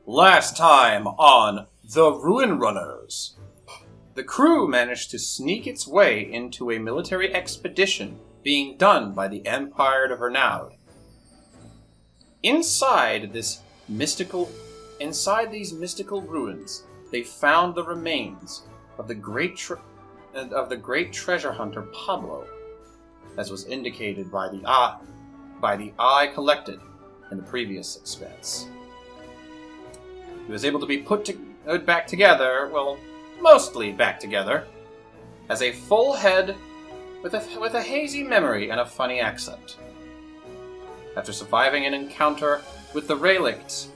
Last time on The Ruin Runners, the crew managed to sneak its way into a military expedition being done by the Empire of Renaud. Inside these mystical ruins, they found the remains of the great treasure hunter Pablo, as was indicated by the eye collected in the previous expanse. He was able to be put back together, well, mostly back together, as a full head with a hazy memory and a funny accent. After surviving an encounter with the Relict,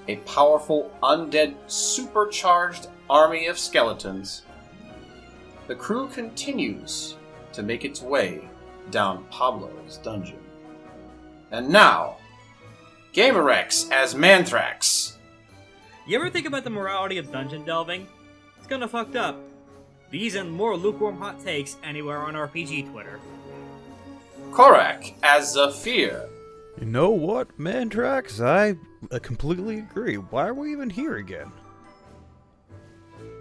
a powerful, undead, supercharged army of skeletons, the crew continues to make its way down Pablo's dungeon. And now, Gamerex as Mantrax. You ever think about the morality of dungeon delving? It's kinda fucked up. These and more lukewarm hot takes anywhere on RPG Twitter. Korak as Zaffir. You know what, Mantrax? I completely agree. Why are we even here again?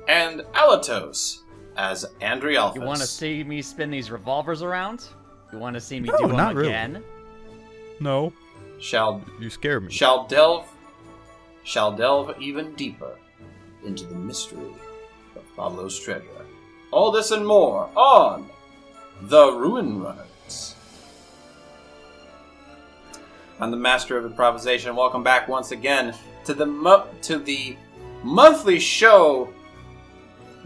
And Alatos as Andrialphus. You want to see me spin these revolvers around? You want to see me No, do them not really. again? No. Shall You scare me. shall delve even deeper into the mystery of Pablo's treasure. All this and more on The Ruin Runners. I'm the Master of Improvisation. Welcome back once again to the monthly show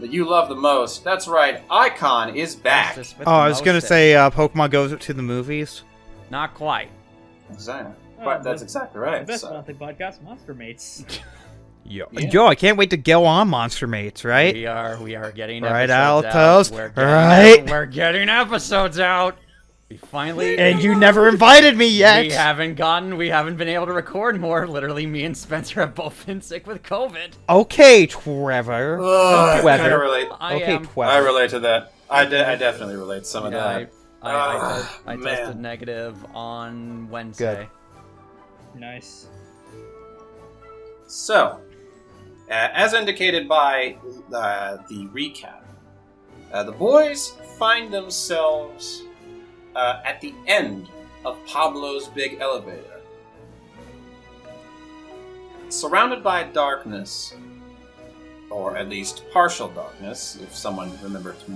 that you love the most. That's right, Icon is back. Oh, I was gonna say Pokemon goes to the movies. Not quite. Exactly. But that's exactly right. The best so. monthly podcast, Monster Mates. Yo, Yeah. Yo, I can't wait to go on Monster Mates, right? We are getting Right, episodes Altos? out. Right? We're getting episodes out. We finally... And you never invited me yet! We haven't been able to record more. Literally, me and Spencer have both been sick with COVID. Okay, Trevor. I Weather. kind of relate. Okay, I Trevor. relate to that. I definitely relate to some of that. I Man. tested negative on Wednesday. Nice. So, as indicated by the recap, the boys find themselves at the end of Pablo's big elevator. Surrounded by darkness, or at least partial darkness, if someone remembered to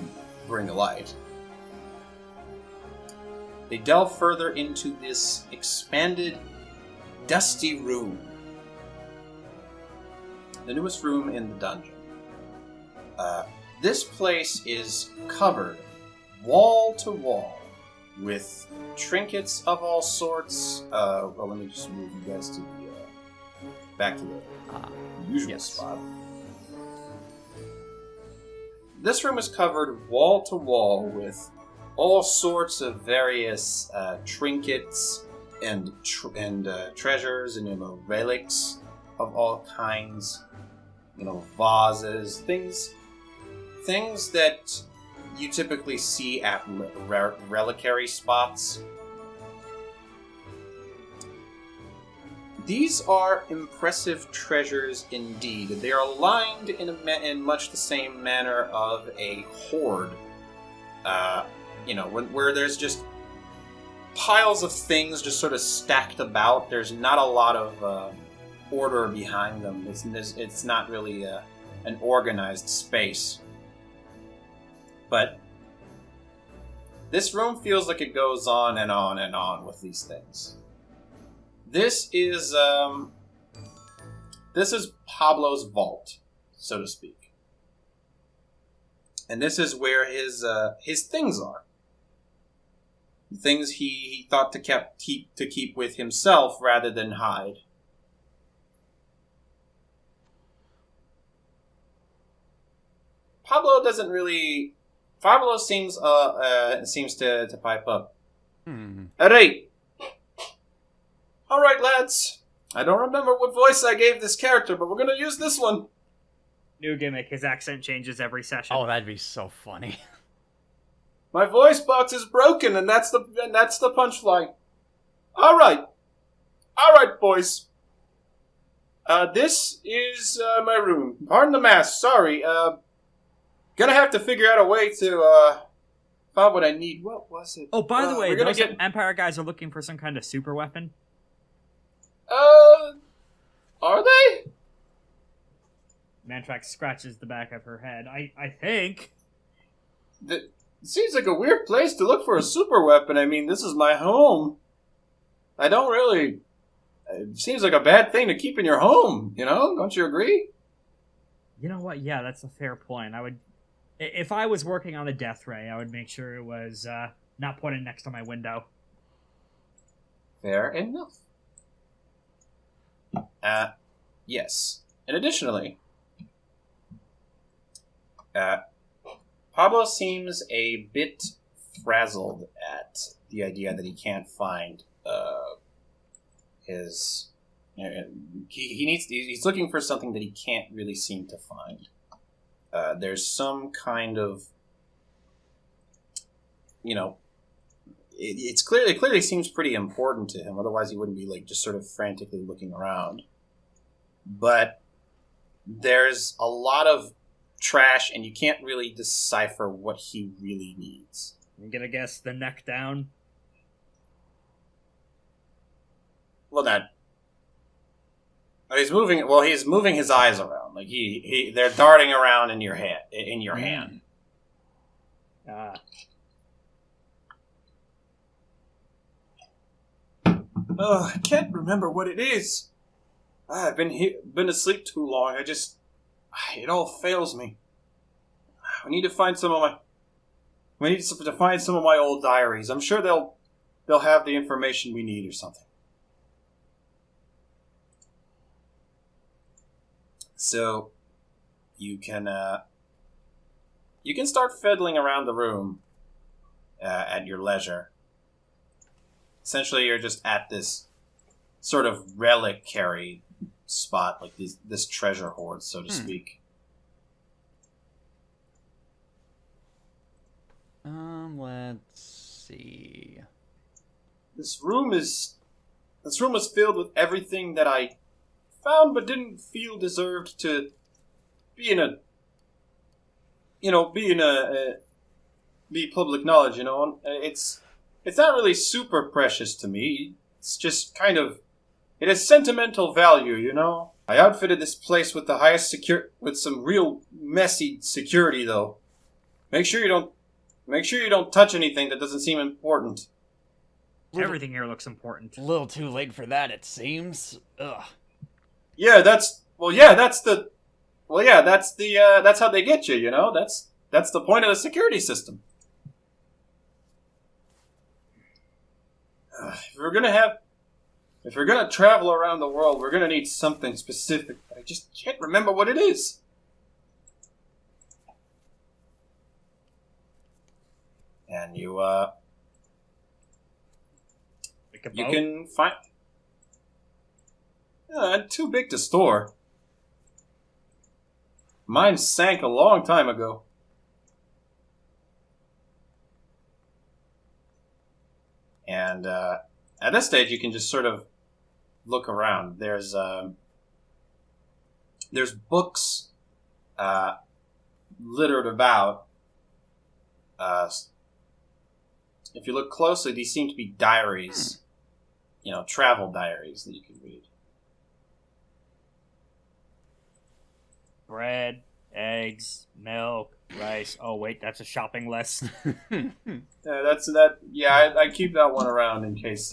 bring a light, they delve further into this expanded, dusty room. The newest room in the dungeon. This place is covered wall to wall with trinkets of all sorts. Well, let me just move you guys to back to the usual yes. spot. This room is covered wall to wall with all sorts of various trinkets and treasures and relics of all kinds. Vases, things that you typically see at reliquary spots. These are impressive treasures indeed. They are aligned in much the same manner of a hoard. Where there's just piles of things just sort of stacked about. There's not a lot of order behind them. It's not really an organized space. But this room feels like it goes on and on and on with these things. This is Pablo's vault, so to speak. And this is where his things are. The things he thought to keep with himself rather than hide. Pablo seems to pipe up. Alright, lads. I don't remember what voice I gave this character, but we're gonna use this one. New gimmick, his accent changes every session. Oh, that'd be so funny. My voice box is broken, and that's the punchline. All right, boys. This is my room. Pardon the mess. Sorry. Gonna have to figure out a way to find what I need. What was it? Oh, by the way, we're gonna those Empire guys are looking for some kind of super weapon. Are they? Mantrax scratches the back of her head. I think. It seems like a weird place to look for a super weapon. I mean, this is my home. I don't really... It seems like a bad thing to keep in your home, you know? Don't you agree? You know what? Yeah, that's a fair point. I would... If I was working on a death ray, I would make sure it was not put in next to my window. Fair enough. Yes. And additionally... Pablo seems a bit frazzled at the idea that he can't find his. He's looking for something that he can't really seem to find. There's some kind of, it clearly seems pretty important to him. Otherwise, he wouldn't be like just sort of frantically looking around. But there's a lot of trash, and you can't really decipher what he really needs. I'm gonna guess the neck down. Well, he's moving. Well, he's moving his eyes around. Like they're darting around in your hand. I can't remember what it is. I've been asleep too long. It all fails me. I need to find some of my. We need to find some of my old diaries. I'm sure they'll have the information we need or something. So, you can start fiddling around the room at your leisure. Essentially, you're just at this sort of reliquary spot, like this treasure hoard, so to speak. Let's see. This room is filled with everything that I found, but didn't feel deserved to be be public knowledge. It's not really super precious to me. It's just kind of. It has sentimental value, you know? I outfitted this place with the highest with some real messy security, though. Make sure you don't touch anything that doesn't seem important. Everything here looks important. A little too late for that, it seems. Ugh. Yeah, that's how they get you, you know? That's the point of the security system. If we're gonna travel around the world, we're gonna need something specific, but I just can't remember what it is. And you can find... too big to store. Mine sank a long time ago. And at this stage, you can just sort of look around. There's books littered about. If you look closely, these seem to be diaries. Travel diaries that you can read. Bread, eggs, milk, rice. Oh wait, that's a shopping list. I keep that one around in case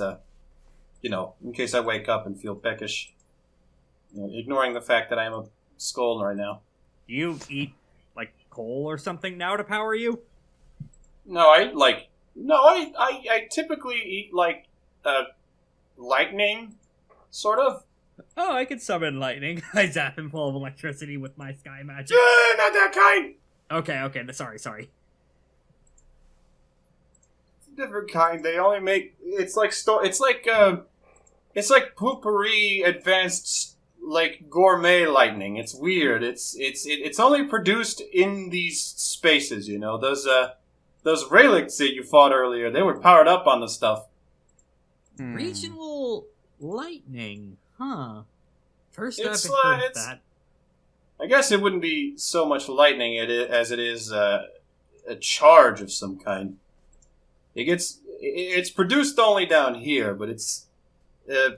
in case I wake up and feel peckish. Ignoring the fact that I am a skull right now. You eat like coal or something now to power you? No, I typically eat like lightning, sort of. Oh, I can summon lightning. I zap him full of electricity with my sky magic. Not that kind! Okay, sorry. It's a different kind. They only make... It's like poopery advanced, like, gourmet lightning. It's weird. It's only produced in these spaces, you know? Those relicts that you fought earlier, they were powered up on the stuff. Regional lightning, huh? First It's I've heard like- that. I guess it wouldn't be so much lightning as it is a charge of some kind. It's produced only down here, but it's a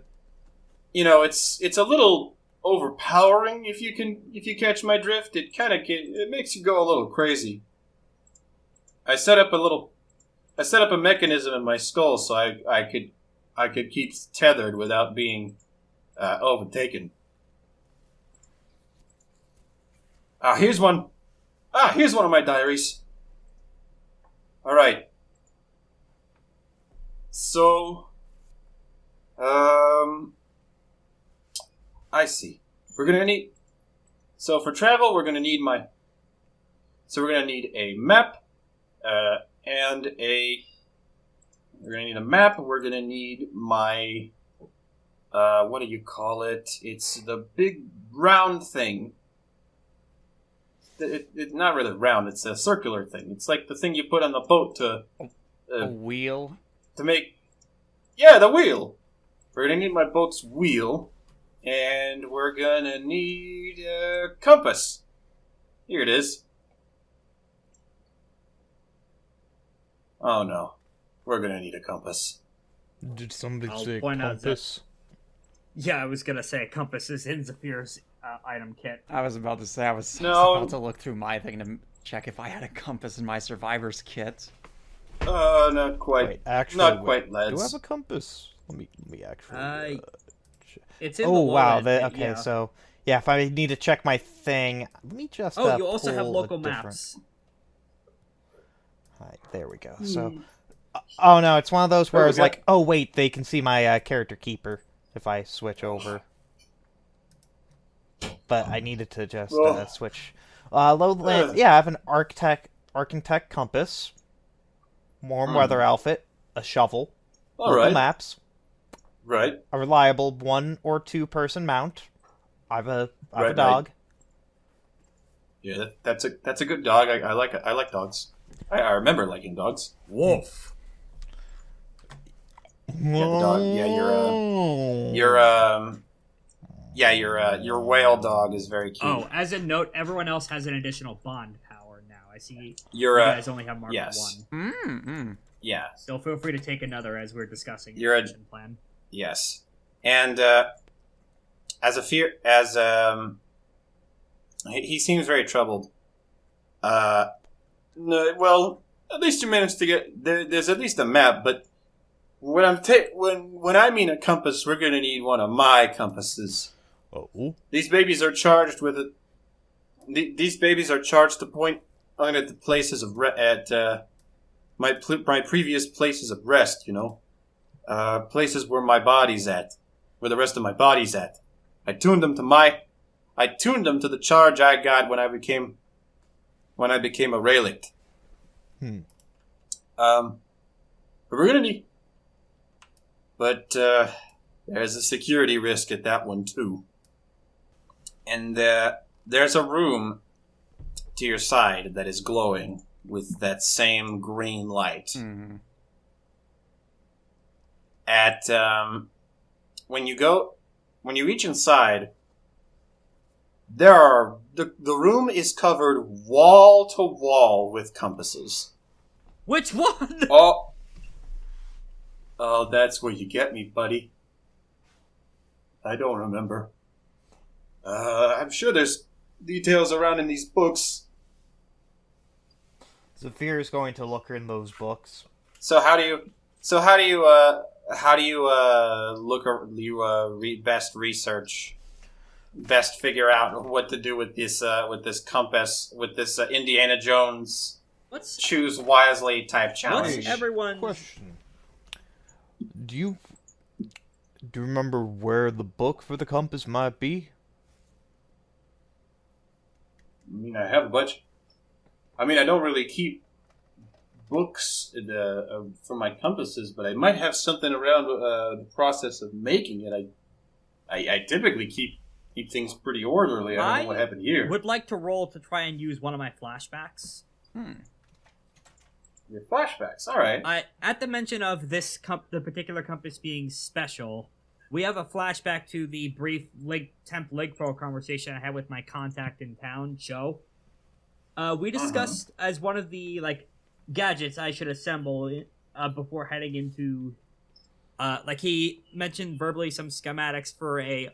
little overpowering if you catch my drift. It makes you go a little crazy. I set up a mechanism in my skull so I could keep tethered without being overtaken. Here's one. Here's one of my diaries. All right. So, I see. We're gonna need. So for travel, we're gonna need So we're gonna need a map, and a. We're gonna need a map. We're gonna need my. What do you call it? It's the big round thing. It's not really round. It's a circular thing. It's like the thing you put on the boat to A wheel? to make. Yeah, the wheel. We're gonna need my boat's wheel, and we're gonna need a compass. Here it is. Oh no, we're gonna need a compass. Did somebody I'll say point out compass? Yeah, I was gonna say a compass is in Zaffir's item kit. I was about to say, I was No. about to look through my thing to check if I had a compass in my survivor's kit. Not quite. Wait, actually, not quite, do I lads. have a compass? Let me actually. It's in the Oh wow! lower end, Okay, yeah. so yeah, if I need to check my thing, let me just. Oh, you also have pull a local different- maps. Alright, there we go. So, oh no, it's one of those where it's like, oh wait, they can see my character keeper if I switch over. But I needed to just switch. Lowland, yeah, I have an architect compass, warm weather outfit, a shovel, All local right. maps, Right. a reliable 1 or 2 person mount. I have a Right, dog. Yeah, that's a good dog. I like dogs. I remember liking dogs. Wolf. Yeah, the dog. Yeah, your whale dog is very cute. Oh, as a note, everyone else has an additional bond power now. I see you you guys only have mark yes. 1. Yeah. So feel free to take another as we're discussing You're your a- mission plan. Yes. And he seems very troubled. No, well, at least you managed to get there's at least a map, but when I mean a compass, we're going to need one of my compasses. Oh. These babies are charged with it. These babies are charged to point on at the places of my previous places of rest. You know, places where my body's at, where the rest of my body's at. I tuned them to the charge I got when I became a Relict. But we're gonna need. But there's a security risk at that one too. And there's a room to your side that is glowing with that same green light. Mm-hmm. When you reach inside, the room is covered wall to wall with compasses. Which one? Oh, that's where you get me, buddy. I don't remember. I'm sure there's details around in these books. Zaffir is going to look in those books. So how do you best research, best figure out what to do with this compass, with this Indiana Jones What's choose wisely type challenge? What's everyone? Question. Do you remember where the book for the compass might be? I mean, I have a bunch. I mean, I don't really keep books for my compasses, but I might have something around the process of making it. I typically keep things pretty orderly. I don't know what happened here. Would like to roll to try and use one of my flashbacks. Your flashbacks, all right. At the mention of this the particular compass being special, we have a flashback to the brief temp leg pro conversation I had with my contact in town, Joe. We discussed as one of the gadgets I should assemble before heading into. He mentioned verbally some schematics for an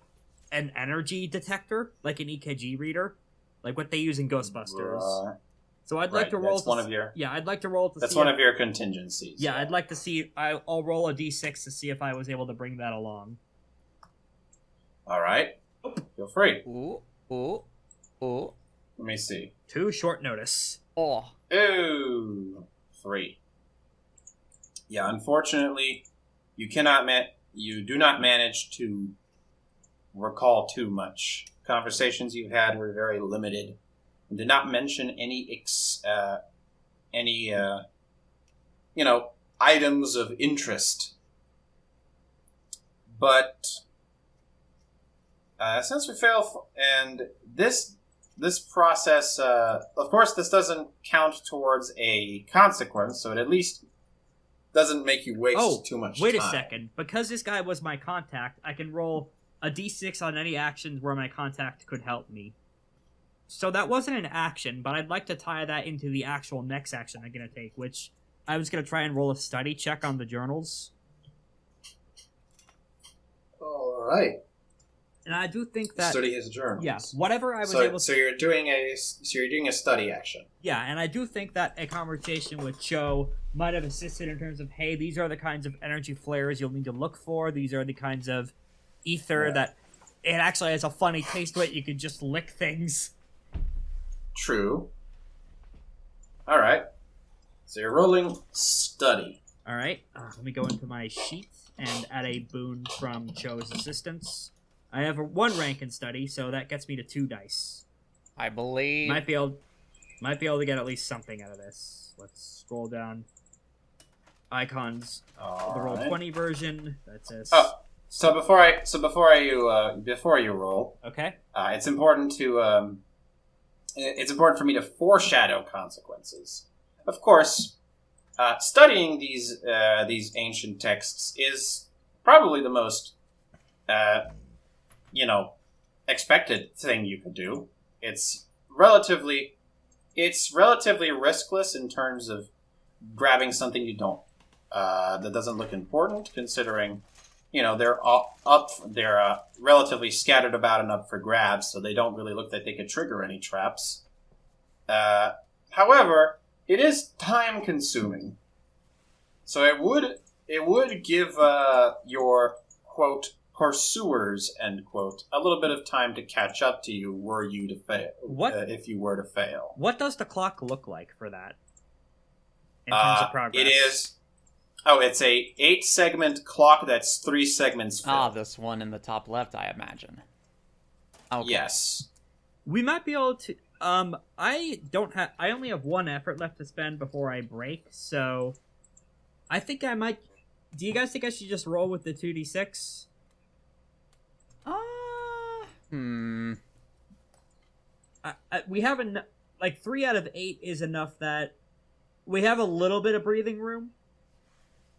energy detector, like an EKG reader, like what they use in Ghostbusters. So I'd like to roll. That's one of your. Yeah, I'd like to roll to. That's one of your contingencies. Yeah, I'd like to see. I'll roll a d6 to see if I was able to bring that along. All right. Feel free. Ooh. Let me see. 2 short notice. Oh. Ooh. 3. Yeah, unfortunately, you cannot. You do not manage to recall too much. Conversations you've had were very limited. And did not mention any items of interest. But since we fail, and this process, of course, this doesn't count towards a consequence, so it at least doesn't make you waste too much time. Wait a second. Because this guy was my contact, I can roll a d6 on any actions where my contact could help me. So that wasn't an action, but I'd like to tie that into the actual next action I'm going to take, which I was going to try and roll a study check on the journals. All right. And I do think that study his journals. Yeah, whatever I was able to. So you're doing a study action. Yeah, and I do think that a conversation with Cho might have assisted in terms of, hey, these are the kinds of energy flares you'll need to look for. These are the kinds of ether that it actually has a funny taste to it. You could just lick things. True. All right. So you're rolling study. All right. Let me go into my sheet and add a boon from Cho's assistance. I have a 1 rank in study, so that gets me to 2 dice. I believe Might be able to get at least something out of this. Let's scroll down. Icons. The roll 20 version. That says. Oh, so before you roll, okay. It's important for me to foreshadow consequences. Of course, studying these ancient texts is probably the most expected thing you could do. It's relatively riskless in terms of grabbing something you don't that doesn't look important, considering they're they're relatively scattered about and up for grabs, so they don't really look like they could trigger any traps. However, it is time consuming, so it would give your quote pursuers, end quote, a little bit of time to catch up to you were you to fail. If you were to fail. What does the clock look like for that? In terms of progress. It is. Oh, it's a 8-segment clock that's 3 segments filled. this one in the top left, I imagine. Okay. Yes. We might be able to. I only have 1 effort left to spend before I break, so I think I might. Do you guys think I should just roll with the 2d6? We have 3 out of 8 is enough that we have a little bit of breathing room.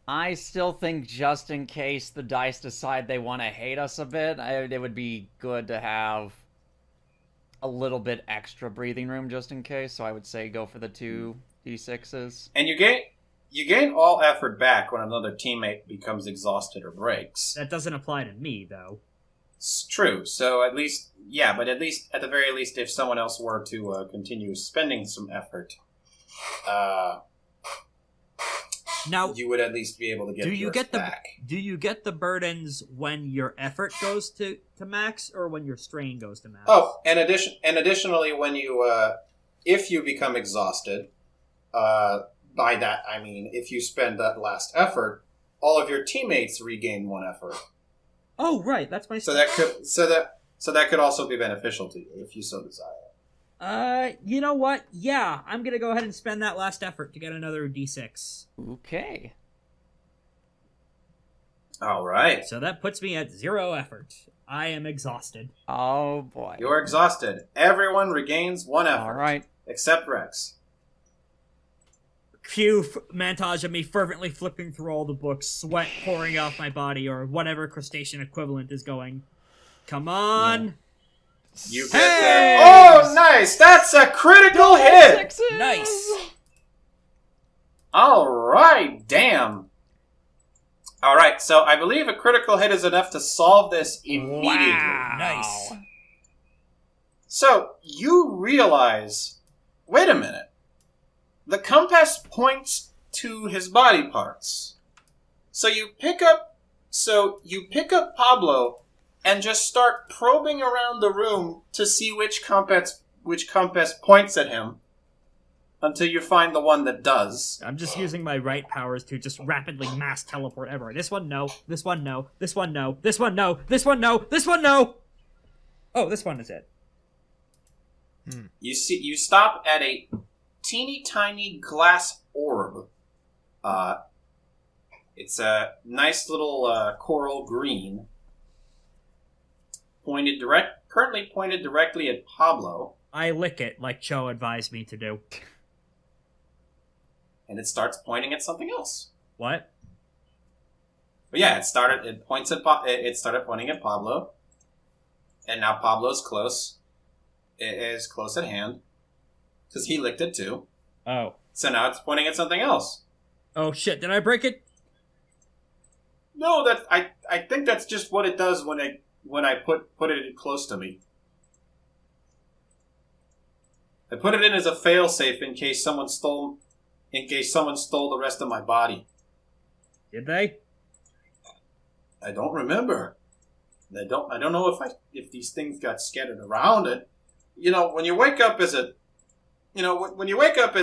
I still think just in case the dice decide they want to hate us a bit, it would be good to have a little bit extra breathing room just in case. So I would say go for the 2d6s. And you gain all effort back when another teammate becomes exhausted or breaks. That doesn't apply to me, though. It's true. So at least at the very least, if someone else were to continue spending some effort, now you would at least be able to get back. Do you get the burdens when your effort goes to max or when your strain goes to max? Oh, and additionally, when you if you become exhausted, by that I mean if you spend that last effort, all of your teammates regain 1 effort. Oh, right, that's my. So that could also be beneficial to you if you so desire. You know what? Yeah, I'm gonna go ahead and spend that last effort to get another d6. Okay. All right. So that puts me at 0 effort. I am exhausted. Oh boy. You're exhausted. Everyone regains 1 effort. All right. Except Rex. cue montage of me fervently flipping through all the books, sweat pouring off my body, or whatever crustacean equivalent is going. Come on! Yeah. You get that. Oh, nice! That's a critical hit! Sixes! Nice! Alright, damn. Alright, so I believe a critical hit is enough to solve this immediately. Wow. Nice. So, you realize... Wait a minute. The compass points to his body parts. So you pick up Pablo and just start probing around the room to see which compass points at him until you find the one that does. I'm just using my right powers to just rapidly mass teleport everywhere. This one, no. This one, no. This one, no. This one, no. This one, no. This one, no. Oh, this one is it. You stop at a teeny tiny glass orb. It's a nice little coral green, currently pointed directly at Pablo. I lick it like Cho advised me to do. And it starts pointing at something else. What? But yeah, it started pointing at Pablo, and now Pablo's close. It is close at hand because he licked it too. Oh. So now it's pointing at something else. Oh shit! Did I break it? No, I think that's just what it does when I put it close to me. I put it in as a failsafe in case someone stole the rest of my body. Did they? I don't remember. I don't know if these things got scattered around it. You know, when you wake up as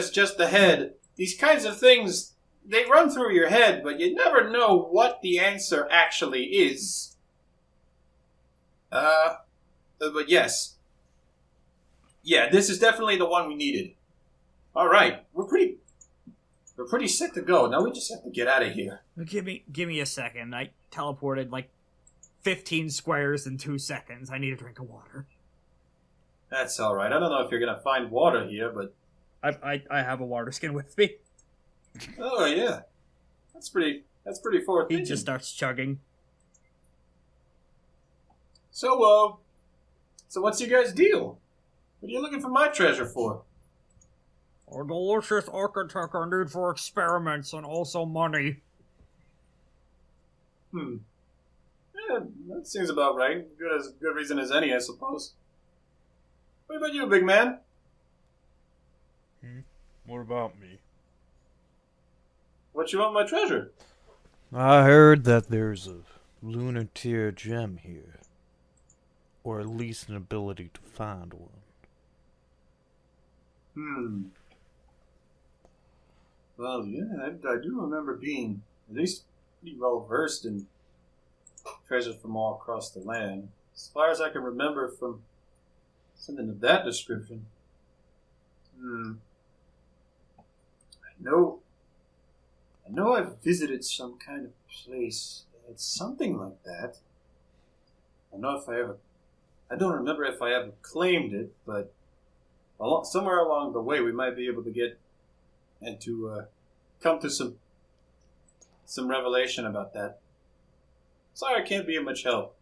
just the head, these kinds of things, they run through your head, but you never know what the answer actually is. But yes. Yeah, this is definitely the one we needed. Alright, we're pretty set to go. Now we just have to get out of here. Give me a second. I teleported like 15 squares in 2 seconds. I need a drink of water. That's alright. I don't know if you're gonna find water here, but... I have a water skin with me. Oh, yeah. That's pretty forward-thinking. He just starts chugging. So what's your guys' deal? What are you looking for my treasure for? A delicious architect I need for experiments and also money. Yeah, that seems about right. Good reason as any, I suppose. What about you, big man? What about me? What you want my treasure? I heard that there's a lunar tier gem here. Or at least an ability to find one. Well, yeah, I do remember being at least pretty well versed in treasure from all across the land. As far as I can remember from something of that description. I know I've visited some kind of place. It's something like that. I don't remember if I ever claimed it, but somewhere along the way we might be able to get and to come to some revelation about that. Sorry I can't be of much help.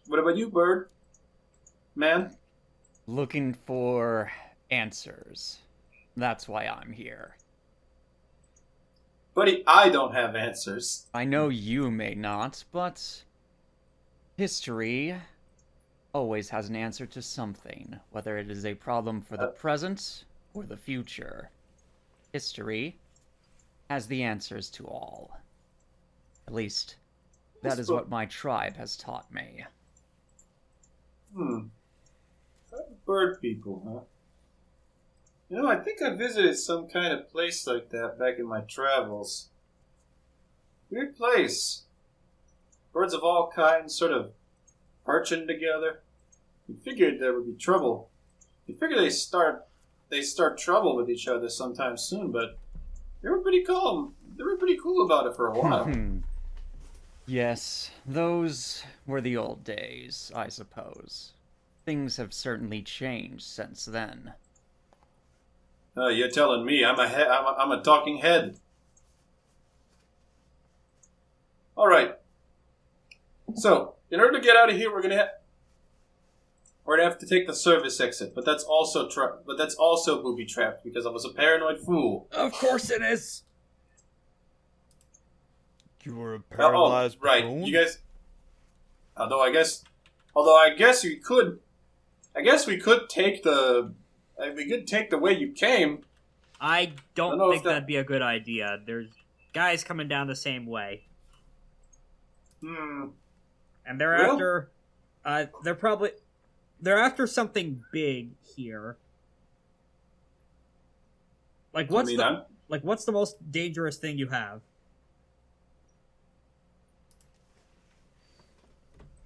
What about you, bird? Man? Looking for answers. That's why I'm here. Buddy, I don't have answers. I know you may not, but history always has an answer to something, whether it is a problem for the present or the future. History has the answers to all. At least, that is what my tribe has taught me. Bird people, huh? You know, I think I visited some kind of place like that back in my travels. Weird place. Birds of all kinds sort of perching together. You figured there would be trouble. You figured they start trouble with each other sometime soon, but they were pretty calm. They were pretty cool about it for a while. Yes, those were the old days, I suppose. Things have certainly changed since then. You're telling me I'm a talking head. All right. So, in order to get out of here, we're gonna have to take the service exit, but that's also booby trapped because I was a paranoid fool. Of course it is. You were a paralyzed right. buffoon? You guys. Although I guess we could take the. We could take the way you came. I don't know think if that- that'd be a good idea. There's guys coming down the same way. Hmm. And they're Well- after they're after something big here. Like what's the most dangerous thing you have?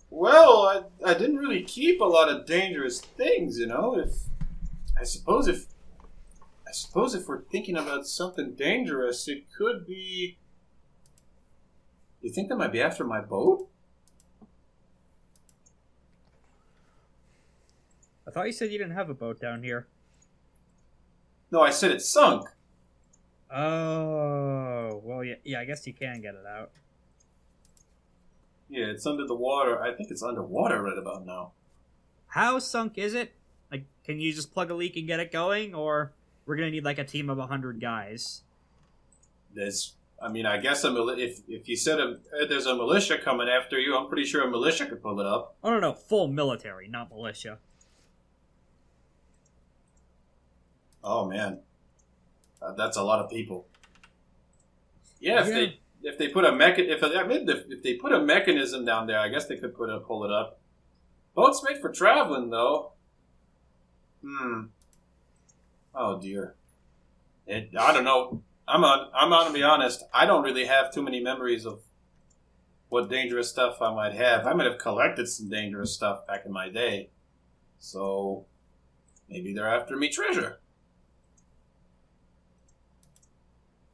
Well, I didn't really keep a lot of dangerous things, you know. I suppose if we're thinking about something dangerous, it could be. You think they might be after my boat? I thought you said you didn't have a boat down here. No, I said it sunk. Oh, well, yeah. I guess you can get it out. Yeah, it's under the water. I think it's underwater right about now. How sunk is it? Like, can you just plug a leak and get it going, or we're gonna need like a team of 100 guys? I guess if you said there's a militia coming after you, I'm pretty sure a militia could pull it up. Oh no, full military, not militia. Oh man, that's a lot of people. Yeah, if they put if they put a mechanism down there, I guess they could pull it up. Boat's made for traveling, though. Oh dear. I don't know. I'm gonna be honest. I don't really have too many memories of what dangerous stuff I might have. I might have collected some dangerous stuff back in my day. So maybe they're after me treasure.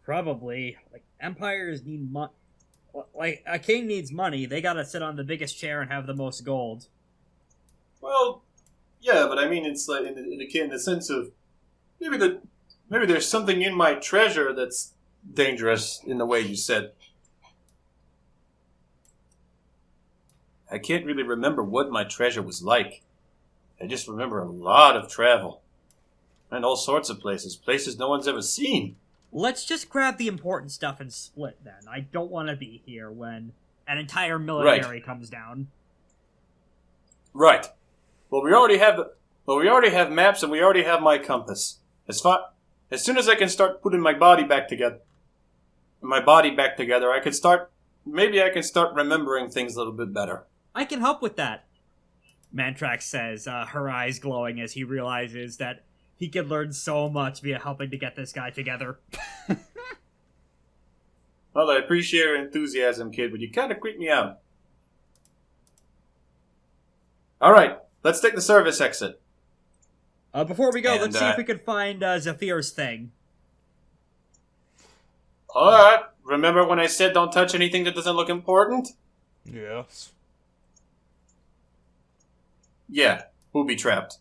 Probably. Like, empires need money. Like, a king needs money. They gotta sit on the biggest chair and have the most gold. Well, yeah, but I mean, it's like in the sense of maybe there's something in my treasure that's dangerous in the way you said. I can't really remember what my treasure was like. I just remember a lot of travel and all sorts of places no one's ever seen. Let's just grab the important stuff and split, then. I don't want to be here when an entire military comes down. Right. Well, we already have maps and we already have my compass. As soon as I can start putting my body back together, I can start remembering things a little bit better. I can help with that, Mantrax says, her eyes glowing as he realizes that he can learn so much via helping to get this guy together. Well, I appreciate your enthusiasm, kid, but you kind of creep me out. All right, let's take the service exit. Before we go, let's see if we can find Zaffir's thing. All right, remember when I said don't touch anything that doesn't look important? Yes. Yeah, booby trapped.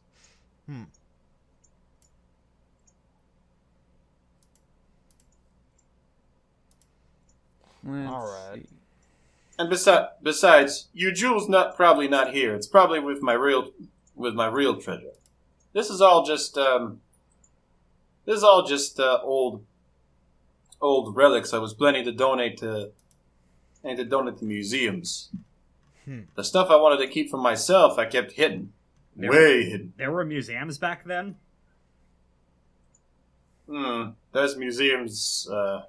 Alright. And besides, your jewel's probably not here. It's probably with my real treasure. This is all just old relics I was planning to donate to museums. The stuff I wanted to keep for myself, I kept hidden. Way hidden. There were museums back then? There's museums, How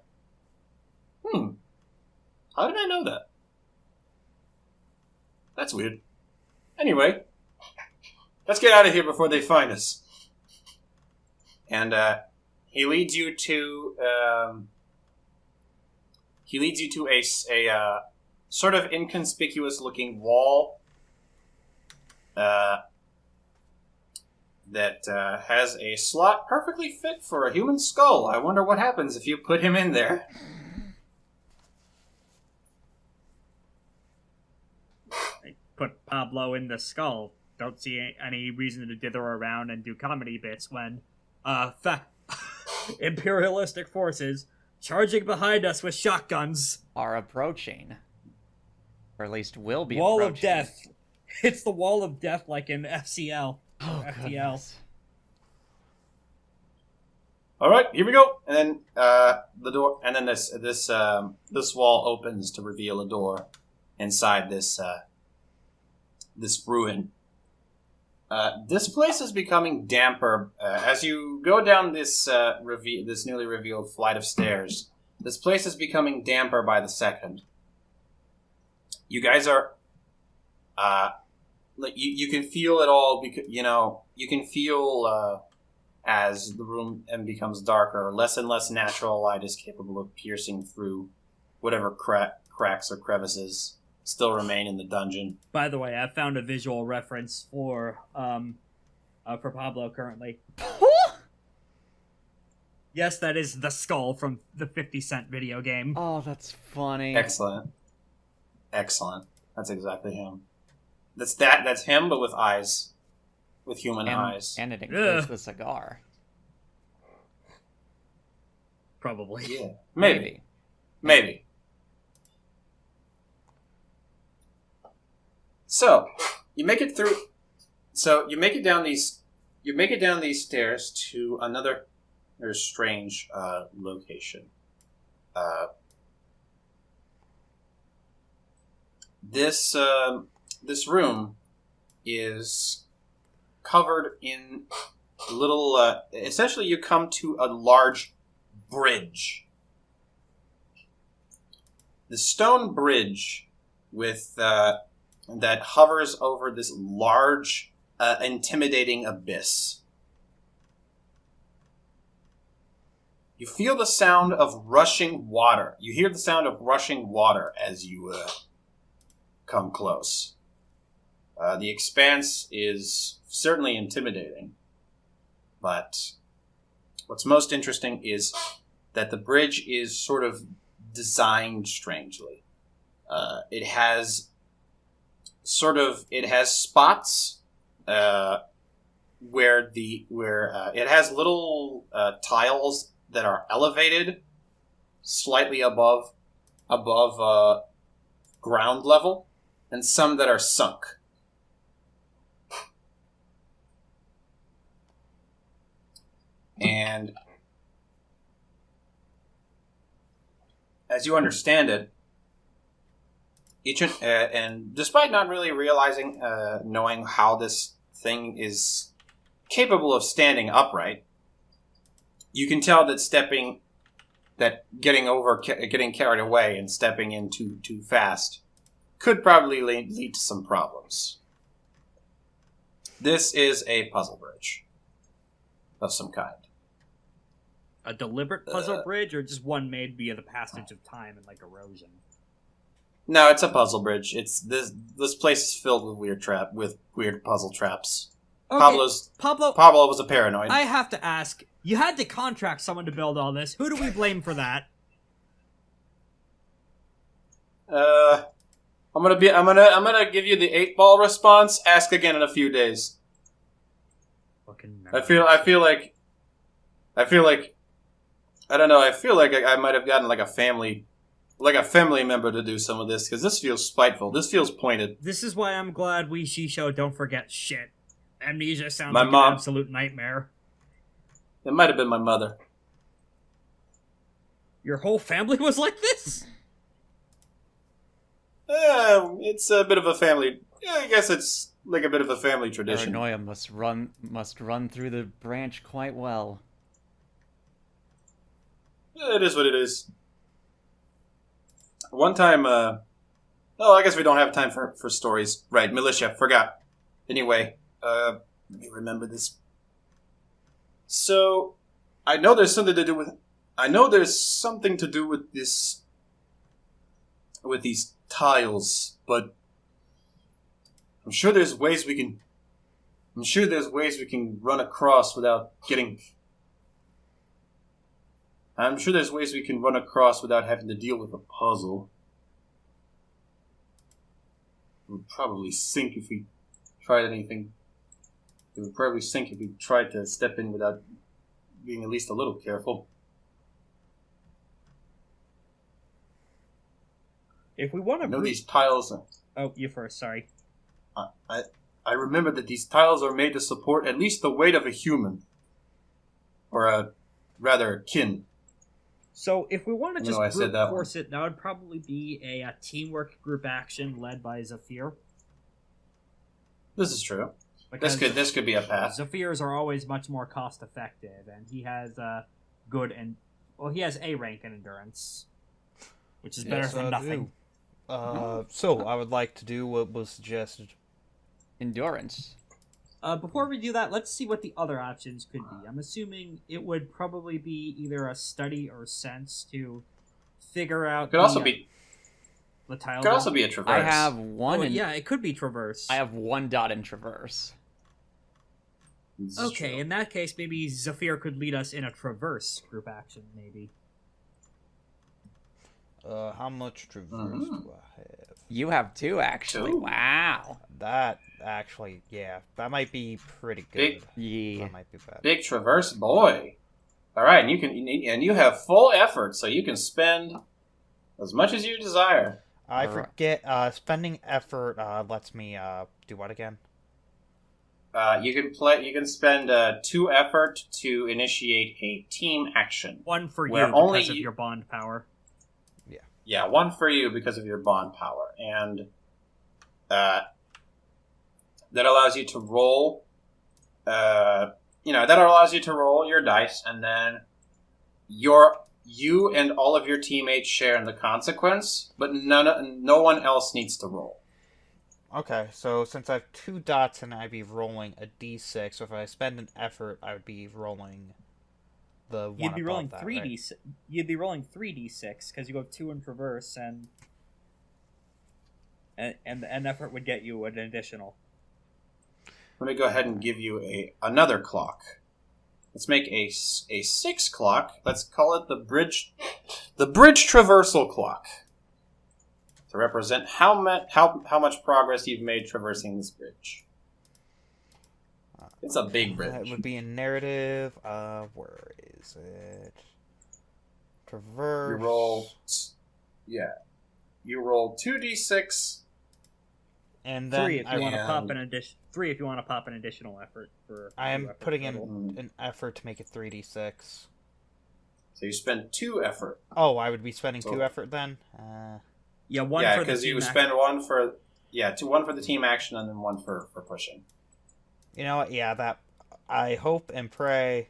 did I know that? That's weird. Anyway, let's get out of here before they find us. And, he leads you to a sort of inconspicuous looking wall that has a slot perfectly fit for a human skull. I wonder what happens if you put him in there. Put Pablo in the skull. Don't see any reason to dither around and do comedy bits when, Imperialistic forces charging behind us with shotguns. Are approaching. Or at least will be Wall approaching. of death. It's the wall of death like in FCL. Oh, FTL. goodness. All right, here we go. And then the door, and then this wall opens to reveal a door inside this ruin. This place is becoming damper as you go down this this newly revealed flight of stairs. This place is becoming damper by the second. You guys are, you can feel it all. Because you can feel. As the room becomes darker, less and less natural light is capable of piercing through whatever cracks or crevices still remain in the dungeon. By the way, I found a visual reference for Pablo currently. Yes, that is the skull from the 50 Cent video game. Oh, that's funny. Excellent. That's exactly him. That's him, but with eyes. With human eyes. And it includes the cigar. Probably. Yeah. Maybe. So, you make it through. So, you make it down these stairs to another very strange location. This room is covered in little essentially you come to a large bridge. The stone bridge with that hovers over this large intimidating abyss. You feel the sound of rushing water. You hear the sound of rushing water as you come close. The expanse is certainly intimidating, but what's most interesting is that the bridge is sort of designed strangely. It has spots where it has little tiles that are elevated slightly above ground level, and some that are sunk. And as you understand it, and despite not really realizing, knowing how this thing is capable of standing upright, you can tell that getting carried away and stepping in too fast could probably lead to some problems. This is a puzzle bridge of some kind. A deliberate puzzle bridge, or just one made via the passage of time and like erosion? No, it's a puzzle bridge. It's this place is filled with weird puzzle traps. Okay, Pablo was a paranoid. I have to ask. You had to contract someone to build all this. Who do we blame for that? I'm gonna give you the 8-ball response. Ask again in a few days. I feel like I don't know. I feel like I might have gotten like a family member to do some of this, because this feels spiteful. This feels pointed. This is why I'm glad we Shisho don't forget shit. Amnesia sounds My like mom. an absolute nightmare. It might have been my mother. Your whole family was like this? It's a bit of a family. Yeah, I guess it's like a bit of a family tradition. Paranoia must run through the branch quite well. It is what it is. One time, I guess we don't have time for stories. Right, militia, forgot. Anyway, let me remember this. So, I know there's something to do with this, with these tiles, but I'm sure there's ways we can run across without having to deal with a puzzle. It would probably sink if we tried anything. It would probably sink if we tried to step in without being at least a little careful. If we want to... I know these tiles... Oh, you first, sorry. I remember that these tiles are made to support at least the weight of a human. Or a... rather, kin. So if we want to just brute force one. it, that would probably be a teamwork group action led by Zaffir. This is true. Because This could be a path. Zaffirs are always much more cost effective, and he has he has A rank in endurance, which is better than nothing. So I would like to do what was suggested. Endurance. Before we do that, let's see what the other options could be. I'm assuming it would probably be either a study or sense to figure out. Could also be the tile. Could also be a traverse. I have one. Yeah, it could be traverse. I have 1 dot in traverse. Okay, in that case, maybe Zaffir could lead us in a traverse group action, maybe. How much traverse do I have? You have 2, actually. 2? Wow. That actually, yeah, that might be pretty good. Yeah. That might be bad. Big traverse boy. All right, and you have full effort, so you can spend as much as you desire. I forget. Spending effort lets me do what again? You can spend 2 effort to initiate a team action. 1 for you where because only of your bond power. Yeah, 1 for you because of your bond power, and that allows you to roll. That allows you to roll your dice, and then you and all of your teammates share in the consequence, but no one else needs to roll. Okay, so since I have 2 dots and I'd be rolling a d6, so if I spend an effort, I would be rolling the one You'd be rolling that, 3d6. Right? You'd be rolling 3d6 because you have 2 in traverse, and effort would get you an additional. Let me go ahead and give you another clock. Let's make a 6 clock. Let's call it the bridge traversal clock, to represent how much progress you've made traversing this bridge. It's a big bridge. That would be a narrative. Where is it? Traverse. You roll 2d6. And then 3 if you want to pop an addition. 3 if you want to pop an additional effort for. I am putting in an effort to make it 3d6. So you spend 2 effort. Oh, I would be spending 2 effort then. Yeah, 1 for the team. Yeah, because you spend 1 for 1 for the team action and then 1 for pushing. You know what? Yeah, that. I hope and pray.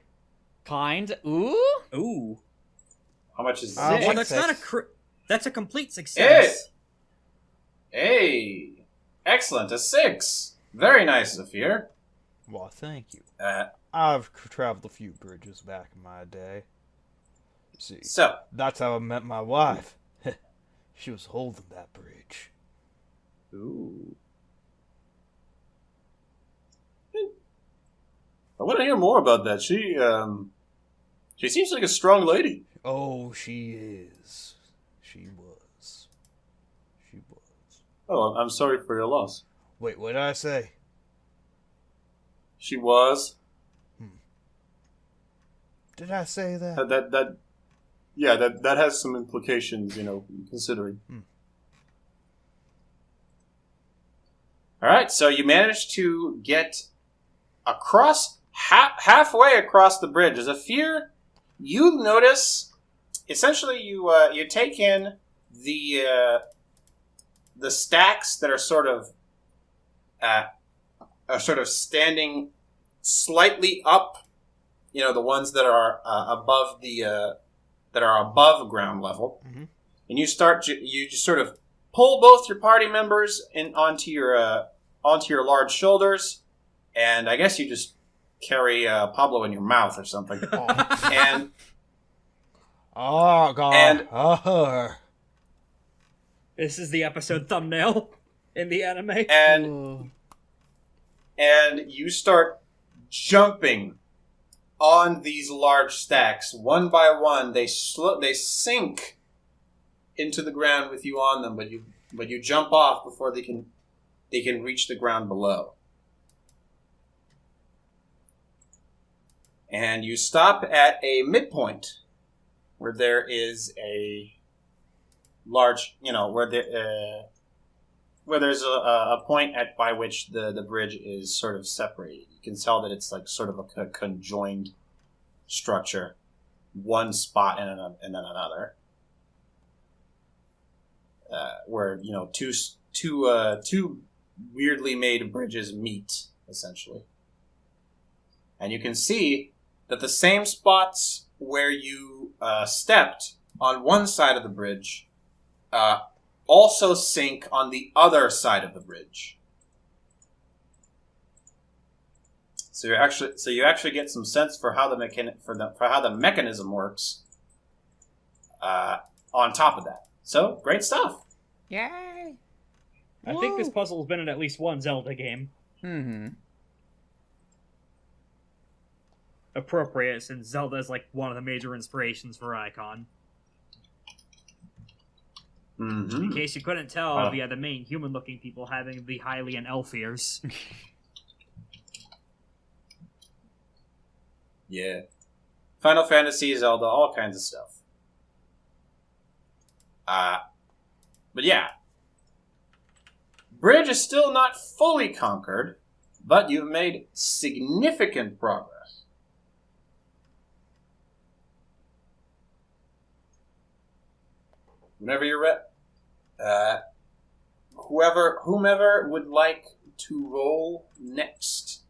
Kind. Ooh. How much is that? Well, that's not that's a complete success. Hey, excellent, a 6. Very nice, Zaffir. Well, thank you. I've traveled a few bridges back in my day. See, so that's how I met my wife. She was holding that bridge. Ooh. I want to hear more about that. She seems like a strong lady. Oh, she is. She was. Oh, I'm sorry for your loss. Wait, what did I say? She was. Did I say that? That has some implications, considering. All right, so you managed to get across halfway across the bridge. As a fear, you notice essentially you take in the stacks that are sort of standing slightly up. The ones that are above above ground level, and you just sort of pull both your party members onto your large shoulders, and I guess you just carry Pablo in your mouth or something. And oh god! This is the episode thumbnail in the anime. And you start jumping on these large stacks one by one. They sink into the ground with you on them, but you jump off before they can reach the ground below. And you stop at a midpoint where there is a large, where there's a point by which the bridge is sort of separated. You can tell that it's like sort of a conjoined structure, one spot and then another, where two weirdly made bridges meet essentially, and you can see that the same spots where you stepped on one side of the bridge also sink on the other side of the bridge. So you actually get some sense for how the mechanism works. On top of that, so great stuff. Yay! I think this puzzle has been in at least one Zelda game. Mm-hmm. Appropriate, since Zelda is like one of the major inspirations for Icon. Mm-hmm. In case you couldn't tell, via the main human-looking people having the Hylian elf ears. Yeah. Final Fantasy, Zelda, all kinds of stuff. But yeah. Bridge is still not fully conquered, but you've made significant progress. Whenever you're ready. Whomever would like to roll next.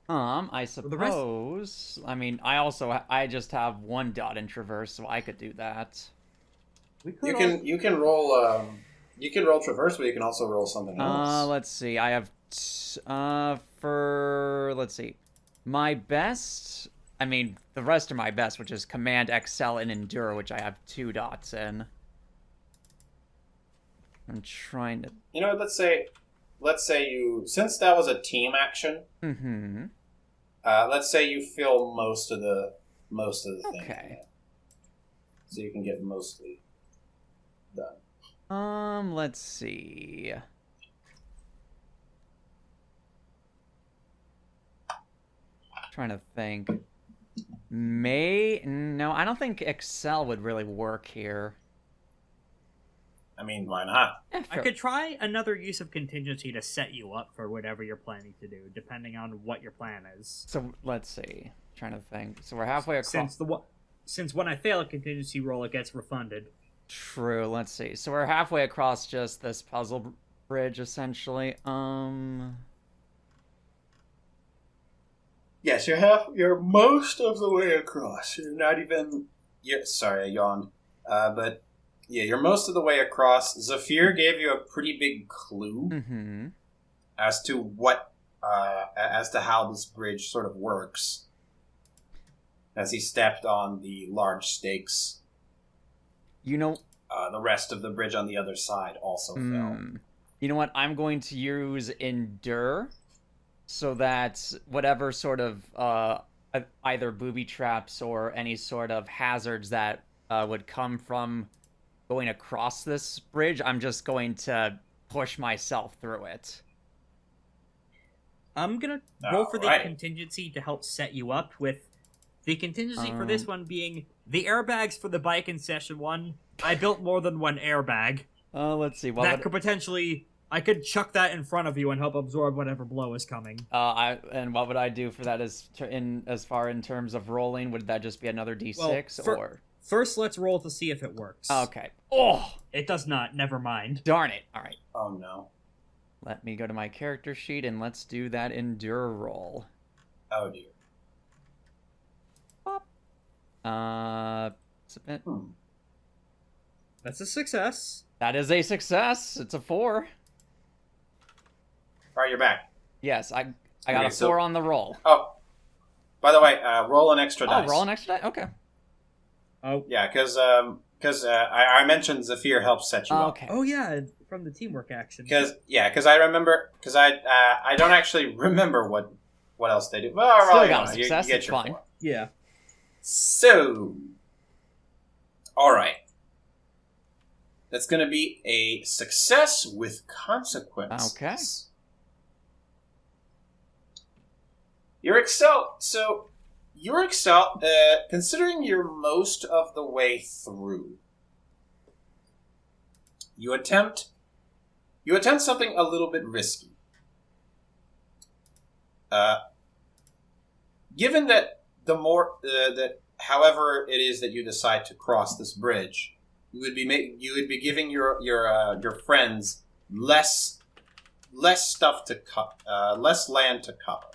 I suppose. I mean, I just have one dot in traverse, so I could do that. You can roll. You can roll traverse, but you can also roll something else. Let's see. I have let's see. My best. I mean, the rest are my best, which is Command, Excel, and Endure, which I have 2 dots in. I'm trying to. Let's say you, since that was a team action. Mm-hmm. Let's say you fill most of the thing. Okay. So you can get mostly done. Let's see. Trying to think. No, I don't think Excel would really work here. I mean, why not? I could try another use of contingency to set you up for whatever you're planning to do, depending on what your plan is. So, let's see. Trying to think. So we're halfway across. Since when I fail a contingency roll, it gets refunded. True, let's see. So we're halfway across just this puzzle bridge, essentially. Yes, you're most of the way across. You're not even... sorry, I yawned. But... yeah, you're most of the way across. Zaffir gave you a pretty big clue as to as to how this bridge sort of works. As he stepped on the large stakes, the rest of the bridge on the other side also fell. You know what? I'm going to use Endure, so that whatever sort of either booby traps or any sort of hazards that would come from going across this bridge, I'm just going to push myself through it. I'm gonna roll for the contingency to help set you up, with the contingency for this one being the airbags for the bike in session 1. I built more than one airbag. Let's see. I could chuck that in front of you and help absorb whatever blow is coming. And what would I do for that in terms of rolling? Would that just be another D6 or? First, let's roll to see if it works. Okay. Oh! It does not. Never mind. Darn it. All right. Oh, no. Let me go to my character sheet, and let's do that Endure roll. Oh, dear. Submit. That's a success. That is a success. It's a 4. All right, you're back. Yes, I got a 4 on the roll. Oh. By the way, roll an extra dice. Oh, roll an extra die? Okay. Oh. Yeah, because I mentioned Zaffir helps set you up. Okay. Oh, yeah, from the teamwork action. Because I remember... Because I don't actually remember what else they do. Well, Still got a success. You get it's your fine. 4. Yeah. So... Alright. That's going to be a success with consequence. Okay. You're excel. So you're excel. Considering you're most of the way through, you attempt something a little bit risky. Given that however it is that you decide to cross this bridge, you would be giving your friends less stuff to less land to cover.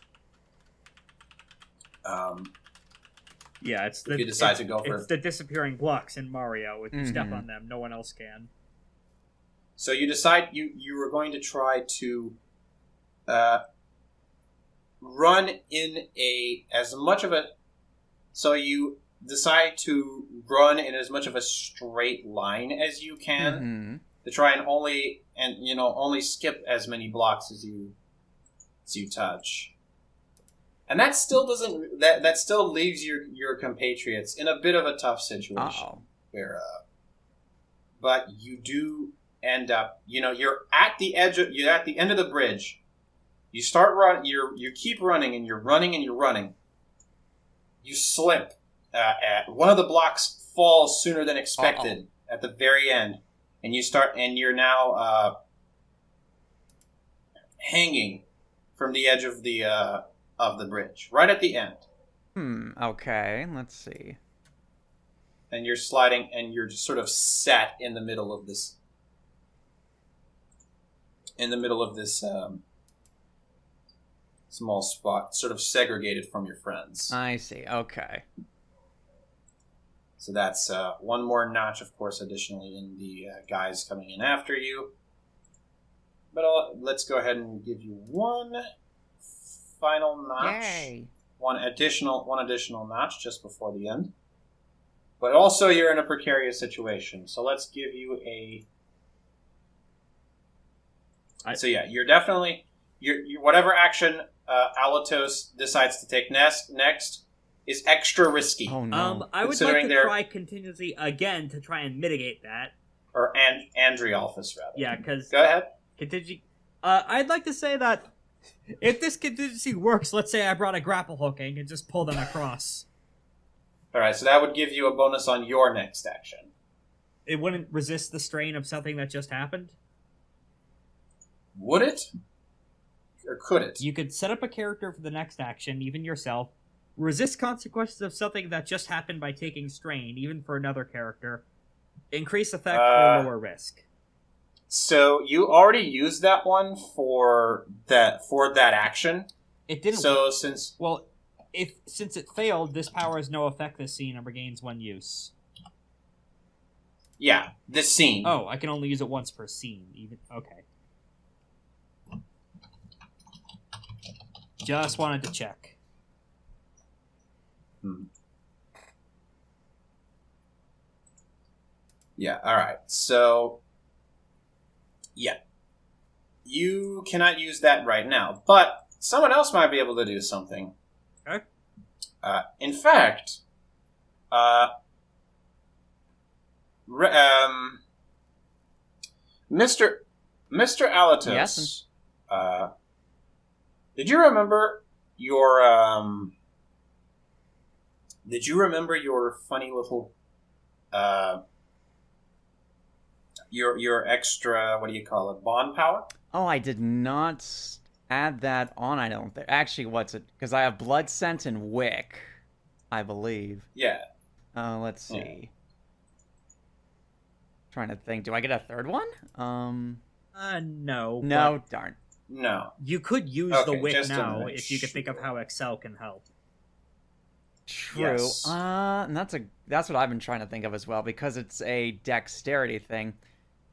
Yeah, it's if you decide to go for it's the disappearing blocks in Mario. If you step on them, no one else can. So you decide you are going to try to run in so you decide to run in as much of a straight line as you can to try and only skip as many blocks as you touch. And that still doesn't that still leaves your compatriots in a bit of a tough situation. Where but you do end up, you're at the end of the bridge. You start run. You keep running, and you're running, and you're running. You slip. One of the blocks falls sooner than expected at the very end, and you're now hanging from the edge of the bridge, right at the end. Okay. Let's see. And you're sliding, and you're just sort of sat in the middle of this. Small spot, sort of segregated from your friends. I see. Okay. So that's one more notch, of course, additionally in the guys coming in after you. But let's go ahead and give you one final notch. Yay. One additional notch just before the end. But also you're in a precarious situation. So let's give you a... So yeah, you're definitely... whatever action Alatos decides to take next is extra risky. Oh no! I would like to try contingency again to try and mitigate that. Or Andrialphus, rather. Yeah, because go ahead. Contingency. I'd like to say that if this contingency works, let's say I brought a grapple hook and can just pull them across. All right, so that would give you a bonus on your next action. It wouldn't resist the strain of something that just happened. Would it? Or could it? You could set up a character for the next action, even yourself. Resist consequences of something that just happened by taking strain, even for another character. Increase effect or lower risk. So you already used that one for that action. It didn't. So since it failed, this power has no effect this scene and regains one use. Yeah, this scene. Oh, I can only use it once per scene. Even okay. Just wanted to check. Yeah, alright. So, yeah. You cannot use that right now, but someone else might be able to do something. Okay. In fact, Mr. Alatos. Yes. Did you remember your funny little your extra, what do you call it, bond power? Oh, I did not add that on, I don't think. Actually, what's it? Because I have Blood Scent and Wick, I believe. Yeah. Let's see. Yeah. Trying to think. Do I get a third one? No. No, darn. No. You could use the Wick now if you could think of how Excel can help. True. Yes. And that's what I've been trying to think of as well, because it's a dexterity thing.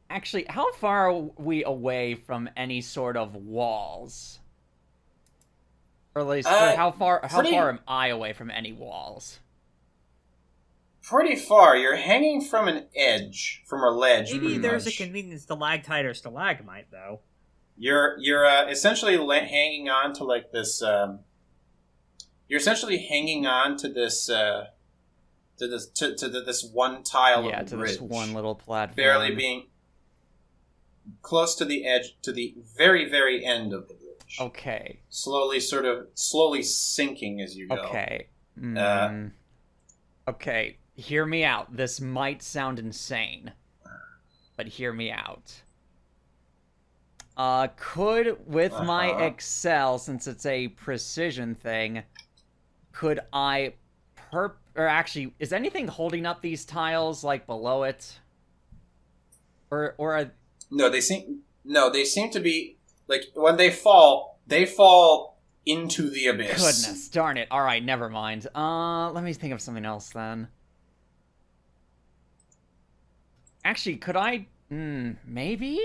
Actually, how far are we away from any sort of walls? Or at least, how far am I away from any walls? Pretty far. You're hanging from an edge, from a ledge. Maybe there's a convenient stalactite or stalagmite, though. You're essentially hanging on to like this. You're essentially hanging on to this to this one tile of the to bridge, this one little platform, barely being close to the edge, to the very, very end of the bridge. Okay. Slowly sinking as you go. Okay. Okay. Hear me out. This might sound insane, but hear me out. Could, with my Excel, since it's a precision thing, could I or actually, is anything holding up these tiles, like, below it? Or No, they seem to be, like, when they fall into the abyss. Goodness, darn it. Alright, never mind. Let me think of something else, then. Actually, could I... maybe?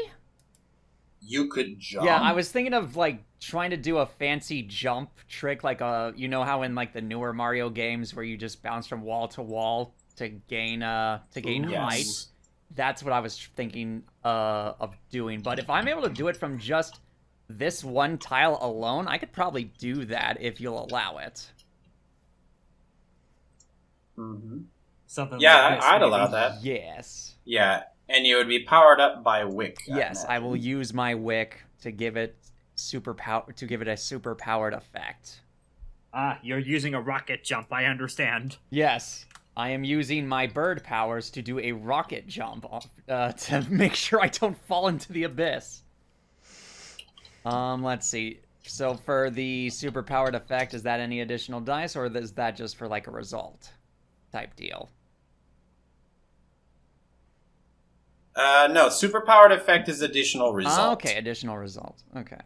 You could jump? Yeah, I was thinking of, like, trying to do a fancy jump trick, like you know how in, like, the newer Mario games where you just bounce from wall to wall to gain height? That's what I was thinking of doing. But if I'm able to do it from just this one tile alone, I could probably do that if you'll allow it. Mm-hmm. Something yeah, like this, I'd maybe. Allow that. Yes. Yeah, and you would be powered up by Wick. Yes, I will use my Wick to give it a super powered effect. Ah, you're using a rocket jump, I understand. Yes. I am using my bird powers to do a rocket jump to make sure I don't fall into the abyss. Let's see. So for the superpowered effect, is that any additional dice, or is that just for, like, a result type deal? No, superpowered effect is additional result. Okay, additional result. Okay.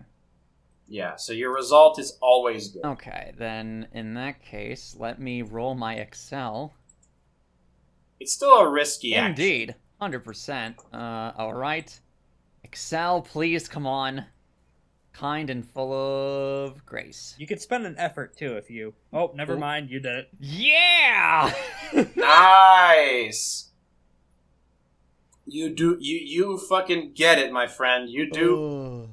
Yeah, so your result is always good. Okay, then in that case, let me roll my Excel. It's still a risky action. Indeed. 100%. Alright. Excel, please, come on. Kind and full of grace. You could spend an effort, too, if you... Oh, never mind, you did it. Yeah! Nice! You fucking get it, my friend. You do.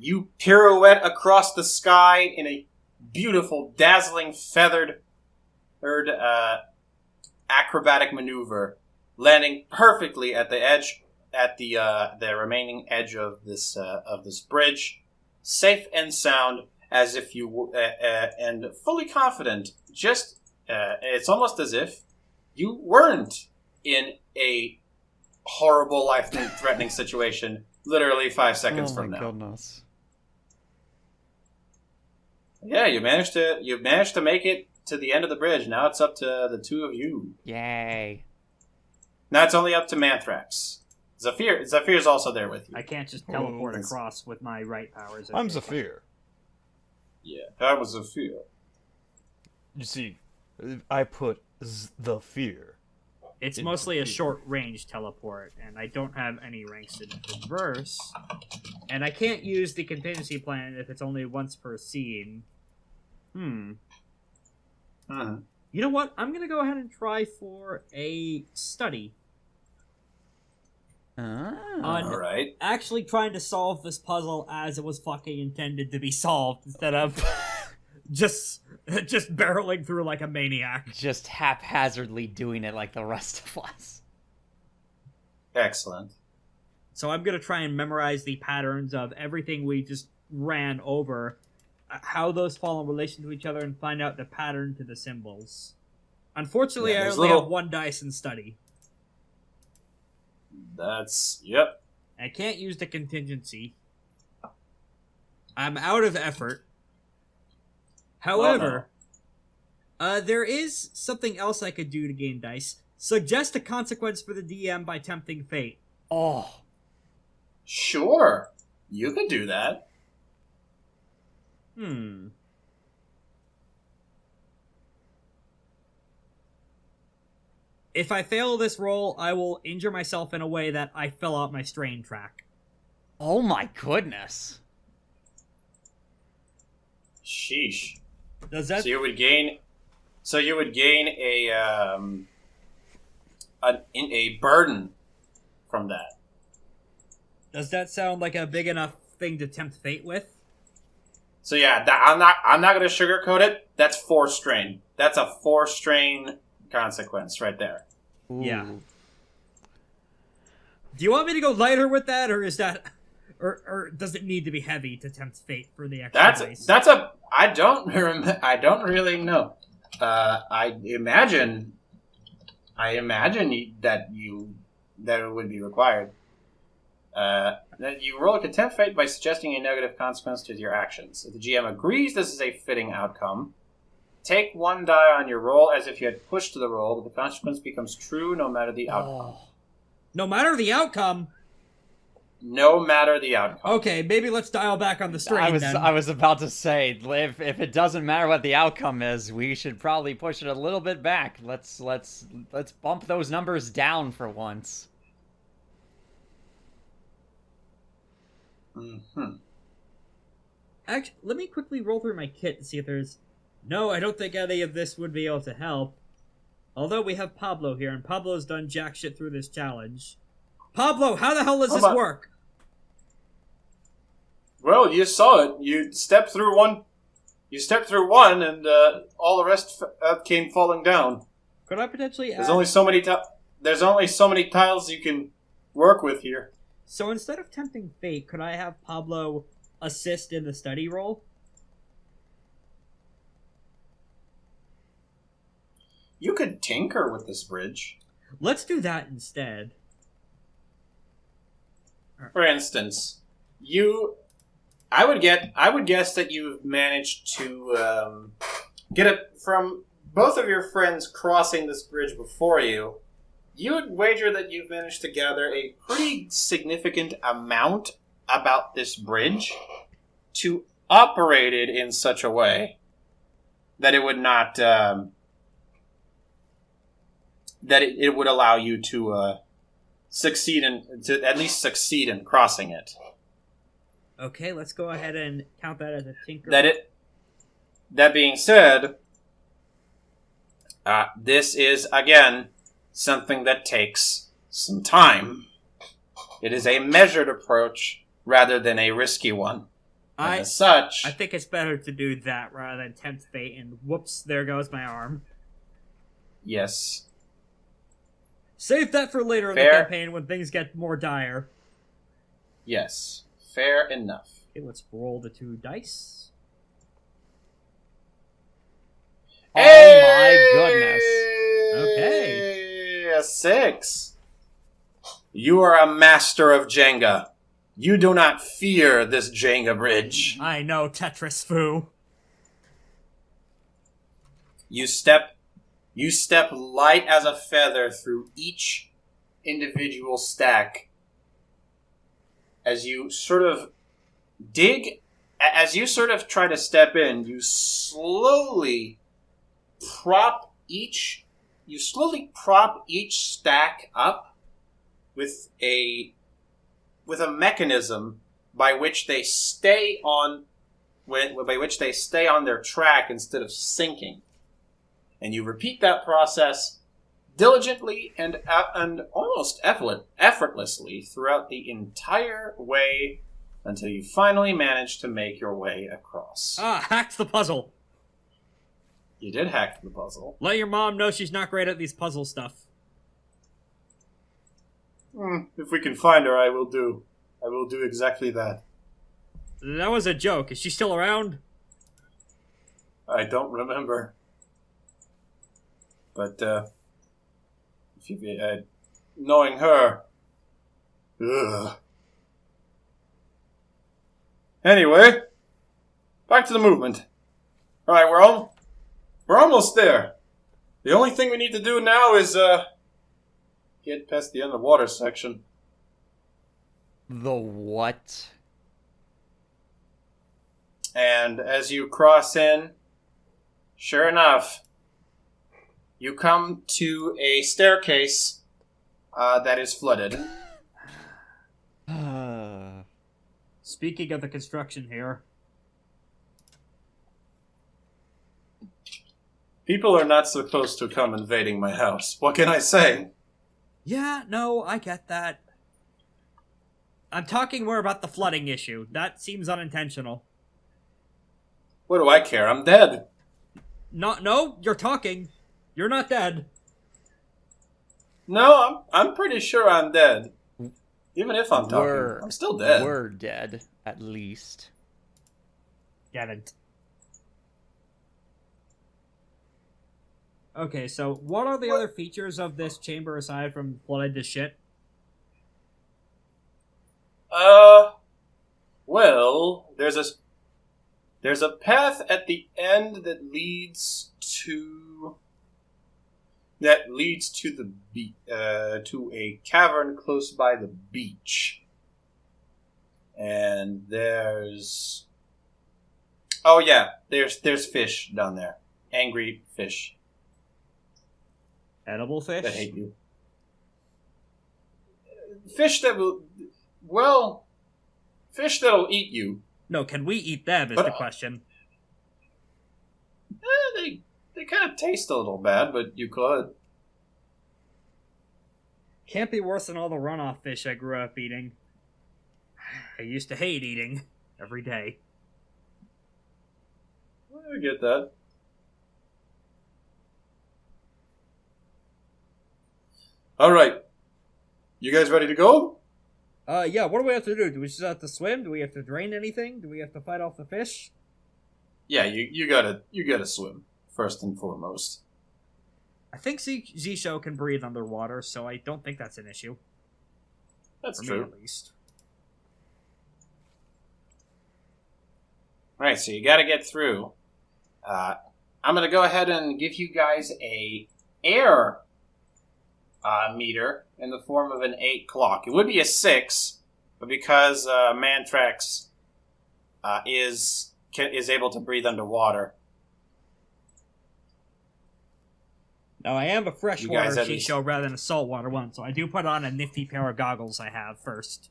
You pirouette across the sky in a beautiful, dazzling, feathered acrobatic maneuver, landing perfectly at the edge, at the remaining edge of this bridge, safe and sound, as if you and fully confident. Just it's almost as if you weren't in a horrible, life-threatening situation literally 5 seconds from now. Oh my goodness. Yeah, you managed to make it to the end of the bridge. Now it's up to the two of you. Yay. Now it's only up to Mantrax. Zaffir's also there with you. I can't just teleport across with my right powers. I'm Zaffir. Yeah, that was Zaffir. You see, I put the fear. It's mostly a short-range teleport, and I don't have any ranks in reverse. And I can't use the contingency plan if it's only once per scene. You know what? I'm gonna go ahead and try for a study. Alright. Actually trying to solve this puzzle as it was fucking intended to be solved, instead of just barreling through like a maniac. Just haphazardly doing it like the rest of us. Excellent. So I'm gonna try and memorize the patterns of everything we just ran over, how those fall in relation to each other, and find out the pattern to the symbols. Unfortunately, I only have one dice in study. Yep. I can't use the contingency. I'm out of effort. However, there is something else I could do to gain dice. Suggest a consequence for the DM by tempting fate. Oh. Sure. You could do that. If I fail this roll, I will injure myself in a way that I fill out my strain track. Oh my goodness. Sheesh. Does that... So you would gain a burden from that. Does that sound like a big enough thing to tempt fate with? So yeah, I'm not going to sugarcoat it. That's 4 strain. That's a 4 strain consequence right there. Ooh. Yeah. Do you want me to go lighter with that, or is that Or does it need to be heavy to tempt fate for the extra dice? I don't really know. I imagine that it would be required. That you roll a tempt fate by suggesting a negative consequence to your actions. If the GM agrees this is a fitting outcome, take 1 die on your roll as if you had pushed the roll, but the consequence becomes true no matter the outcome. No matter the outcome? No matter the outcome. Okay, maybe let's dial back on the strain then. I was about to say, if it doesn't matter what the outcome is, we should probably push it a little bit back. Let's bump those numbers down for once. Mm-hmm. Actually, let me quickly roll through my kit to see if there's... No, I don't think any of this would be able to help. Although we have Pablo here, and Pablo's done jack shit through this challenge. Pablo, how the hell does this work? Well, you saw it. You stepped through one. And all the rest came falling down. Could I potentially add... There's only so many tiles you can work with here. So instead of tempting fate, could I have Pablo assist in the study roll? You could tinker with this bridge. Let's do that instead. For instance, I would guess that you've managed to get it from both of your friends crossing this bridge before you. You would wager that you've managed to gather a pretty significant amount about this bridge to operate it in such a way that it would not that it would allow you to at least succeed in crossing it. Okay, let's go ahead and count that as a tinker. That being said, this is again something that takes some time. It is a measured approach rather than a risky one. As such, I think it's better to do that rather than tempt fate. And whoops, there goes my arm. Yes. Save that for later in the campaign when things get more dire. Yes. Fair enough. Okay, let's roll the 2 dice. Oh my goodness. Okay. A 6. You are a master of Jenga. You do not fear this Jenga bridge. I know, Tetris foo. You step light as a feather through each individual stack. As you sort of try to step in, you slowly prop each stack up with a mechanism by which they stay on their track instead of sinking. And you repeat that process diligently and almost effortlessly throughout the entire way until you finally manage to make your way across. Hacked the puzzle. You did hack the puzzle. Let your mom know she's not great at these puzzle stuff. If we can find her, I will do exactly that. That was a joke. Is she still around? I don't remember. But, if you knowing her... Ugh. Anyway, back to the movement. Alright, we're almost there. The only thing we need to do now is, get past the underwater section. The what? And as you cross in, sure enough, you come to a staircase that is flooded. Speaking of the construction here. People are not supposed to come invading my house. What can I say? Yeah, no, I get that. I'm talking more about the flooding issue. That seems unintentional. What do I care? I'm dead. No, you're talking. You're not dead. No, I'm pretty sure I'm dead. Even if I'm talking, I'm still dead. We're dead, at least. Get it. Okay, so what are the other features of this chamber aside from flooded to shit? Well, there's a path at the end that leads to a cavern close by the beach. And there's fish down there. Angry fish Edible fish? that hate you. Fish that'll eat you. No, can we eat them is But, the question. They kind of taste a little bad, but you could. Can't be worse than all the runoff fish I grew up eating. I used to hate eating every day. I get that. All right. You guys ready to go? Yeah, what do we have to do? Do we just have to swim? Do we have to drain anything? Do we have to fight off the fish? Yeah, you gotta swim first and foremost. I think Zisho can breathe underwater, so I don't think that's an issue. That's For true. me, at least. All right, so you got to get through. I'm gonna go ahead and give you guys a air meter in the form of an 8 clock. It would be a 6, but because Mantrax is able to breathe underwater. Now, I am a freshwater at Shisho rather than a saltwater one, so I do put on a nifty pair of goggles I have first.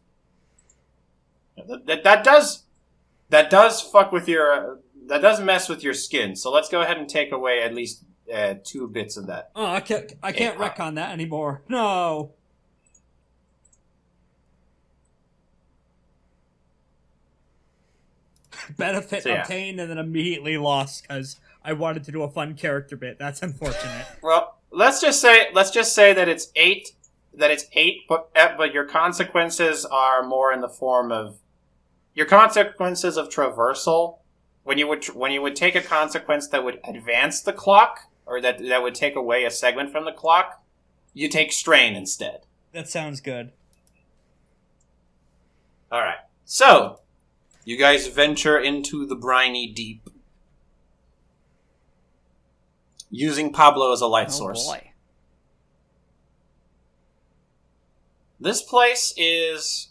That does fuck with your that does mess with your skin. So let's go ahead and take away at least 2 bits of that. Oh, I can't retcon that anymore. No. Benefit obtained and then immediately lost because I wanted to do a fun character bit. That's unfortunate. Well, let's just say that it's 8. But your consequences are more in the form of your consequences of traversal. When you would take a consequence that would advance the clock, or that would take away a segment from the clock, you take strain instead. That sounds good. All right. So, you guys venture into the briny deep, using Pablo as a light source. Boy. This place is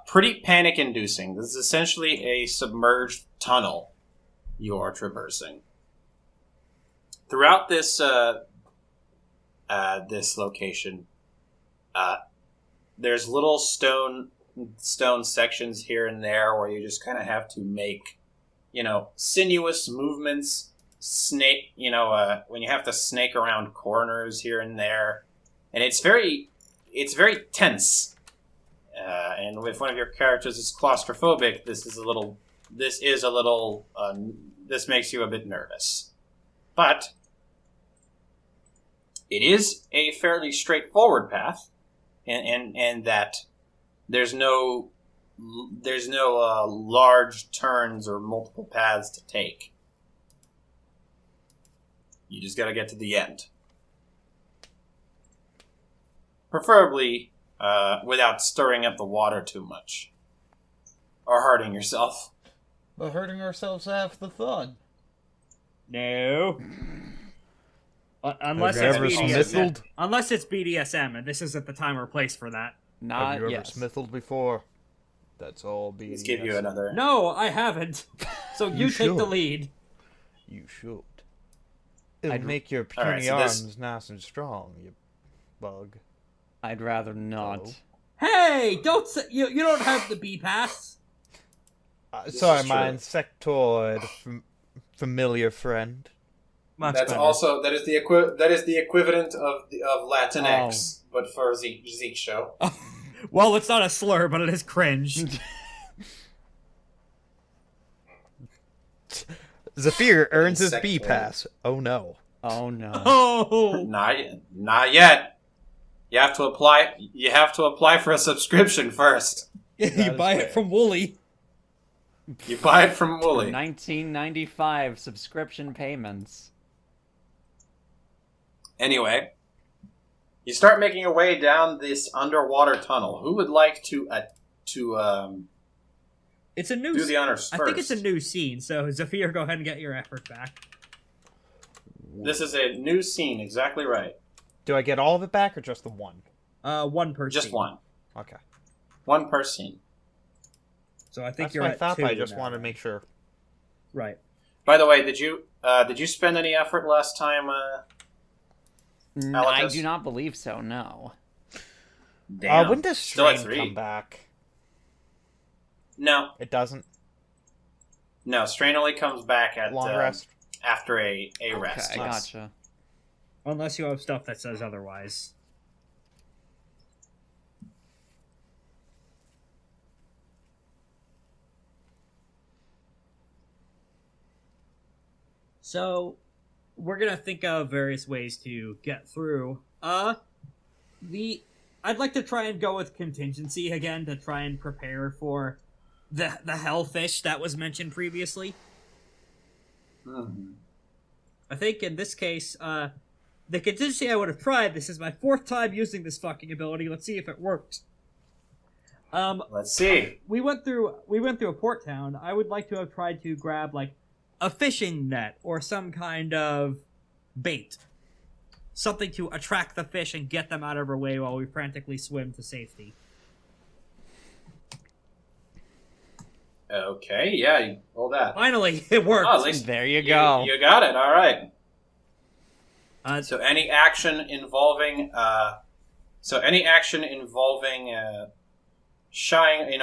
pretty panic-inducing. This is essentially a submerged tunnel you are traversing. Throughout this this location, there's little stone sections here and there where you just kind of have to make, sinuous movements. When you have to snake around corners here and there, and it's very tense. And if one of your characters is claustrophobic, this makes you a bit nervous. But it is a fairly straightforward path, and that there's no large turns or multiple paths to take. You just got to get to the end, preferably without stirring up the water too much or hurting yourself. But hurting ourselves half the fun. No. Unless Have it's you ever BDSM. smithled? Unless it's BDSM, and this isn't the time or place for that. Not Have you ever yes. smithled before? That's all BDS. Let's give you another. No, I haven't. So you take the should. lead. You should. It'll I'd- make your All right, puny so this- arms nice and strong, you bug. I'd rather not. Oh. Hey, don't say, you don't have the B pass. Sorry, is my true. insectoid familiar friend. Much That is the equivalent of Latinx, but for Zeke show. Well, it's not a slur, but it is cringe. Zaffir earns his B Insectoid. pass. Oh no. Oh no. Oh, Not yet. You have to apply. You have to apply for a subscription first. you is buy fair. it from Wooly. You buy it from Wooly. 1995 subscription payments. Anyway, you start making your way down this underwater tunnel. Who would like to It's a new. do the honors first? I think it's a new scene. So Zaffir, go ahead and get your effort back. This is a new scene. Exactly right. Do I get all of it back or just the one? One per Just scene. one. Okay. One per scene. So I think That's you're what I at thought, 2 but I just now. wanted to make sure. Right. By the way, did you spend any effort last time? I Alacus? do not believe so, no. Damn. When does Still at strain 3. come back? No, It doesn't. no. Strain only comes back at Long rest. after a rest. Okay, Yes. gotcha. Unless you have stuff that says otherwise. So, we're gonna think of various ways to get through. I'd like to try and go with contingency again to try and prepare for the hellfish that was mentioned previously. Mhm. I think in this case, the contingency I would have tried. This is my 4th time using this fucking ability. Let's see if it works. Let's see. We went through a port town. I would like to have tried to grab like a fishing net or some kind of bait, something to attract the fish and get them out of our way while we frantically swim to safety. Okay. Yeah. You roll that. Finally, it worked. Oh, at least There you go. You got it. All right. Uh, So any action involving shying,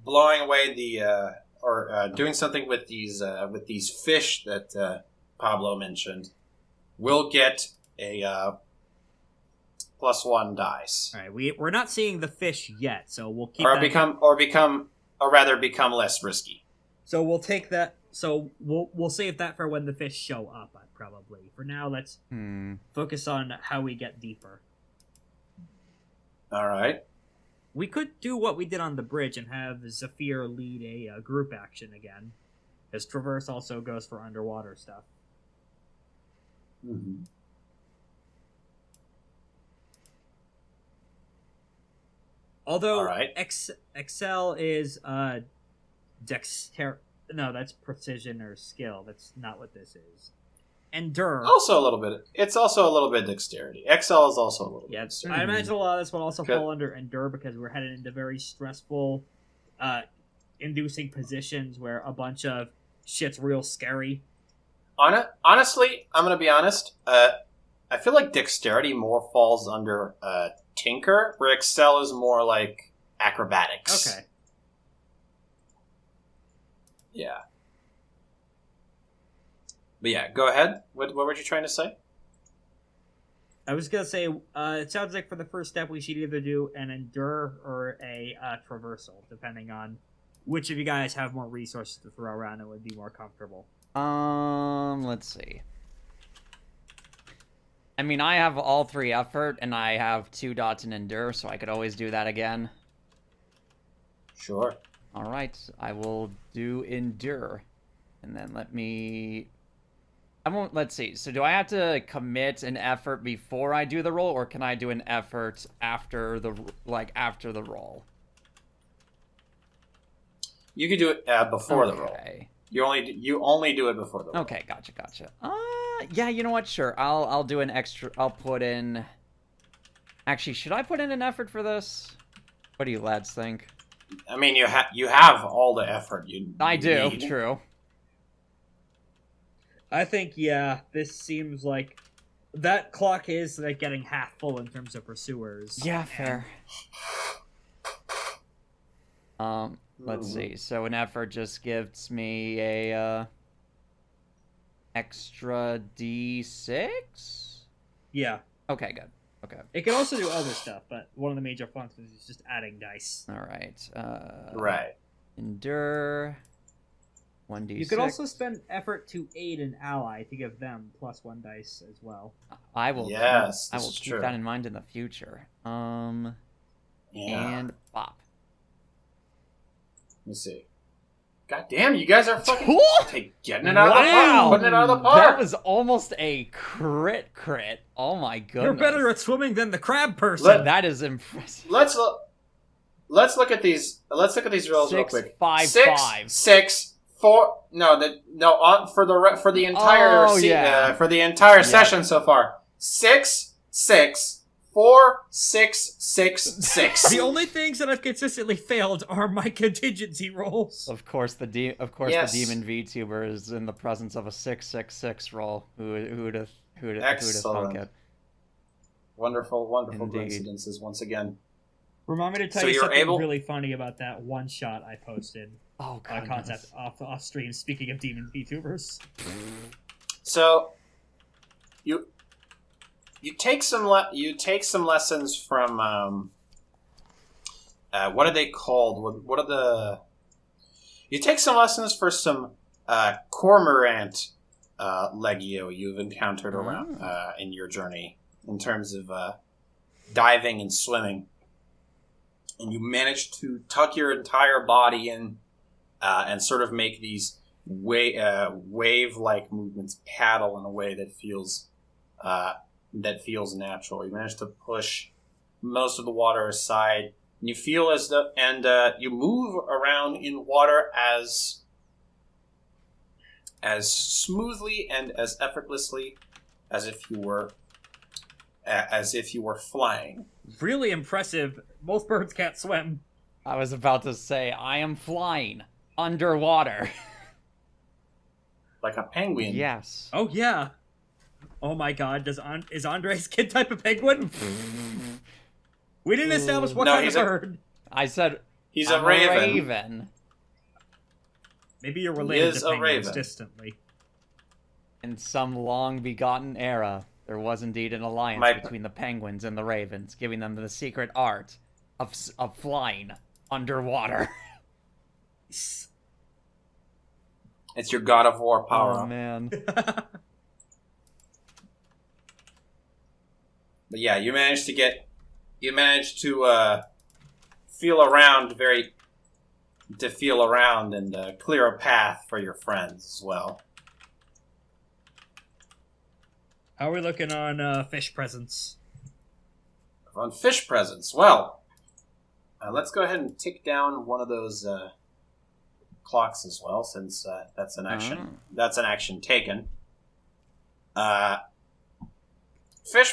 blowing away the or doing something with these fish that Pablo mentioned, will get a +1 dice, all right, we're not seeing the fish yet, so we'll keep or that. become less risky. So we'll take that. So we'll save that for when the fish show up. Probably. For now, let's focus on how we get deeper. All right. We could do what we did on the bridge and have Zaffir lead a group action again, because Traverse also goes for underwater stuff. Mm-hmm. Although All right. Excel is dexter. No, that's precision or skill. That's not what this is. Endure. Also a little bit. It's also a little bit dexterity. XL is also a little bit Yeah, dexterity. I imagine a lot of this will also Good. fall under Endure because we're headed into very stressful, inducing positions where a bunch of shit's real scary. Honestly, I'm gonna be honest. I feel like dexterity more falls under Tinker, where Excel is more like acrobatics. Okay. Yeah. But yeah, go ahead. What were you trying to say? I was gonna say, it sounds like for the first step we should either do an Endure or a Traversal, depending on which of you guys have more resources to throw around and would be more comfortable. Let's see. I mean, I have all 3 effort, and I have 2 dots in endure, so I could always do that again. Sure. Alright, I will do endure. And then let me... let's see, so do I have to commit an effort before I do the roll, or can I do an effort after the roll? You could do it before the roll. Okay. You only do it before the roll. Okay, gotcha. Yeah, you know what? Sure, I'll do an extra. I'll put in. Actually, should I put in an effort for this? What do you lads think? I mean, you have all the effort you. I do. need. True. I think, yeah, this seems like that clock is like getting half full in terms of pursuers. Yeah, fair. Let's see. So an effort just gives me a extra D6. Yeah. Okay, good. Okay. It can also do other stuff, but one of the major functions is just adding dice. All right. Right. Endure. 1d6. You could also spend effort to aid an ally to give them +1 dice as well. I will. Yes, I this will is keep true. that in mind in the future. Yeah. And bop. Let me see. God damn, you guys are fucking getting it out Wow! of the park, putting it out of the park. That was almost a crit. Oh my goodness. You're better at swimming than the crab person. That is impressive. Let's look at these. Let's look at these rolls real 6, quick. 5, 6, 5. 6, 4. For the entire for the entire session so far. 6, 6, 4, 6, 6, 6. The only things that I've consistently failed are my contingency rolls. Of course, the demon VTuber is in the presence of a 666 roll. Who'd have thunk it? Wonderful Indeed. coincidences once again. Remind me to tell So you you're something able- really funny about that one shot I posted. Oh, God. Concept off stream. Speaking of demon VTubers, So you take some lessons from what are they called? What are the? You take some lessons for some cormorant legio you've encountered around in your journey in terms of diving and swimming, and you manage to tuck your entire body in and sort of make these wave-like movements, paddle in a way that feels natural. You manage to push most of the water aside, and you feel you move around in water as smoothly and as effortlessly as if you were flying. really impressive. Most birds can't swim. I was about to say, I am flying underwater. Like a penguin. Yes. Oh yeah. Oh my God. Is Andre's kid type of penguin? We didn't establish what kind of bird. I said He's I'm a raven. Maybe you're related is to a penguins raven. distantly. In some long-begotten era, there was indeed an alliance between the penguins and the ravens, giving them the secret art of flying underwater. It's your God of War power. Oh, man. But yeah, you managed to feel around and clear a path for your friends as well. How are we looking on fish presence? On fish presence, well, let's go ahead and tick down one of those clocks as well, since that's an action. Oh. That's an action taken. As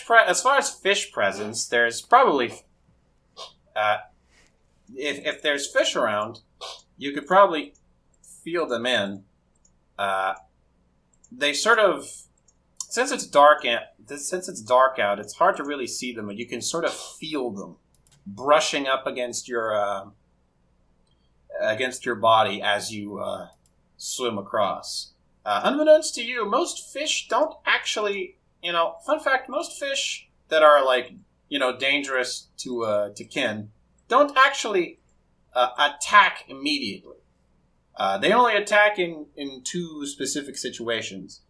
far as fish presence, there's probably if there's fish around, you could probably feel them in. They sort of, since it's dark out, it's hard to really see them, but you can sort of feel them brushing up against your body as you swim across. Unbeknownst to you, most fish don't actually. Fun fact: most fish that are dangerous to kin don't actually attack immediately. They only attack in two specific situations.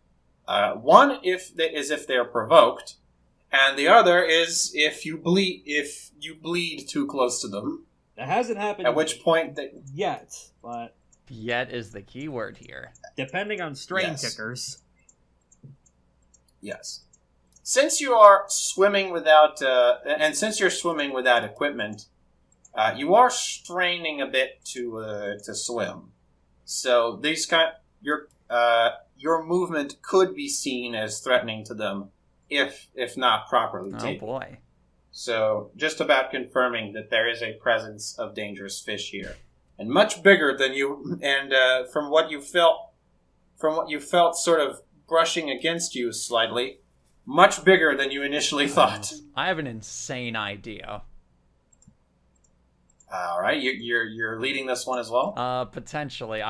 One is if they're provoked, and the other is if you bleed too close to them. That hasn't happened At which point yet, but Yet is the key word here. depending on strain Yes. kickers. Yes. Since you are swimming without equipment, you are straining a bit to swim. So your movement could be seen as threatening to them if not properly Oh taken. boy. So just about confirming that there is a presence of dangerous fish here, and much bigger than you. And from what you felt, sort of brushing against you slightly, much bigger than you initially thought. I have an insane idea. All right, you're leading this one as well. Potentially.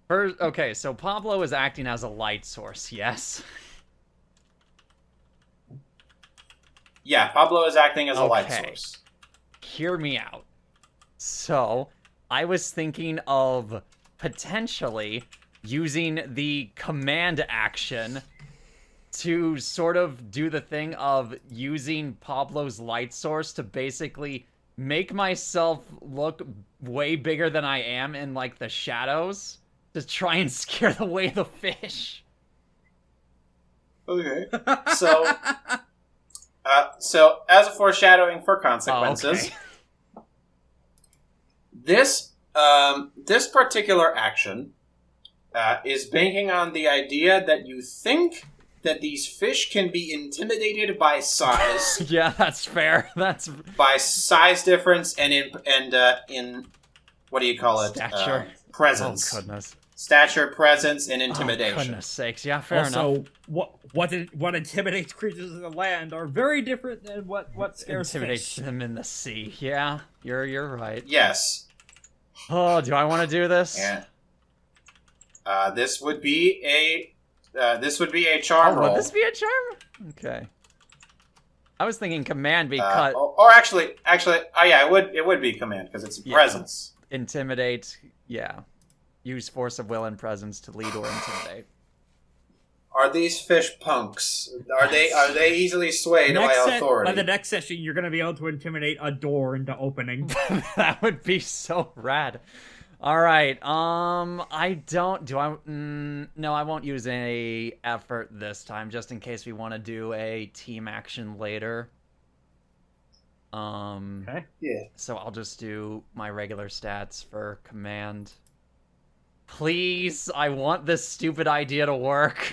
Okay, so Pablo is acting as a light source, yes? Yeah, Pablo is acting as a light Okay. source. Hear me out. So, I was thinking of potentially using the command action to sort of do the thing of using Pablo's light source to basically make myself look way bigger than I am in, like, the shadows to try and scare away the fish. Okay. So, as a foreshadowing for consequences, this particular action is banking on the idea that you think that these fish can be intimidated by size. Yeah, that's fair. That's by size difference and in what do you call it? Stature. Presence. Oh, goodness. Stature, presence, and intimidation. Oh, goodness sakes. Yeah, fair enough. Also, what intimidates creatures in the land are very different than what scares Intimidates fish. them in the sea. Yeah, you're right. Yes. Oh, do I want to do this? Yeah. This would be a charm roll. Would this be a charm? Okay. I was thinking command because or actually, yeah, it would be command because it's presence. Intimidate. Yeah. Use force of will and presence to lead or intimidate. Are these fish punks? Are they easily swayed by authority? By the next session, you're going to be able to intimidate a door into opening. That would be so rad. All right. I don't. Do I? No, I won't use any effort this time, just in case we want to do a team action later. Okay. Yeah. So I'll just do my regular stats for command. Please, I want this stupid idea to work.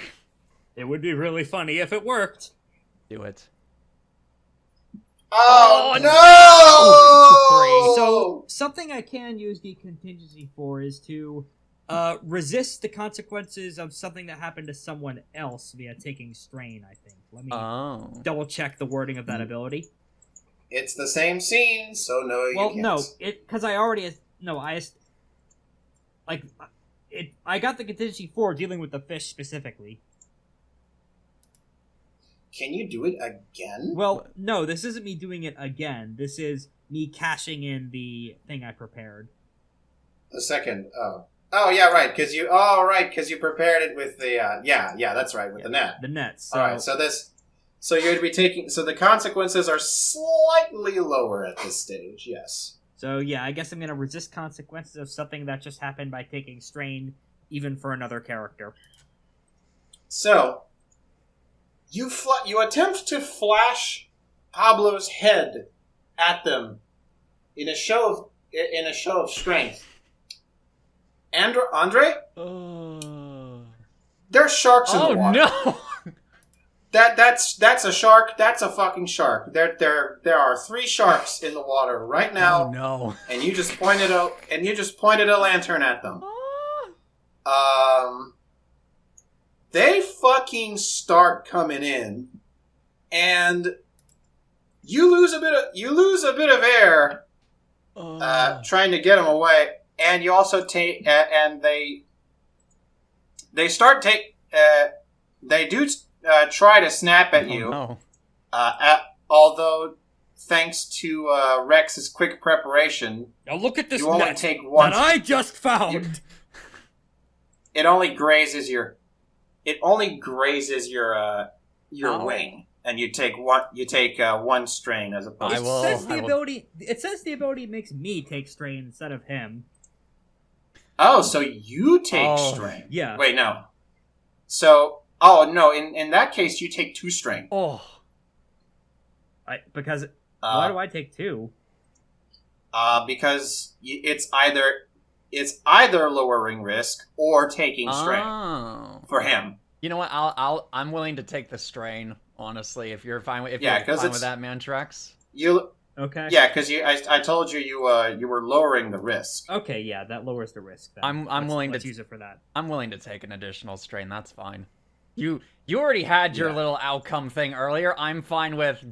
It would be really funny if it worked. Do it. Oh, no! So, something I can use the contingency for is to resist the consequences of something that happened to someone else via taking strain, I think. Let me double check the wording of that ability. It's the same scene, so no, you can't. Well, no, because I already... I got the contingency for dealing with the fish specifically. Can you do it again? Well, no, this isn't me doing it again. This is me cashing in the thing I prepared. The second, oh yeah, right, because you prepared it with the, yeah, that's right, with the net. The net, so... Alright, so you'd be taking, so the consequences are slightly lower at this stage, yes. So yeah, I guess I'm gonna resist consequences of something that just happened by taking strain, even for another character. So, you attempt to flash Pablo's head at them in a show of strength. Andre? There's sharks in the water. Oh no! That's a shark. That's a fucking shark. There are 3 sharks in the water right now. Oh no! And you just pointed a lantern at them. They fucking start coming in, and you lose a bit of air trying to get them away, and you also take and they do try to snap at you. No. Although, thanks to Rex's quick preparation, Now look at this you only net take one. that I just found. It only grazes your wing, and you take one strain as opposed. It says the ability makes me take strain instead of him. Oh, so you take strain? Yeah. Wait, no. So, no. In that case, you take 2 strain. Oh. Why do I take 2? Because it's either lowering risk or taking strain for him. You know what? I'm willing to take the strain. Honestly, if you're fine with with that, Mantrax. Okay. Yeah, because I told you you were lowering the risk. Okay, yeah, that lowers the risk. Then. Let's use it for that. I'm willing to take an additional strain. That's fine. You already had your little outcome thing earlier. I'm fine with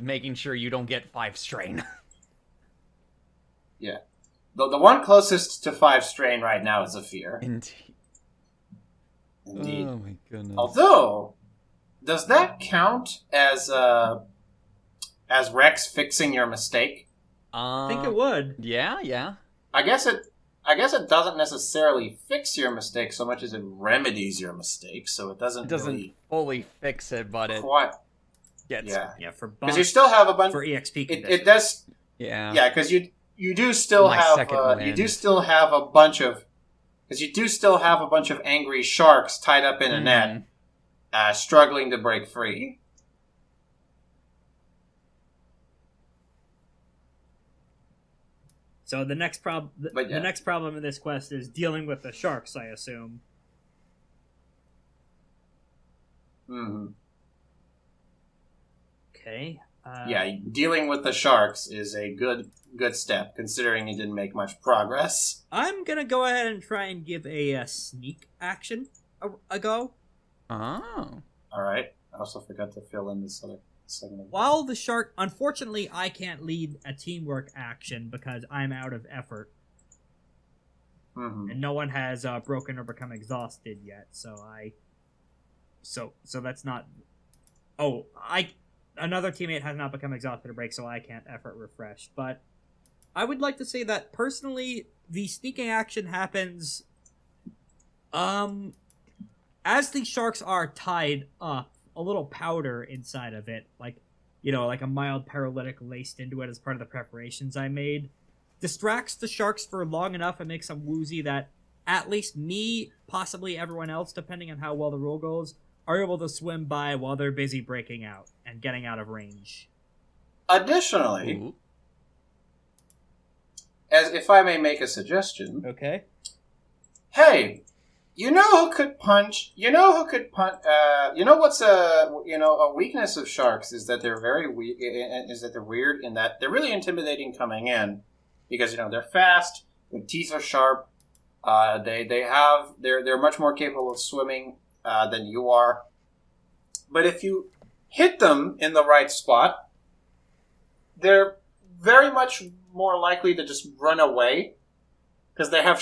making sure you don't get 5 strain. Yeah. The one closest to 5 strain right now is Zaffir. Indeed. Oh my goodness. Although, does that count as Rex fixing your mistake? I think it would. Yeah. I guess it I guess it doesn't necessarily fix your mistake so much as it remedies your mistake. So it doesn't really fully fix it, but it quite. gets Yeah, for Because you still have a bunch. for EXP conditions. It does. yeah. Yeah, because you do still My have second you do wind. still have a bunch of angry sharks tied up in a net, struggling to break free. So the next problem, But yeah. the next problem in this quest is dealing with the sharks, I assume. Mm-hmm. Okay. Yeah, dealing with the sharks is a good step, considering you didn't make much progress. I'm gonna go ahead and try and give a sneak action a go. Oh. All right. I also forgot to fill in this other segment. While the shark, unfortunately, I can't lead a teamwork action because I'm out of effort, Mm-hmm. and no one has broken or become exhausted yet. So that's not. Oh, another teammate has not become exhausted or break, so I can't effort refresh. But I would like to say that personally, the sneaking action happens, as the sharks are tied up, a little powder inside of it, like a mild paralytic laced into it as part of the preparations I made, distracts the sharks for long enough and makes them woozy that at least me, possibly everyone else, depending on how well the roll goes, are able to swim by while they're busy breaking out and getting out of range. Additionally, Ooh. as if I may make a suggestion, Okay. hey, you know who could punch? You know who could punch? You know what's a weakness of sharks is that they're very weak. Is that they're weird in that they're really intimidating coming in because they're fast, their teeth are sharp. They're much more capable of swimming than you are. But if you hit them in the right spot, they're very much more likely to just run away because they have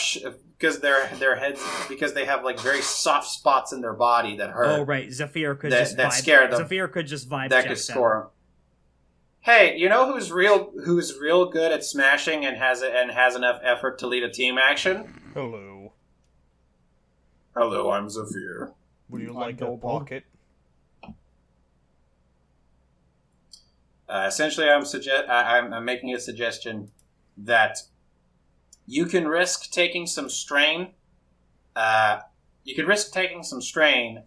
because their heads because they have like very soft spots in their body that hurt. Oh right, Zaffir could just that vibe. scare them. Zaffir could just vibe. That check could them. score 'em. Hey, you know who's real good at smashing and has enough effort to lead a team action? Hello. Hello, I'm Zaffir. Would you I'm like a Noble. pocket? Essentially, I'm making a suggestion that you can risk taking some strain. You can risk taking some strain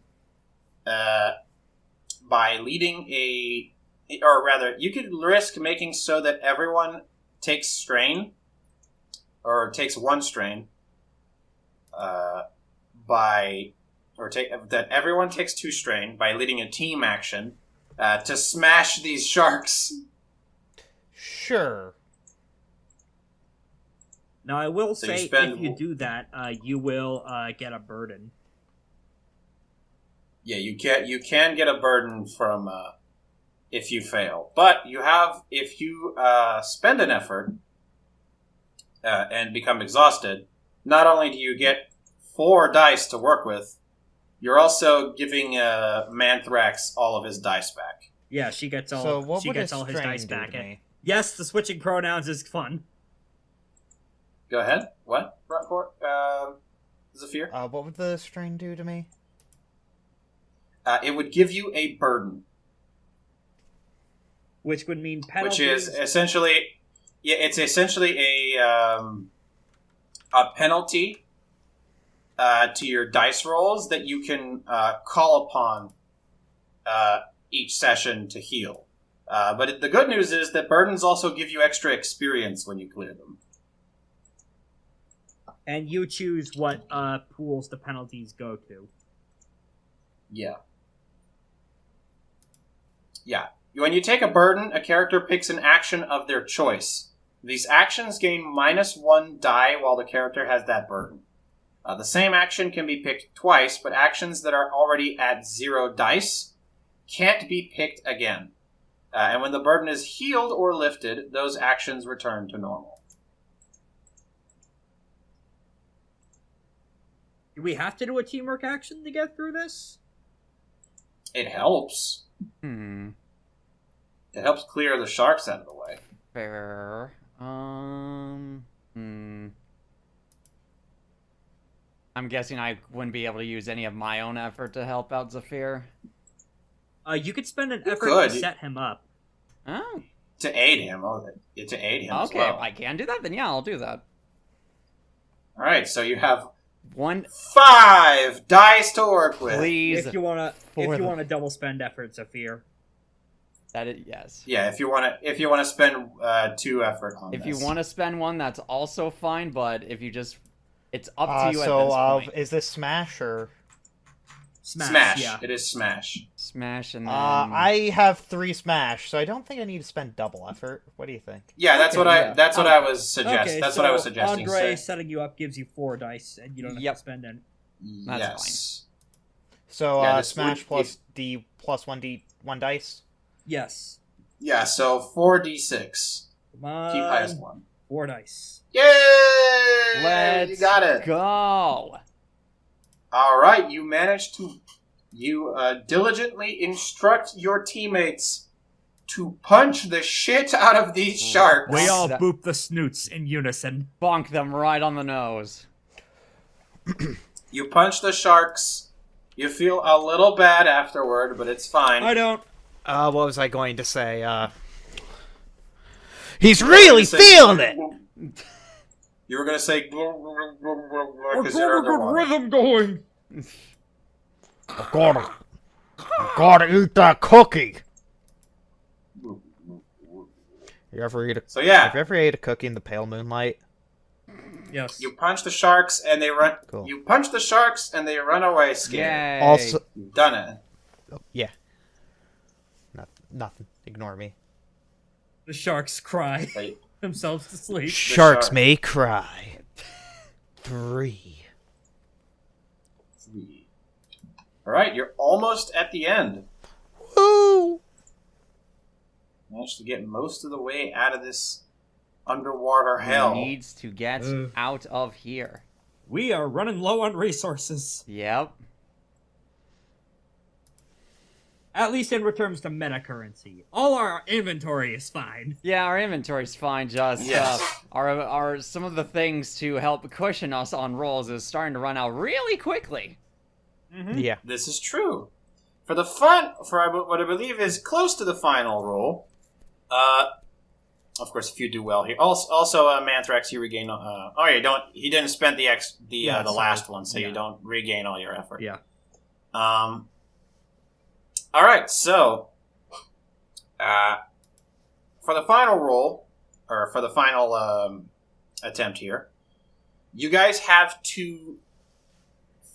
by leading or rather, you could risk making so that everyone takes strain, or takes one strain, that everyone takes 2 strain by leading a team action to smash these sharks. Sure. Now I will So you say, spend- if you do that, you will get a burden. Yeah, you can get a burden from if you fail, but if you spend an effort and become exhausted, not only do you get 4 dice to work with, you're also giving Mantrax all of his dice back. Yeah, she gets all. So what she would gets a all his strain dice do back. to me? Yes, the switching pronouns is fun. Go ahead. What? Zaffir? What would the strain do to me? It would give you a burden, Which would mean penalties. which is essentially, it's essentially a penalty to your dice rolls that you can call upon each session to heal. But the good news is that burdens also give you extra experience when you clear them. And you choose what pools the penalties go to. Yeah. Yeah. When you take a burden, a character picks an action of their choice. These actions gain -1 die while the character has that burden. The same action can be picked twice, but actions that are already at 0 dice can't be picked again. And when the burden is healed or lifted, those actions return to normal. Do we have to do a teamwork action to get through this? It helps. It helps clear the sharks out of the way. Fair. I'm guessing I wouldn't be able to use any of my own effort to help out Zaffir. You could spend an You effort could. to set him up. Oh, To aid him. Oh, to aid him as okay. well. If I can do that, then yeah, I'll do that. All right, so you have 5 dice to work with. Please. If you wanna double spend effort, Zaffir. That is, yes. Yeah, if you wanna spend 2 effort on If this. you want to spend 1, that's also fine. But if you just, it's up to you at So, this point. is this smash or? Smash. Yeah. It is smash. Smash and then. I have 3 smash, so I don't think I need to spend double effort. What do you think? Yeah, that's Okay, what I. yeah. That's what I was suggesting. Okay, That's so what I was suggesting. Andre sir. setting you up gives you 4 dice, and you don't have Yep. to spend any. That's Yes. So, Yeah, this smash would- plus D plus 1 dice. Yes. Yeah. So 4d6. Come on. Keep highest one. 4 dice. Yay! Let's You got it. go. All right, you managed to. You diligently instruct your teammates to punch the shit out of these sharks. We all That- boop the snoots in unison. Bonk them right on the nose. You punch the sharks. You feel a little bad afterward, but it's fine. I don't. What was I going to say? He's really feeling it! You were going to say... We're got a good rhythm going. I gotta eat that cookie! You ever eat a... So yeah, Have you ever ate a cookie in the pale moonlight? Yes. you punch the sharks and they run... Cool. You punch the sharks and they run away scared. Yay. Also... You've done it. Yeah. Nothing. Ignore me. The sharks cry Wait. themselves to sleep. Sharks shark. may cry. 3. All right, you're almost at the end. Woo! Managed to get most of the way out of this underwater hell. Needs to get out of here. We are running low on resources. Yep. At least in returns to meta currency. All our inventory is fine. Yeah, our inventory's fine. Just Yes. our some of the things to help cushion us on rolls is starting to run out really quickly. Mm-hmm. Yeah. This is true. For what I believe is close to the final roll, of course, if you do well here. Also, Mantrax, you regain. You don't. He didn't spend the last one, so you don't regain all your effort. Yeah. All right. So, for the final roll, or for the final attempt here, you guys have to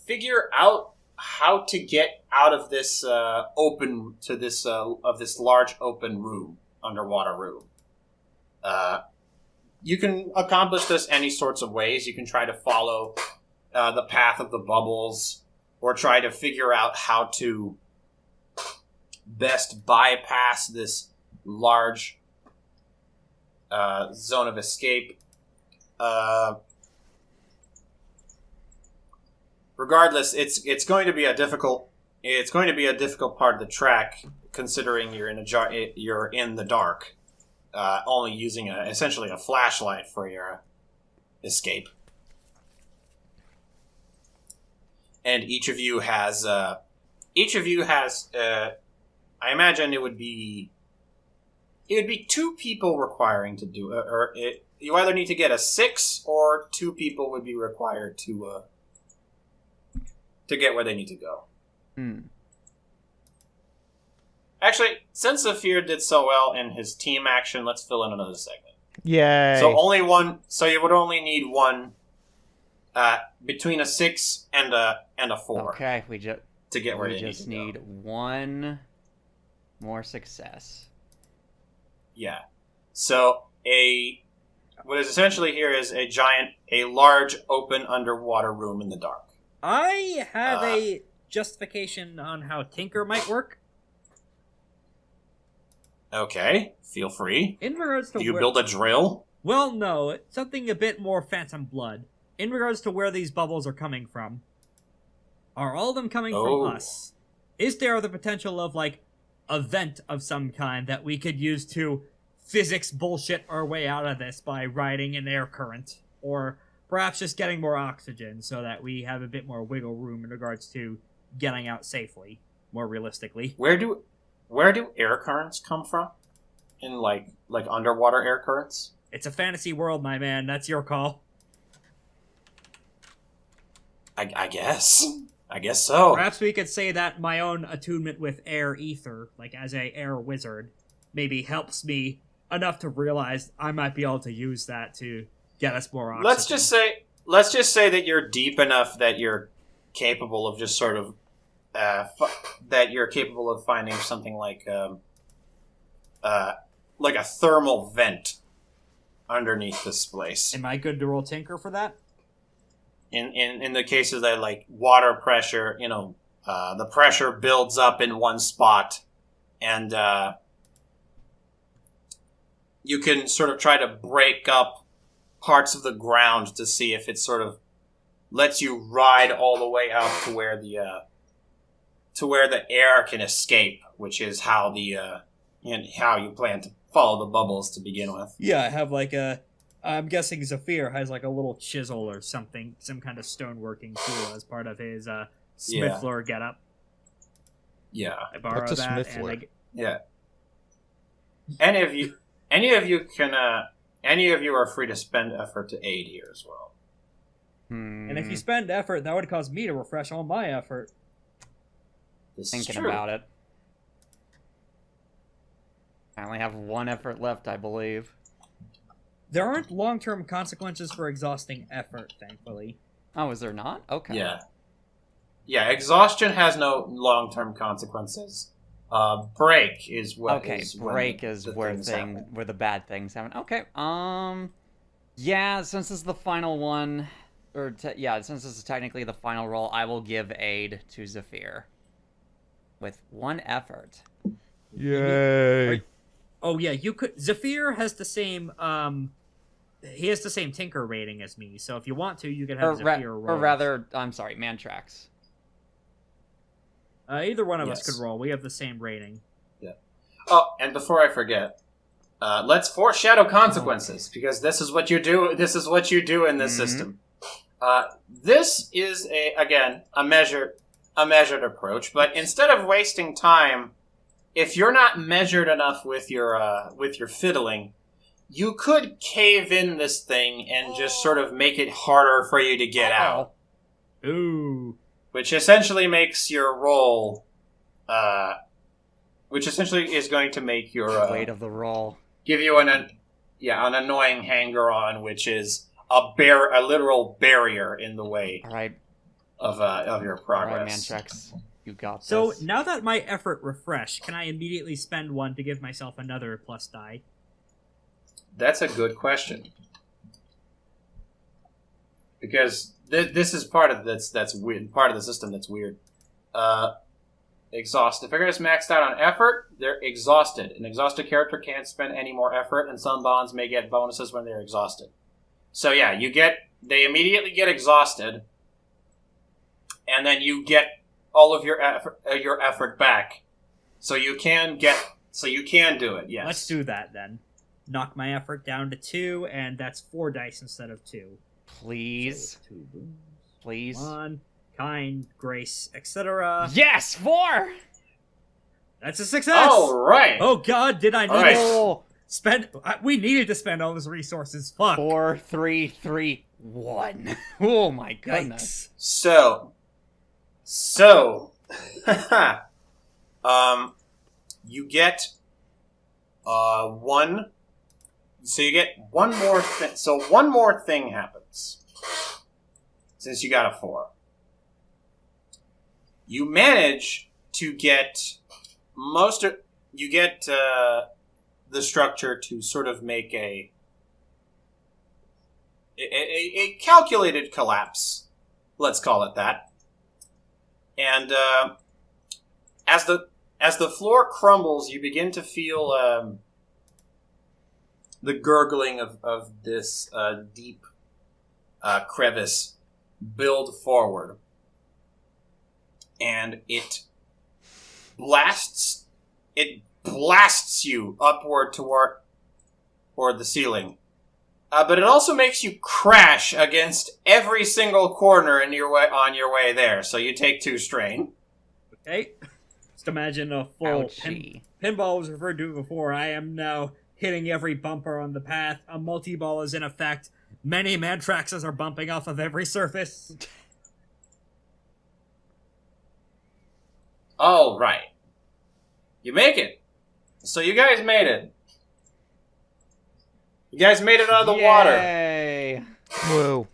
figure out how to get out of this this large open room, underwater room. You can accomplish this any sorts of ways. You can try to follow the path of the bubbles, or try to figure out how to best bypass this large zone of escape. Regardless, it's going to be a difficult part of the track, considering you're in the dark, only using essentially a flashlight for your escape. And each of you has I imagine it would be 2 people requiring to do it, you either need to get a 6 or 2 people would be required to get where they need to go. Actually, since Zaffir did so well in his team action, let's fill in another segment. Yay. So only one. So you would only need one between a 6 and a 4. Okay, to get where we you just need to need 1 more success. Yeah. So what is essentially here is a large open underwater room in the dark. I have a justification on how Tinker might work. Okay, feel free. In regards to Do you build a drill? Well, no, it's something a bit more Phantom Blood. In regards to where these bubbles are coming from, are all of them coming from us? Is there the potential of, like, a vent of some kind that we could use to physics bullshit our way out of this by riding an air current? Or perhaps just getting more oxygen so that we have a bit more wiggle room in regards to getting out safely, more realistically. Where do air currents come from? In like underwater air currents? It's a fantasy world, my man. That's your call. I guess. I guess so. Perhaps we could say that my own attunement with air ether, like as a air wizard, maybe helps me enough to realize I might be able to use that to get us more oxygen. Let's just say that you're deep enough that you're capable of just sort of that you're capable of finding something like a thermal vent underneath this place. Am I good to roll Tinker for that? In the cases that like water pressure, the pressure builds up in one spot, and you can sort of try to break up parts of the ground to see if it sort of lets you ride all the way out to where the air can escape, which is how how you plan to follow the bubbles to begin with. Yeah, I have I'm guessing Zaffir has like a little chisel or something, some kind of stoneworking tool as part of his Smith lore getup. Yeah. I borrow What's a that Smith and lore? Yeah. Any of you are free to spend effort to aid here as well. And if you spend effort, that would cause me to refresh all my effort. This is Thinking true. about it. I only have 1 effort left, I believe. There aren't long-term consequences for exhausting effort, thankfully. Oh, is there not? Okay. Yeah. Yeah, exhaustion has no long-term consequences. Break is what Okay, is when break is the where things happen. where the bad things happen. Okay. Yeah, since this is the final one, since this is technically the final roll, I will give aid to Zaffir with 1 effort. Yay! Oh yeah, you could. Zaffir has the same. He has the same Tinker rating as me. So if you want to, you could have Zaffir roll. Or rather, I'm sorry, Mantrax. Either one of us Yes. could roll. We have the same rating. Yeah. Oh, and before I forget, let's foreshadow consequences because this is what you do. This is what you do in this system. This is a measured approach, but instead of wasting time, if you're not measured enough with your fiddling, you could cave in this thing and just sort of make it harder for you to get out. Ooh. Which essentially makes your roll, which essentially is going to make your Weight of the roll. give you an annoying hanger-on, which is a literal barrier in the way All right, of your progress. all right, Mantrax, you got this. So now that my effort refreshed, can I immediately spend 1 to give myself another plus die? That's a good question. Because this is part of that's weird. Part of the system that's weird. Exhausted. If figure is maxed out on effort, they're exhausted. An exhausted character can't spend any more effort, and some bonds may get bonuses when they're exhausted. So yeah, they immediately get exhausted, and then you get all of your effort back. So you can do it. Yes. Let's do that then. Knock my effort down to 2, and that's 4 dice instead of 2. Please, So 2 boons. please. 1, kind, grace, etc. Yes, 4. That's a success! All right. Oh god, did I need All right. to Oh, spend... We needed to spend all those resources. Fuck. 4, 3, 3, 1. Oh my goodness. Yikes. So, you get 1. So you get one more thing. So one more thing happens. Since you got a 4. You manage to get the structure to sort of make a calculated collapse. Let's call it that. And as the floor crumbles, you begin to feel the gurgling of this deep crevice build forward, and it blasts you upward toward the ceiling, But it also makes you crash against every single corner on your way there. So you take 2 strain. Okay. Just imagine a full Ouchie. pinball was referred to before. I am now hitting every bumper on the path. A multi-ball is in effect. Many Mantraxes are bumping off of every surface. All right. You make it. So you guys made it. You guys made it out of the water. Yay! Whoa.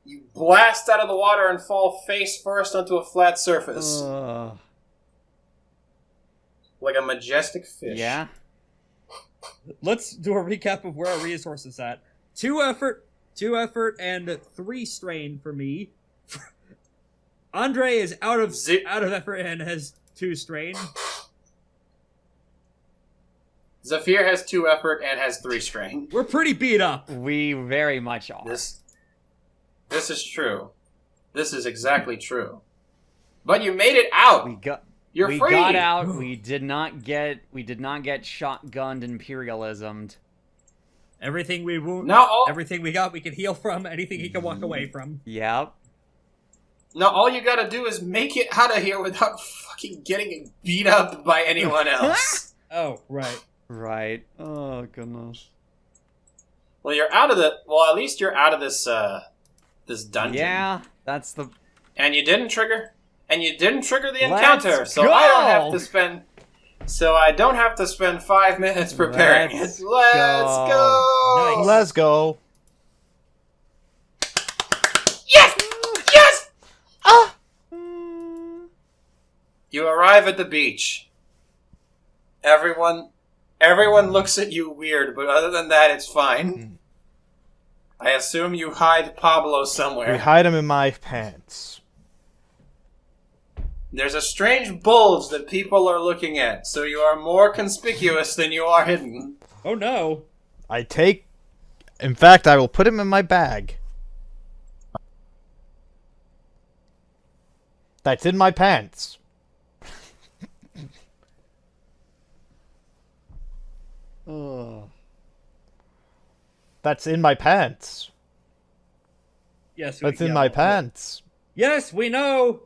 You blast out of the water and fall face first onto a flat surface. Like a majestic fish. Yeah? Let's do a recap of where our resources at. 2 effort, and 3 strain for me. Andre is out of effort and has 2 strain. Zaffir has 2 effort and has 3 strain. We're pretty beat up. We very much are. This is true. This is exactly true. But you made it out. You're we free. got out. We did not get shotgunned imperialismed. Everything we everything we got, we can heal from. Anything he can walk away from. Yep. Now all you gotta do is make it out of here without fucking getting beat up by anyone else. Oh, right. Right. Oh goodness. Well, at least you're out of this this dungeon. Yeah, that's the. And you didn't trigger the Let's encounter, so go! I don't have to spend 5 minutes preparing Let's it. Let's go. Nice. Let's go. Yes! Yes! Ah! You arrive at the beach. Everyone looks at you weird, but other than that, it's fine. I assume you hide Pablo somewhere. We hide him in my pants. There's a strange bulge that people are looking at, so you are more conspicuous than you are hidden. Oh no. In fact, I will put him in my bag. That's in my pants. Oh. That's in my pants. Yes, That's in my pants. Yes, we know.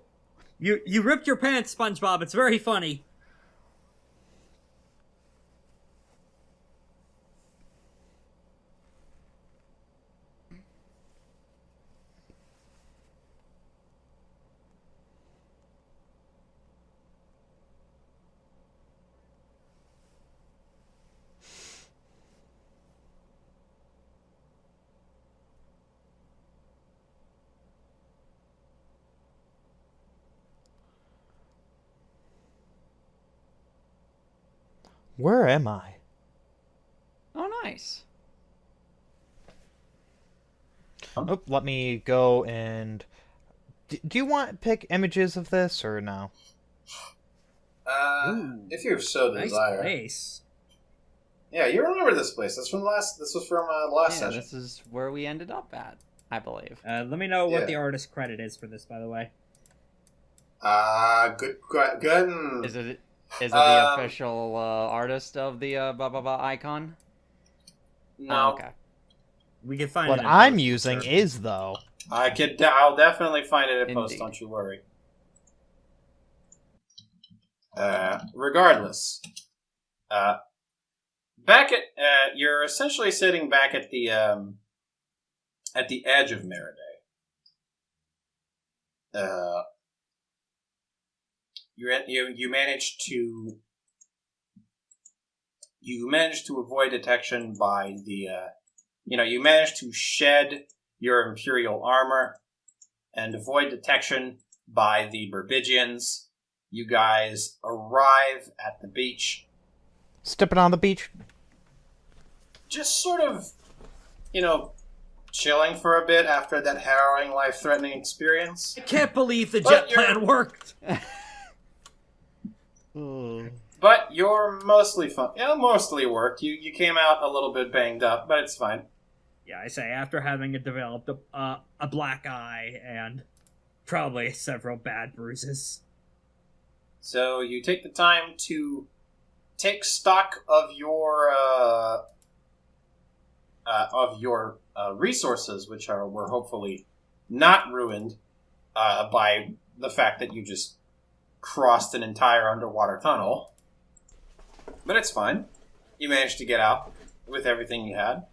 You ripped your pants, SpongeBob. It's very funny. Where am I? Oh, nice. Oh, let me go and... Do you want to pick images of this, or no? If you so Nice desire. place. Yeah, you remember this place. This was from last Yeah, session. this is where we ended up at, I believe. Let me know Yeah. what the artist credit is for this, by the way. Good. Is it the official artist of the icon? No. Oh, okay. We can find What it in I'm post, using sure. is, though... I'll definitely find it in post, Indeed. don't you worry. Regardless. Back at, you're essentially sitting back at the edge of Meriday. You managed to avoid detection by the, you managed to shed your Imperial armor and avoid detection by the Burbigians. You guys arrive at the beach. Stepping on the beach. Just sort of, chilling for a bit after that harrowing, life-threatening experience. I can't believe the But jet plan worked. But you're mostly fun. Yeah, mostly worked. You came out a little bit banged up, but it's fine. Yeah, I say, after having developed a black eye and probably several bad bruises. So you take the time to take stock of your of your resources, which were hopefully not ruined by the fact that you just crossed an entire underwater tunnel. But it's fine. You managed to get out with everything you had.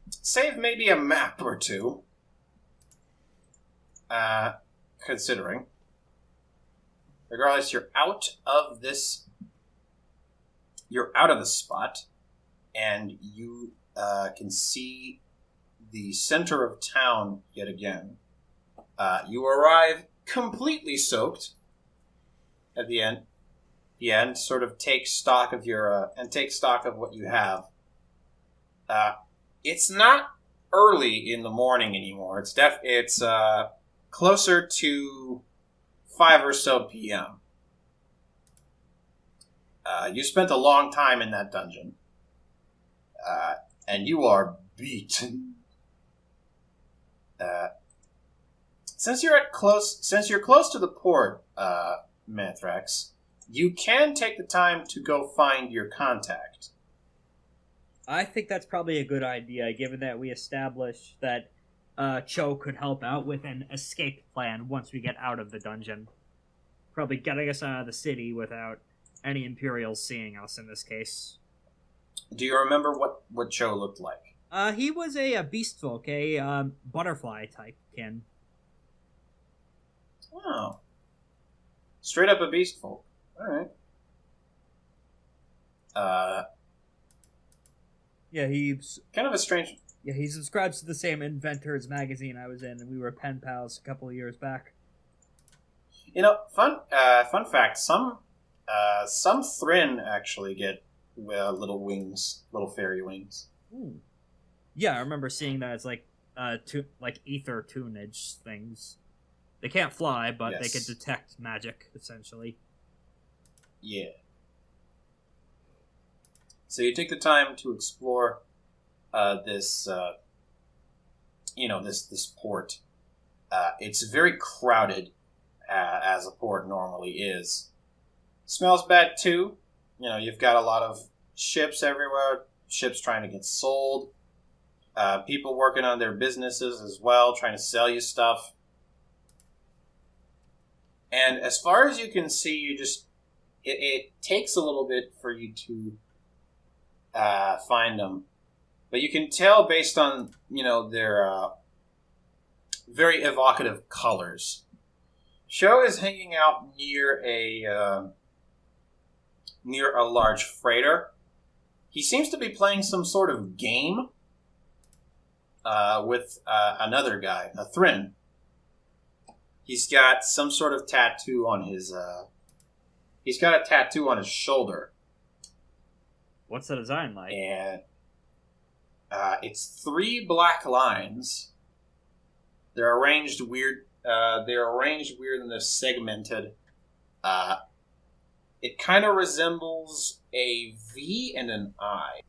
Save maybe a map or two. Considering. Regardless, you're out of the spot, and you can see the center of town yet again. You arrive completely soaked at the end. Sort of take stock of your what you have. It's not early in the morning anymore. It's closer to 5 or so p.m. You spent a long time in that dungeon, and you are beat. Since you're close to the port, Mantrax, you can take the time to go find your contact. I think that's probably a good idea, given that we established that Cho could help out with an escape plan once we get out of the dungeon. Probably getting us out of the city without any Imperials seeing us in this case. Do you remember what Cho looked like? He was a beast folk, a butterfly type kin. Oh. Straight up a beast folk. Alright. Yeah, he's kind of a strange... Yeah, he subscribes to the same Inventors magazine I was in, and we were pen pals a couple of years back. You know, fun fact, some Thrin actually get little wings, little fairy wings. Ooh. Yeah, I remember seeing that as like ether tunage things. They can't fly, but yes. They can detect magic, essentially. Yeah. So you take the time to explore this port. It's very crowded, as a port normally is. Smells bad too. You know, you've got a lot of ships everywhere. Ships trying to get sold. People working on their businesses as well, trying to sell you stuff. And as far as you can see, it takes a little bit for you to find them. But you can tell based on, their very evocative colors. Sho is hanging out near a large freighter. He seems to be playing some sort of game with another guy, a Thrin. He's got some sort of tattoo on his... he's got a tattoo on his shoulder. What's the design like? And it's 3 black lines. They're arranged weird. And they're segmented. It kind of resembles a V and an I.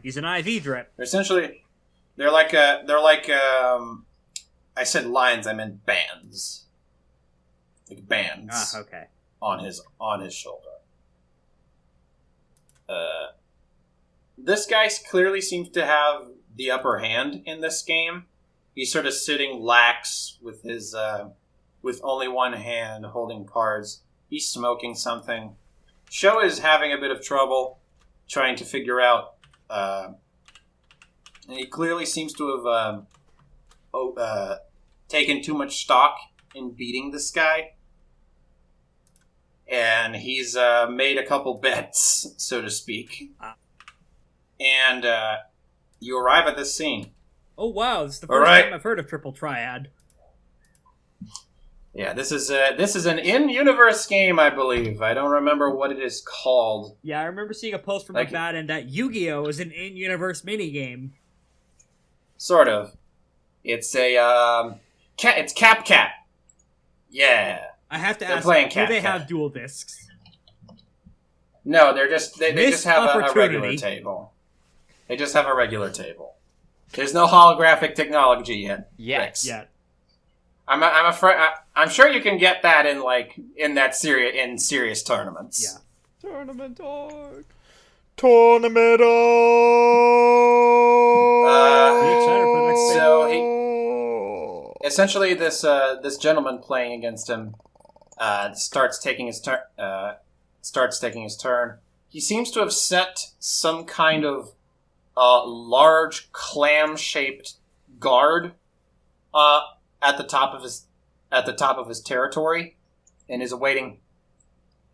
He's an IV drip. Essentially, I said lines, I meant bands. Like bands. Ah, okay. On his shoulder. This guy clearly seems to have the upper hand in this game. He's sort of sitting lax with his with only one hand holding cards. He's smoking something. Sho is having a bit of trouble trying to figure out. And he clearly seems to have taken too much stock in beating this guy. And he's made a couple bets, so to speak. And you arrive at this scene. Oh, wow. This is the first time I've heard of Triple Triad. Yeah, this is an in-universe game, I believe. I don't remember what it is called. Yeah, I remember seeing a post from McFadden that Yu-Gi-Oh! Is an in-universe minigame. Sort of. It's a, it's Cap Cat. Yeah. I have to They're ask, playing do Cap they Cat. have dual discs? No, they just have a regular opportunity. table. They just have a regular table. There's no holographic technology yet. Yes. Yet. I'm afraid. I'm sure you can get that in serious tournaments. Yeah. Tournament talk. Tournament! Be excited for the next thing. So essentially, this gentleman playing against him starts taking his turn. He seems to have set some kind of large clam-shaped guard at the top of his territory, and is awaiting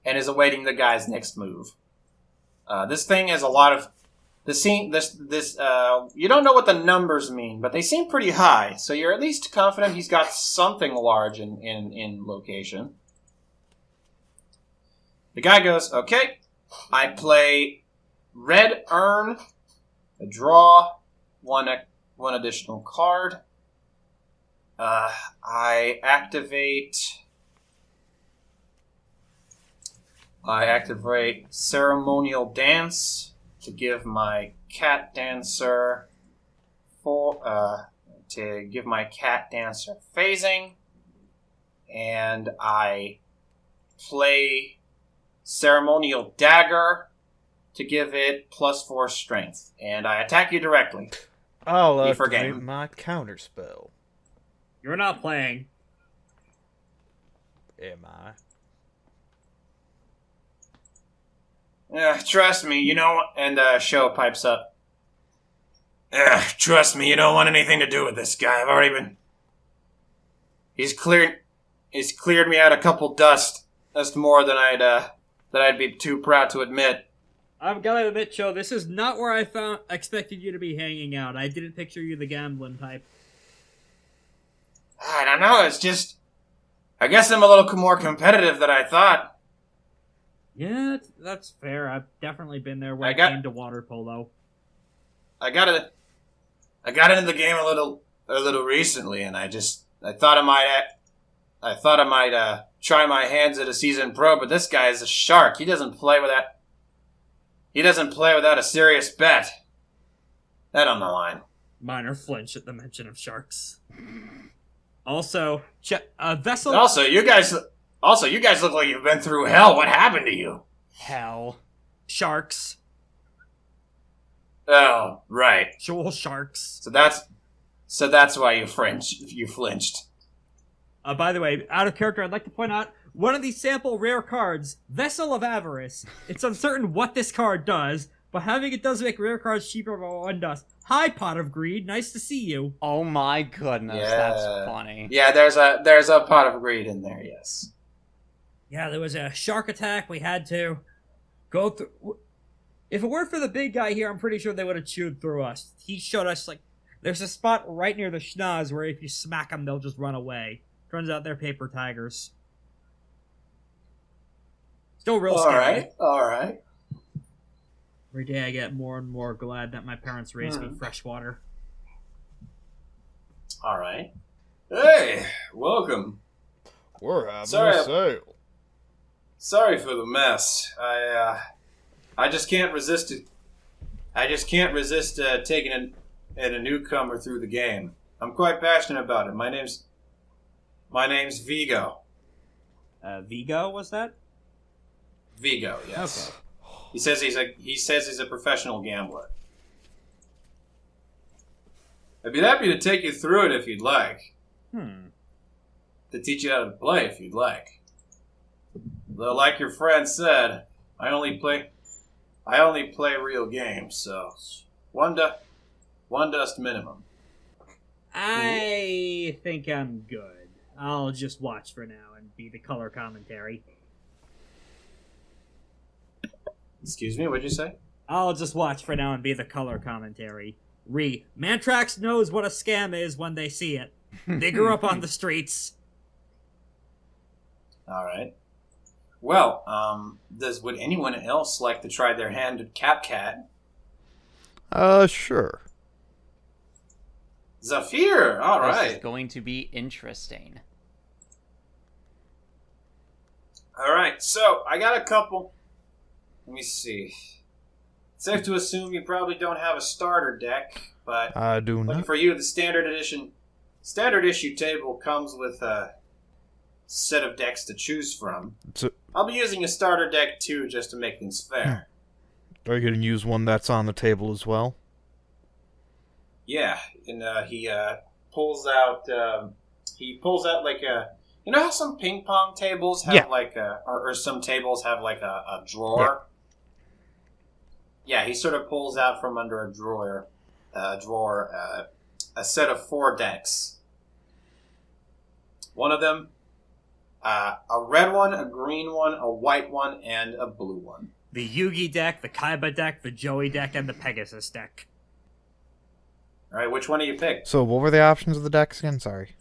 the guy's next move. This thing has a lot of you don't know what the numbers mean, but they seem pretty high, so you're at least confident he's got something large in location. The guy goes, okay, I play red urn, I draw one additional card, I activate ceremonial dance to give my cat dancer phasing, and I play ceremonial dagger to give it +4 strength, and I attack you directly. I'll Be for activate game. my counterspell. You're not playing. Am I? Trust me, you know, and Show pipes up. Trust me, you don't want anything to do with this guy. I've already been... He's cleared me out a couple dust. That's more than I'd be too proud to admit. I've got to admit, Joe, this is not where I expected you to be hanging out. I didn't picture you the gambling type. I don't know, it's just... I guess I'm a little more competitive than I thought. Yeah, that's fair. I've definitely been there when I it got- came to water polo. I got into the game a little recently, and I thought I might try my hands at a seasoned pro, but this guy is a shark. He doesn't play without a serious bet. That on the line. Minor flinch at the mention of sharks. Also, vessel... Also, you guys look like you've been through hell. What happened to you? Hell. Sharks. Oh, right. Shoal sharks. So that's why you flinched. By the way, out of character, I'd like to point out one of these sample rare cards, Vessel of Avarice. It's uncertain what this card does, but having it does make rare cards cheaper by 1 dust. Hi, Pot of Greed. Nice to see you. Oh my goodness, that's funny. Yeah, there's a pot of greed in there. Yes. Yeah, there was a shark attack. We had to go through. If it weren't for the big guy here, I'm pretty sure they would have chewed through us. He showed us, like, there's a spot right near the schnoz where if you smack them, they'll just run away. Turns out they're paper tigers. Still real scary. All right. Every day I get more and more glad that my parents raised me freshwater. All right. Hey, welcome. We're having Sorry, a sale. Sorry for the mess. I just can't resist it. I just can't resist taking a newcomer through the game. I'm quite passionate about it. My name's Vigo. Vigo, was that? Vigo, yes. Okay. He says he's a professional gambler. I'd be happy to take you through it if you'd like. To teach you how to play if you'd like. Though, like your friend said, I only play real games, so one dust minimum. I think I'm good. I'll just watch for now and be the color commentary. Excuse me, what'd you say? I'll just watch for now and be the color commentary. Mantrax knows what a scam is when they see it. They grew up on the streets. All right. Well, would anyone else like to try their hand at Capcat? Sure. Zaffir, all This right. is going to be interesting. All right, so I got a couple. Let me see. It's safe to assume you probably don't have a starter deck, but I do looking not. for you, the standard issue table comes with a set of decks to choose from. So- I'll be using a starter deck too, just to make things fair. Are you going to use one that's on the table as well? Yeah, and he pulls out. He pulls out like a. You know how some ping pong tables have like a, or some tables have like a drawer. Yeah, he sort of pulls out from under a drawer, a set of 4 decks. One of them, a red one, a green one, a white one, and a blue one. The Yugi deck, the Kaiba deck, the Joey deck, and the Pegasus deck. All right, which one do you pick? So what were the options of the decks again? Sorry.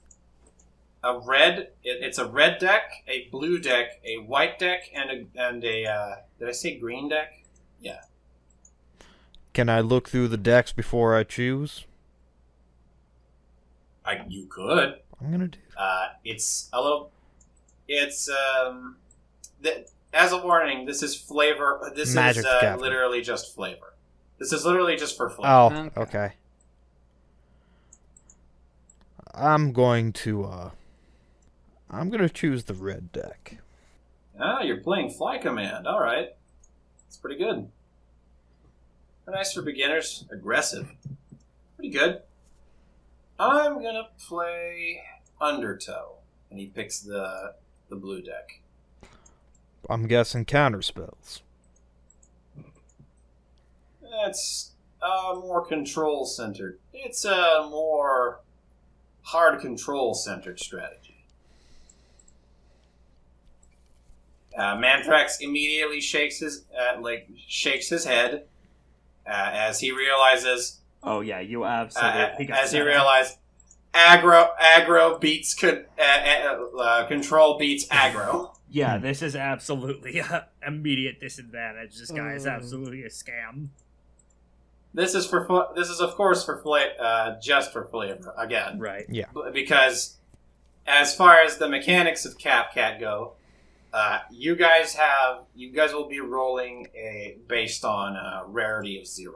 A red. It's a red deck, a blue deck, a white deck, and a. Did I say green deck? Yeah. Can I look through the decks before I choose? You could. I'm gonna do. It's a little. It's as a warning, this is flavor. This Magic is Gathering. literally just flavor. This is literally just for flavor. Oh, okay. I'm going to choose the red deck. Ah, you're playing Fly Command. All right, it's pretty good. Nice for beginners. Aggressive. Pretty good. I'm gonna play Undertow, and he picks the blue deck. I'm guessing counter spells. That's more control centered. It's a more hard control centered strategy. Mantrax immediately shakes his head as he realizes. Oh yeah, you absolutely. As he realized, aggro beats control beats aggro. Yeah, this is absolutely immediate disadvantage. This guy is absolutely a scam. This is of course for just for flavor again. Right. Yeah. Because as far as the mechanics of CapCat go, you guys will be rolling based on rarity of 0.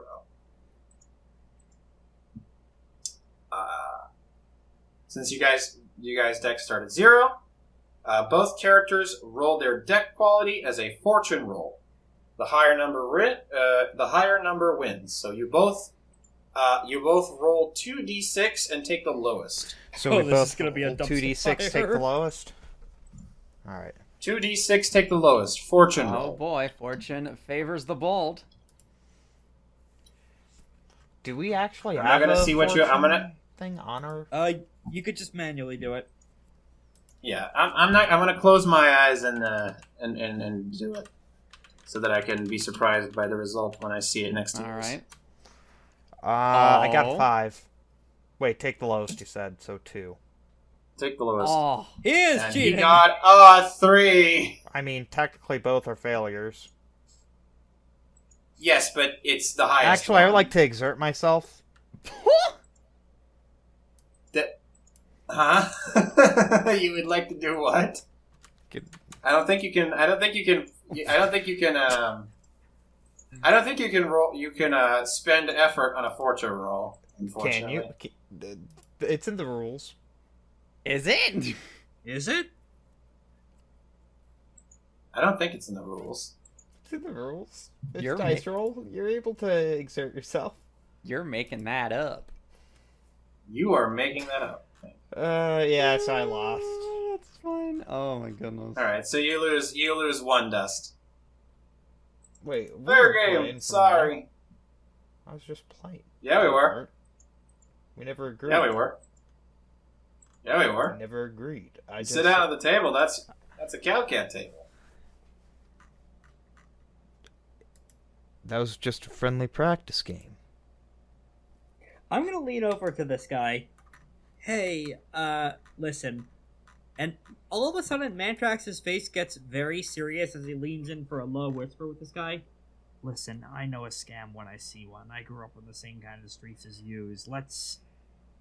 Since you guys deck start at 0, both characters roll their deck quality as a fortune roll. The higher number wins. So you both roll 2d6 and take the lowest. So we this both is gonna be a dumpster 2d6 take fire. the lowest. All right. 2d6 take the lowest. Fortune Oh roll. boy, fortune favors the bold. Do we actually I'm have not gonna a see what you. I'm gonna. thing on our? You could just manually do it. Yeah, I'm not. I'm gonna close my eyes and do it, so that I can be surprised by the result when I see it next to All yours. right. I got Oh. 5. Wait, take the lowest. You said so 2. Take the lowest. Oh, He is and cheating. he got 3. I mean, technically both are failures. Yes, but it's the highest. Actually, I would one. like to exert myself. Huh? You would like to do what? Get- I don't think you can. I don't think you can roll. You can spend effort on a fortune roll. Can Unfortunately. you? It's in the rules. is it? Is it? I don't think it's in the rules. It's in the rules. It's You're dice roll. You're able to exert yourself. You're making that up. You are making that up. Yeah, so I lost. That's fine. Oh my goodness. All right, so you lose 1 dust. Wait, we Fair were playing game. for Sorry. now. I was just playing. Yeah, we were. We never agreed. Yeah, we were. Yeah, we We were. never agreed. I just Sit down at the table. That's a CalCat table. That was just a friendly practice game. I'm gonna lean over to this guy. Hey, listen. And all of a sudden, Mantrax's face gets very serious as he leans in for a low whisper with this guy. Listen, I know a scam when I see one. I grew up on the same kind of streets as you. Let's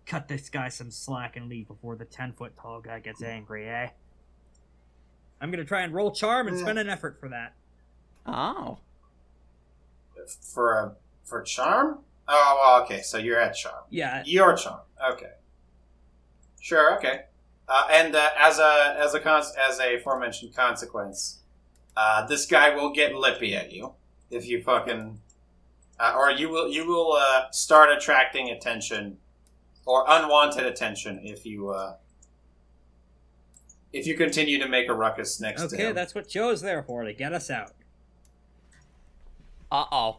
cut this guy some slack and leave before the 10-foot tall guy gets angry, eh? I'm gonna try and roll charm and spend an effort for that. Oh. For charm? Oh, well, okay. So you're at charm. Yeah, Your charm. Okay. Sure. Okay. And as a aforementioned consequence, this guy will get lippy at you if you fucking or you will start attracting attention or unwanted attention if you continue to make a ruckus next to him. Okay, that's what Joe's there for, to get us out. Uh-oh.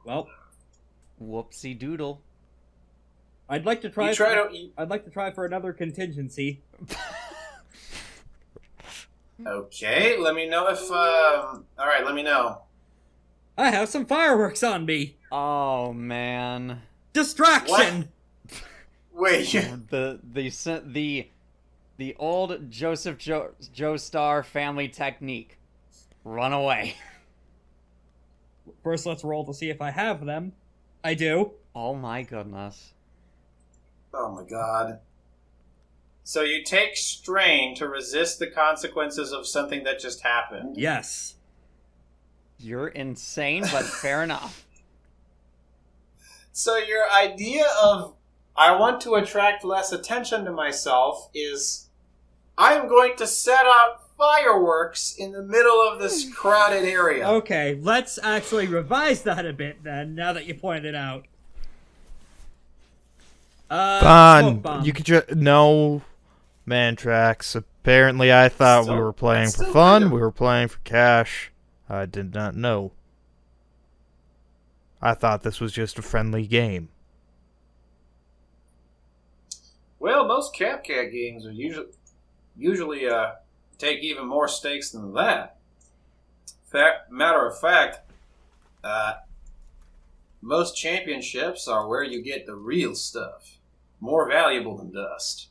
Well, Whoopsie doodle. I'd like to try. I'd like to try for another contingency. Okay, let me know if. All right, let me know. I have some fireworks on me. Oh man. Distraction. Wait. The old Joseph Joestar family technique. Run away. First, let's roll to see if I have them. I do. Oh my goodness. Oh my god. So you take strain to resist the consequences of something that just happened. Yes. You're insane, but fair enough. So your idea of I want to attract less attention to myself is I'm going to set out fireworks in the middle of this crowded area. Okay, let's actually revise that a bit then, now that you pointed out. Smoke Fun. bomb. You could just no, Mantrax. Apparently, I thought we were playing for fun. We were playing for cash. I did not know. I thought this was just a friendly game. Well, most CapCat games are usually take even more stakes than that. Matter of fact, most championships are where you get the real stuff. More valuable than dust.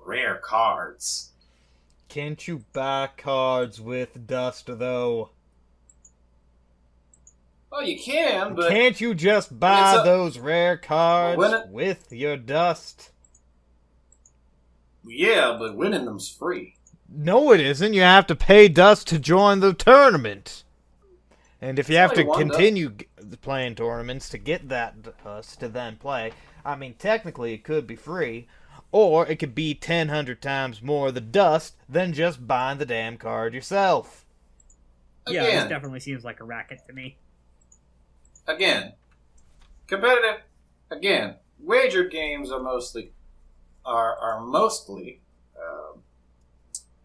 Rare cards. Can't you buy cards with dust, though? Well, you can, but... Can't you just buy those rare cards Well, with your dust? Yeah, but winning them's free. No, it isn't. You have to pay dust to join the tournament. And if you have to continue playing tournaments to get that dust to then play, I mean, technically it could be free, or it could be 100 times more the dust than just buying the damn card yourself. Yeah, Again. this definitely seems like a racket to me. Again, competitive. Again, wagered games are mostly, how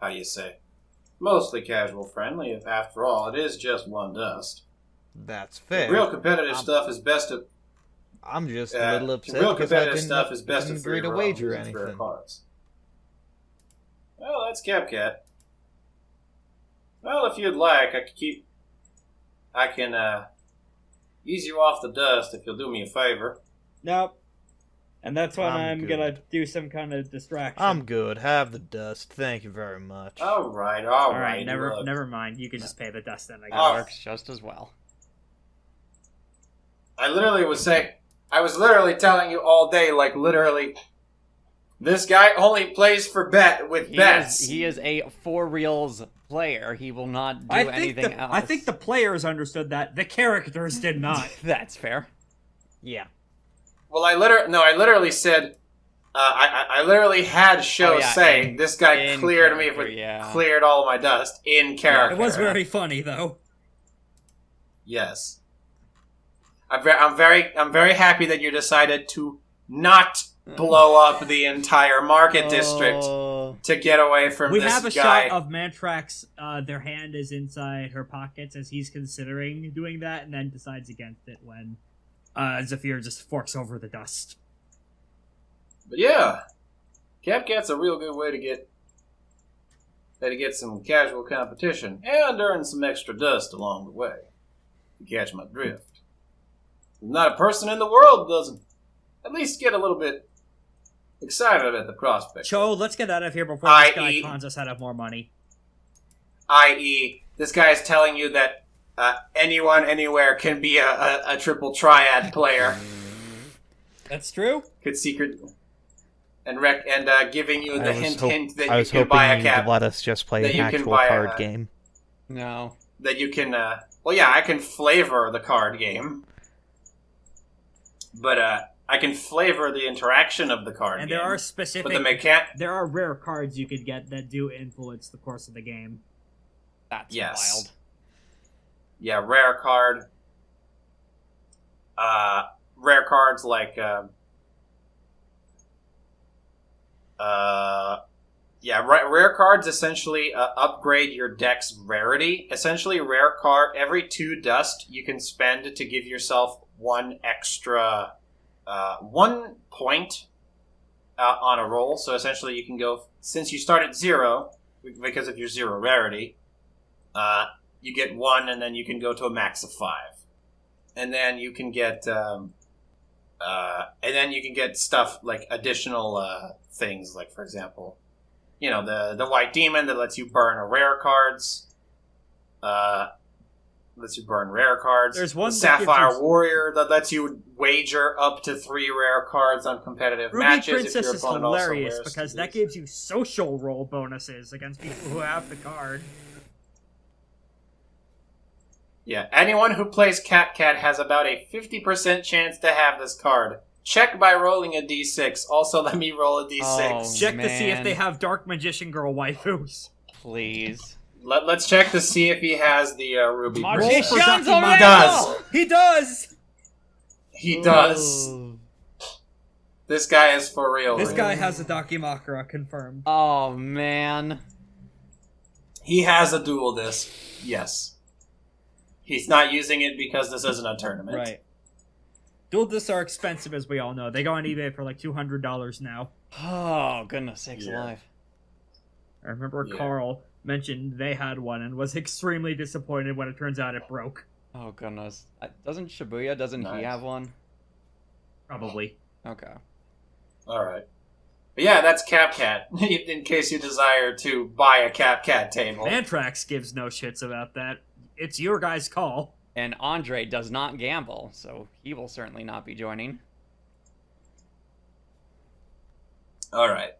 do you say, mostly casual friendly. If after all, it is just one dust. That's fair. Real competitive stuff is best to. I'm just a little upset Real because I competitive stuff is best didn't of free agree to roll, wager using rare anything. cards. Well, that's CapCat. Well, if you'd like, I can ease you off the dust if you'll do me a favor. Nope. And that's when I'm I'm gonna good. do some kind of distraction. I'm good. Have the dust. Thank you very much. All right. Alright, Look. never mind. You can just pay the dust then, I guess. That works just as well. I was literally telling you all day, like literally, this guy only plays for bets. He is a for reals player. He will not do anything else. I think the players understood that. The characters did not. That's fair. Yeah. Well, I literally said, I literally had show say this guy cleared me cleared all of my dust in character. It was very funny though. Yes. I'm very happy that you decided to not blow up the entire market district to get away from We this have a guy. shot of Mantrax, their hand is inside her pockets as he's considering doing that, and then decides against it when Zaffir just forks over the dust. But yeah, CapCat's a real good way to get some casual competition and earn some extra dust along the way. You catch my drift. Not a person in the world doesn't at least get a little bit excited at the prospect. Cho, let's get out of here before this guy cons us out of more money. I.e., this guy is telling you that anyone, anywhere can be a triple triad player. That's true. Could secret and giving you the hint that I you was can hoping buy a you'd cap. let us just play that an you can actual buy card a- game. No. That you can. Well, yeah, I can flavor the card game, but I can flavor the interaction of the card And game. there are specific... There are rare cards you could get that do influence the course of the game. That's Yes. wild. Yeah, rare card. Rare cards like rare cards essentially upgrade your deck's rarity. Essentially, rare card every 2 dust you can spend to give yourself 1 extra 1 point on a roll. So essentially, you can go since you start at 0 because of your 0 rarity. You get 1, and then you can go to a max of 5, and then you can get stuff like additional things, like for example, the white demon that lets you burn rare cards. Lets you burn rare cards. There's one the Sapphire Warrior that lets you wager up to 3 rare cards on competitive Ruby matches. Princess if your is opponent hilarious also wears because that gives you social roll bonuses against people who have the card. Yeah, anyone who plays Cat has about a 50% chance to have this card. Check by rolling a d6. Also, let me roll a d6. Oh, Check to see if they have Dark Magician Girl waifus. Please. Let's check to see if he has the Ruby Magician's Princess. a He does. He does! He does. Ooh. This guy is for real. This really. guy has a Dakimakura confirmed. Oh, man. He has a dual disc. Yes. He's not using it because this isn't a tournament. Right. Dual discs are expensive, as we all know. They go on eBay for like $200 now. Oh, goodness sakes Yeah. alive. I remember Carl mentioned they had one and was extremely disappointed when it turns out it broke. Oh, goodness. Doesn't he Nice. have one? Probably. Okay. Alright. But yeah, that's CapCat. In case you desire to buy a CapCat table. Mantrax gives no shits about that. It's your guys' call. And Andre does not gamble, so he will certainly not be joining. Alright.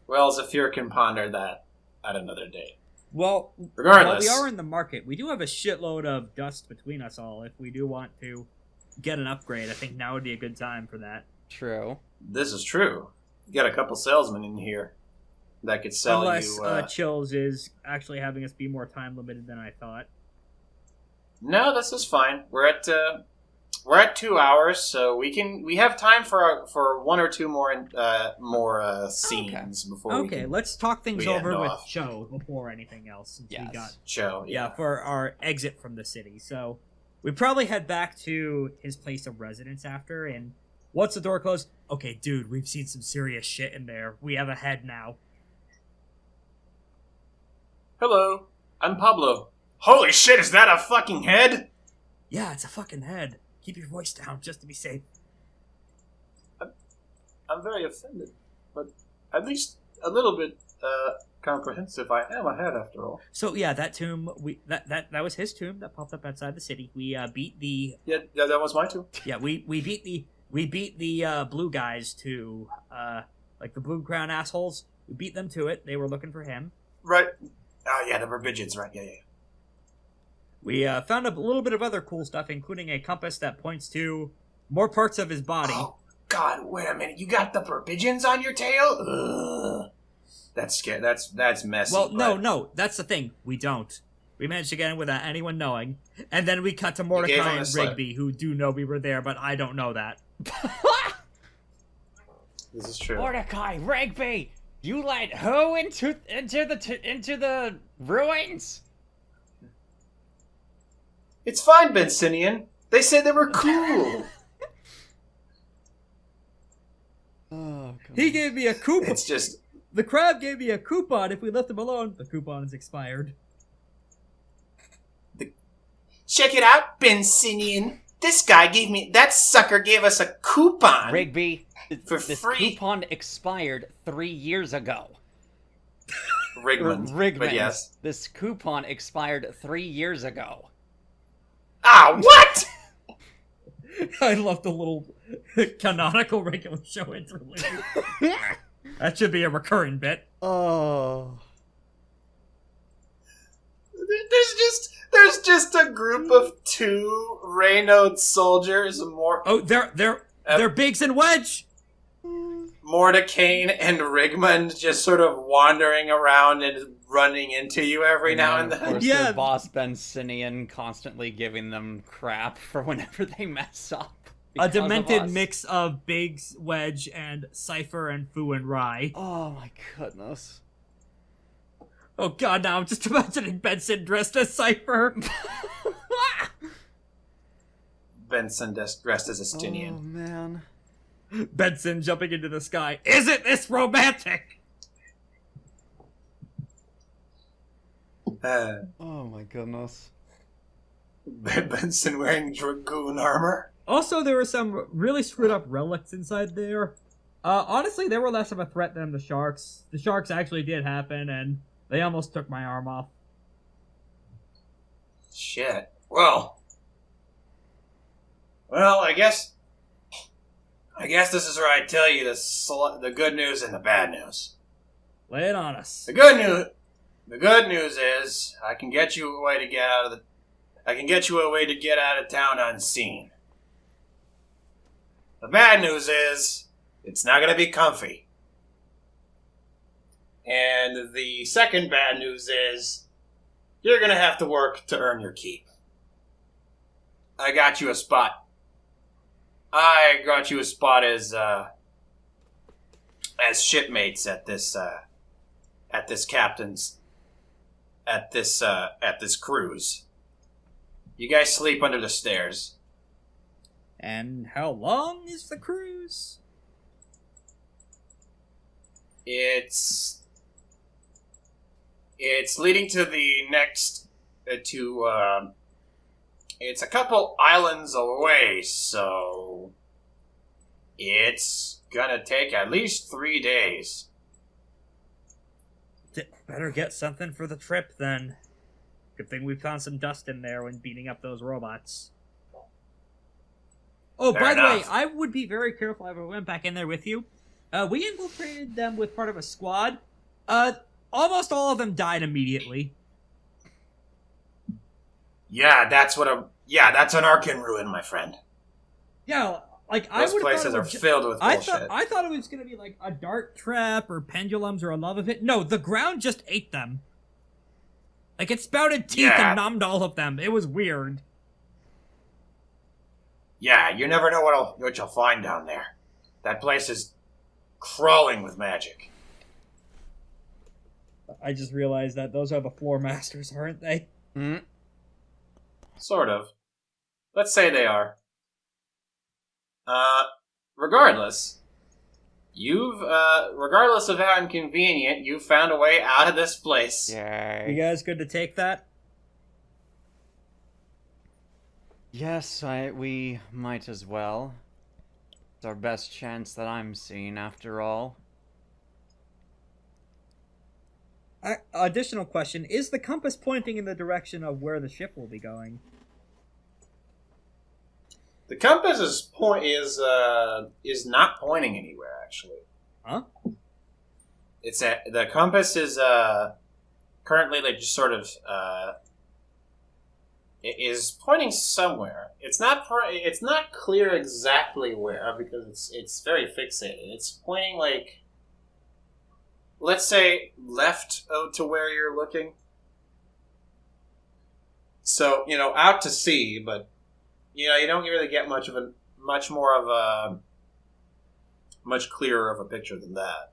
Well, Zaffir can ponder that at another date. Well, Regardless. while we are in the market, we do have a shitload of dust between us all. If we do want to get an upgrade, I think now would be a good time for that. True. This is true. You got a couple salesmen in here that could sell Unless you... Chills is actually having us be more time limited than I thought. No, this is fine. We're at 2 hours, so we have time for 1 or 2 more scenes before we Okay, can let's talk things we over end with off. Joe before anything else. Since we got show. for our exit from the city. So we probably head back to his place of residence after. And once the door closed, okay, dude, we've seen some serious shit in there. We have a head now. Hello, I'm Pablo. Holy shit, is that a fucking head? Yeah, it's a fucking head. Keep your voice down just to be safe. I'm very offended, but at least a little bit comprehensive. I am a head after all. So yeah, that tomb that was his tomb that popped up outside the city. We beat the Yeah, that was my tomb. yeah we beat the blue guys to like the blue crown assholes. We beat them to it. They were looking for him. Right. Oh yeah, the Verbigians, right? Yeah. We found a little bit of other cool stuff, including a compass that points to more parts of his body. Oh God, wait a minute! You got the Verbigians on your tail? Ugh. That's scary. That's messy. Well, but no, that's the thing. We don't. We managed to get in without anyone knowing, and then we cut to gave Mordecai him a and slip. Rigby, who do know we were there, but I don't know that. This is true. Mordecai, Rigby, you let who into the ruins? It's fine, Bensinian. They said they were cool. Oh, He gave me a coupon. It's just The crab gave me a coupon. If we left him alone, the coupon is expired. check it out, Bensinian. That sucker gave us a coupon. Rigby, For this free. coupon expired 3 years ago. Rigmond. Rigmond. But yes. This coupon expired 3 years ago. Ah, what? I love the little canonical regular show interlude. That should be a recurring bit. Oh. There's just a group of 2 Reynaud soldiers, Oh, they're Biggs and Wedge. Mordecai and Rigmond, just sort of wandering around in running into you every now and Of then. course, Yeah. their boss Bensinian constantly giving them crap for whenever they mess up. A because of demented us. mix of Biggs, Wedge, and Zaffir and Fu and Rai. Oh my goodness. Oh god, now I'm just imagining Benson dressed as Zaffir. Benson dressed as a Oh Stinian. man. Benson jumping into the sky. Isn't this romantic? Oh my goodness. Benson wearing dragoon armor. Also, there were some really screwed up relics inside there. Honestly, they were less of a threat than the sharks. The sharks actually did happen, and they almost took my arm off. Shit. Well, I guess this is where I tell you the good news and the bad news. Lay it on us. The good news is I can get you a way to get out of town unseen. The bad news is it's not going to be comfy. And the second bad news is you're going to have to work to earn your keep. I got you a spot. As shipmates at this cruise. You guys sleep under the stairs. And how long is the cruise? It's leading to the next it's a couple islands away, so it's gonna take at least 3 days. Better get something for the trip, then. Good thing we found some dust in there when beating up those robots. Oh, Fair by the way, enough. I would be very careful if I went back in there with you. We infiltrated them with part of a squad. Almost all of them died immediately. Yeah, that's an Arkan ruin, my friend. Yeah, like Those places are filled with bullshit. I thought it was gonna be like a dart trap or pendulums or a lava pit. No, the ground just ate them. Like it spouted teeth Yeah. and numbed all of them. It was weird. Yeah, you never know what you'll find down there. That place is crawling with magic. I just realized that those are the floor masters, aren't they? Mm. Sort of. Let's say they are. Regardless of how inconvenient, you found a way out of this place. You Yay. guys good to take that? Yes, we might as well. It's our best chance that I'm seeing, after all. Additional question: is the compass pointing in the direction of where the ship will be going? The compass is not pointing anywhere, actually. Huh? The compass is currently like just sort of it is pointing somewhere. It's not clear exactly where because it's very fixated. It's pointing like, let's say, left to where you're looking. So, out to sea, but you don't really get much clearer of a picture than that.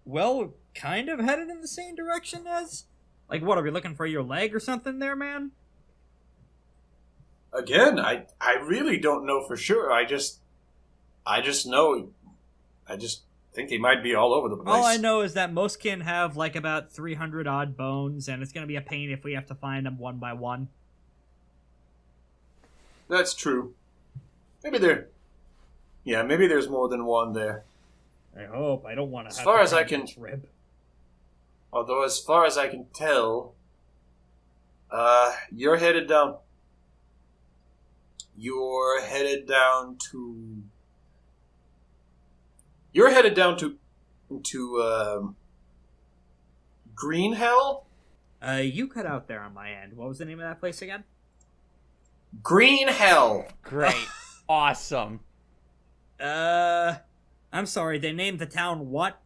Well, kind of headed in the same direction as... Like, what, are we looking for your leg or something there, man? Again, I really don't know for sure. I just think they might be all over the place. All I know is that most kin have, like, about 300 odd bones, and it's gonna be a pain if we have to find them one by one. That's true. Maybe there's more than one there. I hope. I don't want to As have far to as I find can- this rib. Although, as far as I can tell, you're headed down. You're headed down to Green Hell? You cut out there on my end. What was the name of that place again? Green Hell. Great. Awesome. I'm sorry, they named the town what?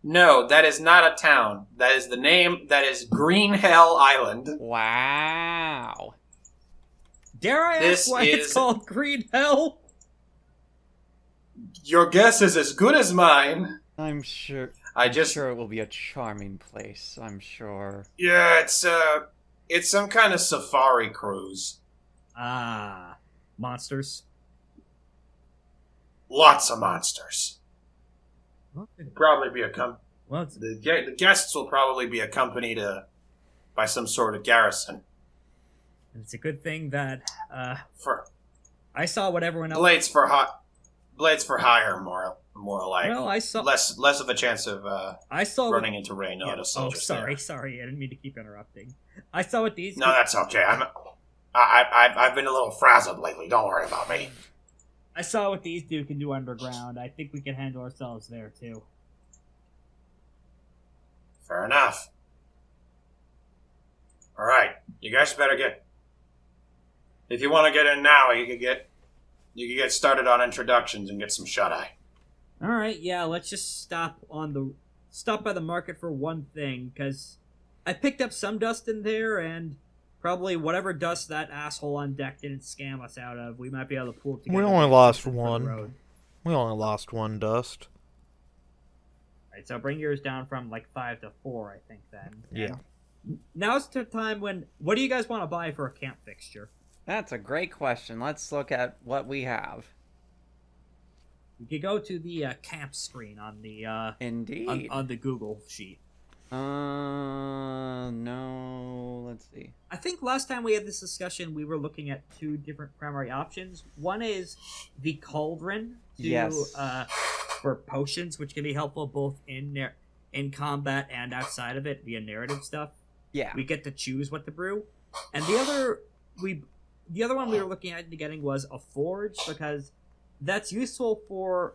No, that is not a town. That is the name. That is Green Hell Island. Wow. Dare I This ask why it's is- called Green Hell? Your guess is as good as mine. I'm sure. I'm sure it will be a charming place. I'm sure. Yeah, it's some kind of safari cruise. Ah, monsters. Lots of monsters. Okay. Probably be Well, it's, the guests will probably be accompanied by some sort of garrison. it's a good thing that For I saw what everyone else. blades for hire, more like. Well, I saw. less of a chance of I saw. running into rain on Yeah. a soldier. Sorry. I didn't mean to keep interrupting. I saw what these. No, that's okay. I've been a little frazzled lately. Don't worry about me. I saw what these two can do underground. I think we can handle ourselves there too. Fair enough. All right, you guys better get. If you want to get in now, you could get started on introductions and get some shut eye. All right, yeah. Let's just stop by the market for one thing, because I picked up some dust in there, and probably whatever dust that asshole on deck didn't scam us out of, we might be able to pull together. We only lost for the one. road. We only lost one dust. All right, so bring yours down from like 5 to 4, I think. Then. Yeah. And now's the time when. What do you guys want to buy for a camp fixture? That's a great question. Let's look at what we have. You could go to the camp screen on the Indeed. on the Google sheet. No. Let's see. I think last time we had this discussion, we were looking at 2 different primary options. One is the cauldron Yes. for potions, which can be helpful both in combat and outside of it via narrative stuff. Yeah. We get to choose what to brew, and the other one we were looking at getting was a forge, because that's useful for.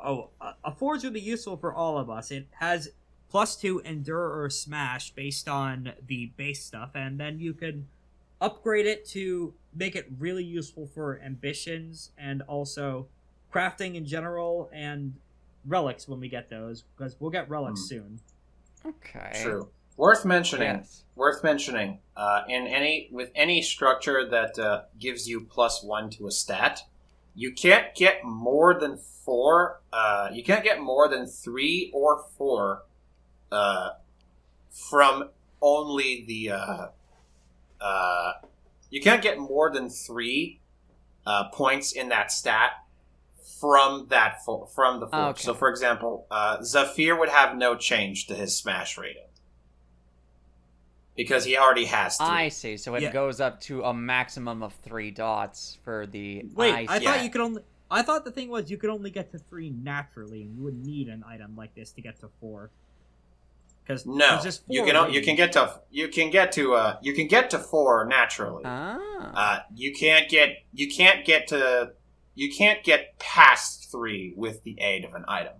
A forge would be useful for all of us. It has +2 endure or smash based on the base stuff, and then you can upgrade it to make it really useful for ambitions and also crafting in general and relics when we get those, because we'll get relics soon. Okay. True. Worth mentioning. Yes. With any structure that gives you +1 to a stat, you can't get more than 4. You can't get more than 3 or 4 from only the. You can't get more than 3 points in that stat from from the forge. Okay. So, for example, Zaffir would have no change to his smash rating because he already has 3. I see. So it Yeah. goes up to a maximum of 3 dots for the. Wait, I see. thought you could only. I thought the thing was you could only get to 3 naturally, and you would need an item like this to get to 4. Because No, just 4 you can get to 4 naturally. You can't get past 3 with the aid of an item.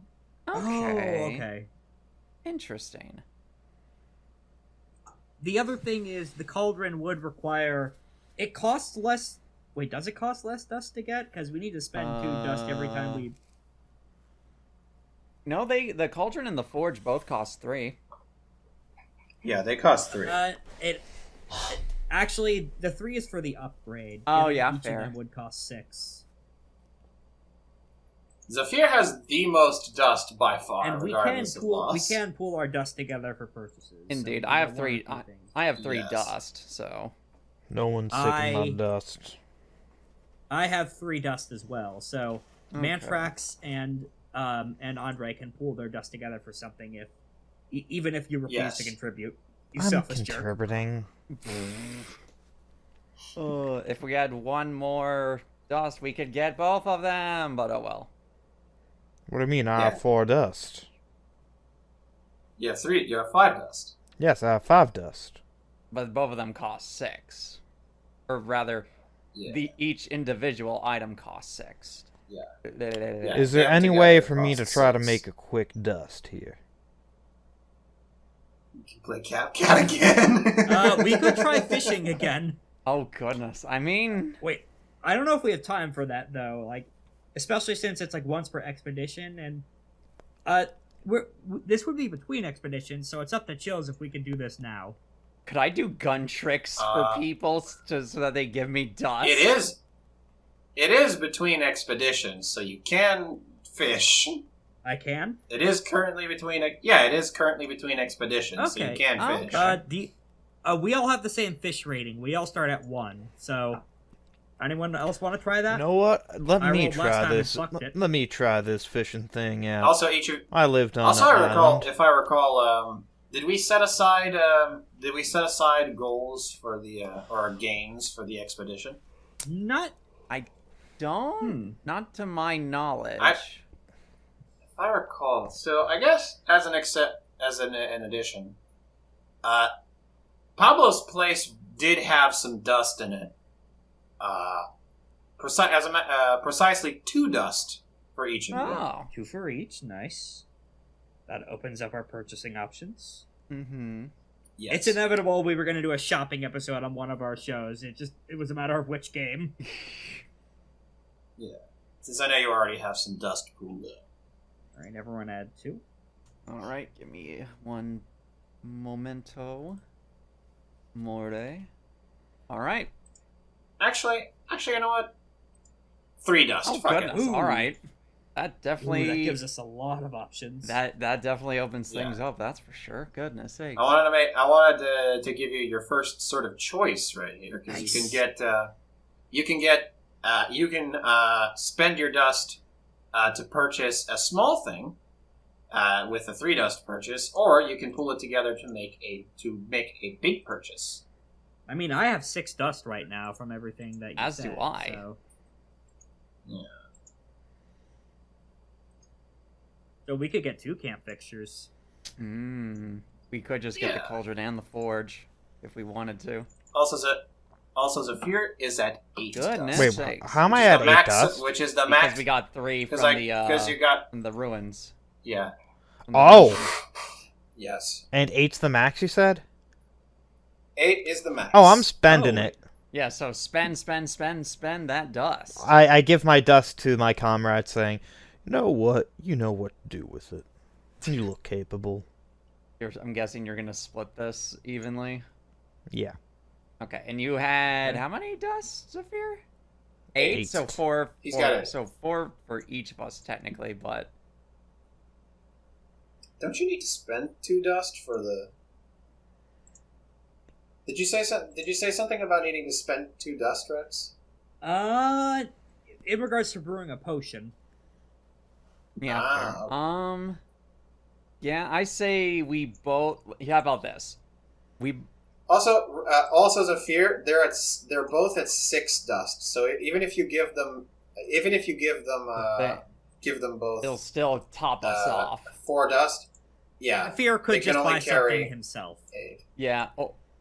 Okay. Oh, okay. Interesting. The other thing is the cauldron would require. It costs less. Wait, does it cost less dust to get? Because we need to spend 2 dust every time we. No, the cauldron and the forge both cost 3. Yeah, they cost 3. Actually, the 3 is for the upgrade. Oh, and yeah, each fair. of them would cost 6. Zaffir has the most dust by far, And regardless of loss. we can pool our dust together for purchases. Indeed, so I we have get 3. 1 or 2 things. I have 3 Yes. dust. So. No one's sick of my I- dust. I have 3 dust as well, so Okay. Mantrax and Andre can pool their dust together for something even if you refuse Yes. to contribute. You I'm selfish jerk. contributing. If we had 1 more dust, we could get both of them. But oh well. What do you mean? I Yeah. have 4 dust. You have 3. You have 5 dust. Yes, I have 5 dust. But both of them cost 6, or rather, Yeah. each individual item costs 6. Yeah. Yeah. Is there them any together way for me to costs try to 6. make a quick dust here? You can play Cat again. We could try fishing again. Oh goodness! I mean, Wait, I don't know if we have time for that though. Like, especially since it's like once per expedition, and this would be between expeditions, so it's up to Chills if we could do this now. Could I do gun tricks for people so that they give me dust? It is between expeditions, so you can fish. I can? It is currently between expeditions, Okay. so you can fish. We all have the same fish rating. We all start at 1, so... Anyone else want to try that? You know what? Let me rolled last try time and this. fucked it. Let me try this fishing thing out. Also, I lived on Also, an if I island. recall, did we set aside goals for the or gains for the expedition? Not... Not to my knowledge. If I recall, so I guess as an addition, Pablo's place did have some dust in it. Precisely 2 dust for each of you. Oh. 2 for each, nice. That opens up our purchasing options. Mm-hmm. Yes. It's inevitable we were going to do a shopping episode on one of our shows. It was a matter of which game. Yeah. Since I know you already have some dust pooled up. Alright, everyone add 2. Alright, give me one momento. More. Alright. Actually, you know what? 3 dust. Oh, Fuck goodness. it. Alright. That definitely... that gives us a lot of options. That definitely opens things up, that's for sure. Goodness sake. I wanted to give you your first sort of choice right here, because Nice. you can spend your dust to purchase a small thing with a 3 dust purchase, or you can pull it together to make a big purchase. I mean, I have 6 dust right now from everything that you As said. do I. So. Yeah. So we could get 2 camp fixtures. We could just get the cauldron and the forge if we wanted to. Also, Zaffir is at 8 Goodness. dust. Wait, sakes. how am I at 8 dust? Which is the Because max. we got 3 from Because you got from the ruins. yeah. Oh, Yes. and 8's the max, you said? 8 is the max. Oh, I'm spending Oh. it. Yeah, so spend that dust. I give my dust to my comrade saying, you know what to do with it. You look capable. I'm guessing you're going to split this evenly. Yeah. Okay, and you had how many dusts, Zaffir? 8. 8. So 4. He's got it. So 4 for each of us, technically, but... Don't you need to spend 2 dust for the? Did you say something about needing to spend 2 dust, Rex? In regards to brewing a potion. Yeah, fair. Okay. Yeah, I say we both... How about this? Also, Zaffir, they're both at 6 dust. So even if you give them both, It'll still top us off. 4 dust. Yeah, Fear they could can just only buy carry something himself. 8. Yeah,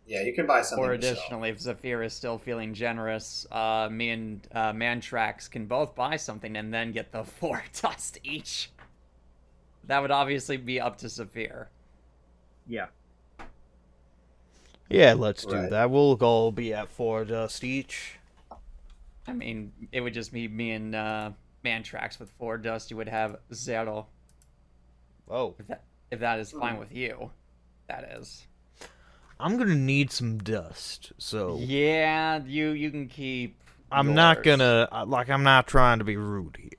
Yeah, you can buy something. or yourself. additionally, if Zaffir is still feeling generous, me and Mantrax can both buy something and then get the 4 dust each. That would obviously be up to Zaffir. Yeah. Yeah, let's do Right. that. We'll all be at 4 dust each. I mean, it would just be me and Mantrax with 4 dust. You would have 0. Oh. If that is fine with you, that is. I'm gonna need some dust, so Yeah, you can keep. I'm not yours. gonna I'm not trying to be rude here.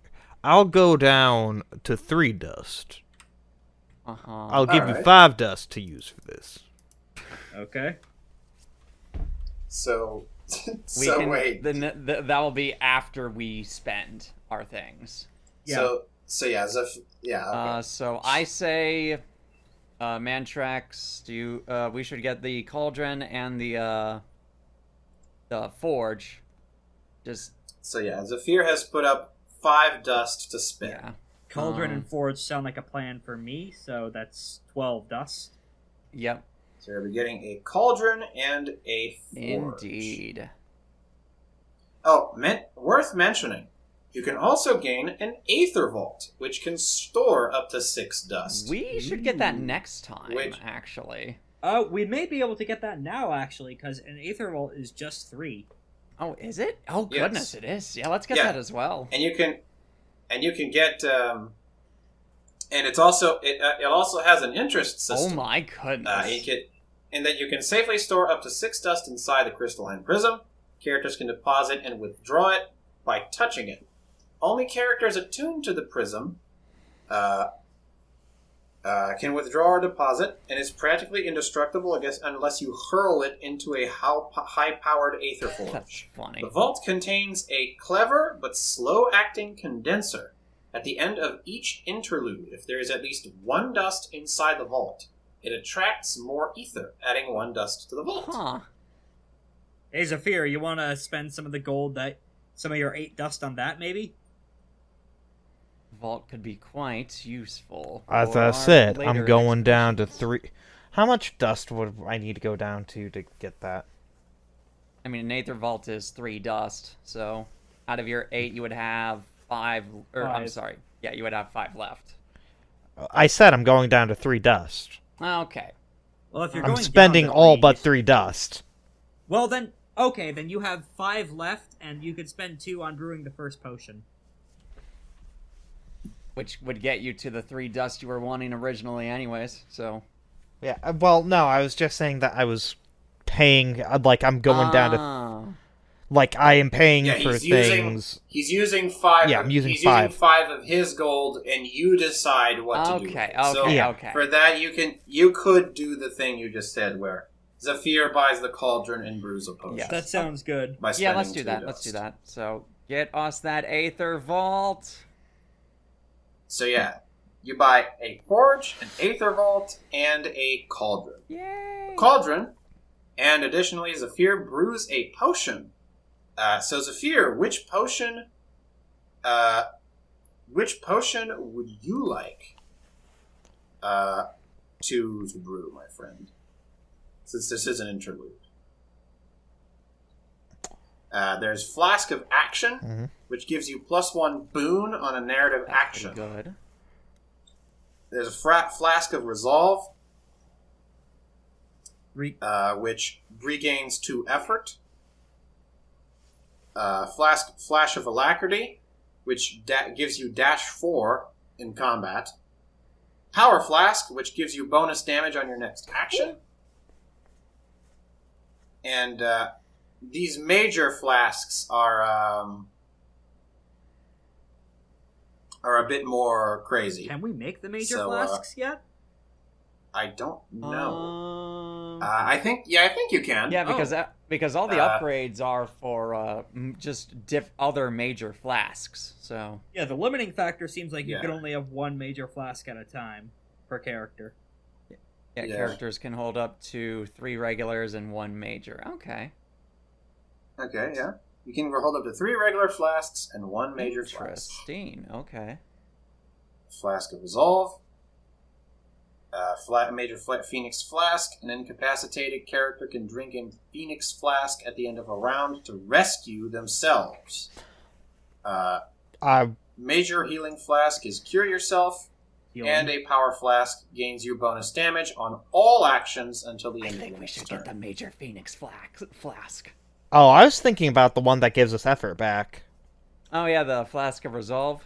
I'll go down to 3 dust. Uh-huh. I'll give you Alright. 5 dust to use for this. Okay. So, We can, wait. that will be after we spend our things. Yeah. So yeah, okay. So I say, Mantrax, we should get the cauldron and the forge. So yeah, Zaffir has put up 5 dust to spend. Yeah. Cauldron and Forge sound like a plan for me, so that's 12 dust. Yep. So you'll be getting a cauldron and a forge. Indeed. Oh, worth mentioning, you can also gain an Aether Vault, which can store up to 6 dust. We should get that next time, Which- actually. We may be able to get that now, actually, because an Aether Vault is just 3. Oh, is it? Oh, Yes. goodness, it is. Yeah, let's get Yeah. that as well. And you can get And it also has an interest Oh system. my goodness. In that you can safely store up to 6 dust inside the crystalline prism. Characters can deposit and withdraw it by touching it. Only characters attuned to the prism can withdraw or deposit, and is practically indestructible unless you hurl it into a high-powered aether forge. That's funny. The vault contains a clever but slow-acting condenser. At the end of each interlude, if there is at least 1 dust inside the vault, it attracts more ether, adding 1 dust to the vault. Huh. Hey, Zaffir, you want to spend some of the gold some of your 8 dust on that, maybe? Vault could be quite useful. As for I our said, later I'm going down to expeditions. 3. How much dust would I need to go down to get that? I mean, an Aether Vault is 3 dust, so out of your 8, you would have 5. Or, I'm 5. sorry. Yeah, you would have 5 left. I said I'm going down to 3 dust. Okay. Well, if you're I'm going spending down to all 3, but 3 dust. Well, then, okay, then you have 5 left, and you could spend 2 on brewing the first potion. Which would get you to the 3 dust you were wanting originally anyways, so... Yeah, well, no, I was just saying that I was paying, like, I'm going down to... Like, I am paying for things... He's using 5... Yeah, I'm using he's 5. using 5 of his gold, and you decide what to do. Okay, So, okay. for that, you could do the thing you just said, where Zaffir buys the cauldron and brews a potion. Yes. That sounds good. By Yeah, let's spending do 2 that, let's do dust. that. So, get us that Aether Vault. So yeah, you buy a forge, an aether vault, and a cauldron. Yay! Cauldron, and additionally, Zaffir brews a potion. So Zaffir, which potion would you like to brew, my friend? Since this is an interlude. There's Flask of Action, which gives you +1 boon on a narrative action. Good. There's a Flask of Resolve, which regains 2 effort. Flash of Alacrity, which gives you -4 in combat. Power Flask, which gives you bonus damage on your next action. And these major flasks are a bit more crazy. Can we make the major So, flasks yet? I don't know. Um, I think you can. yeah, because all the Uh, upgrades are for just other major flasks. So Yeah, the limiting factor seems like you Yeah. could only have 1 major flask at a time per character. yeah, characters can hold up to 3 regulars and 1 major. Okay. Okay, yeah. You can hold up to 3 regular flasks and 1 major flask. Interesting. Okay. Flask of Resolve. Major Phoenix Flask. An incapacitated character can drink a Phoenix Flask at the end of a round to rescue themselves. Major Healing Flask is Cure Yourself. Healing. And a Power Flask gains you bonus damage on all actions until the I end of think the we next should turn. get the major Phoenix flask. Oh, I was thinking about the one that gives us effort back. Oh yeah, the Flask of Resolve.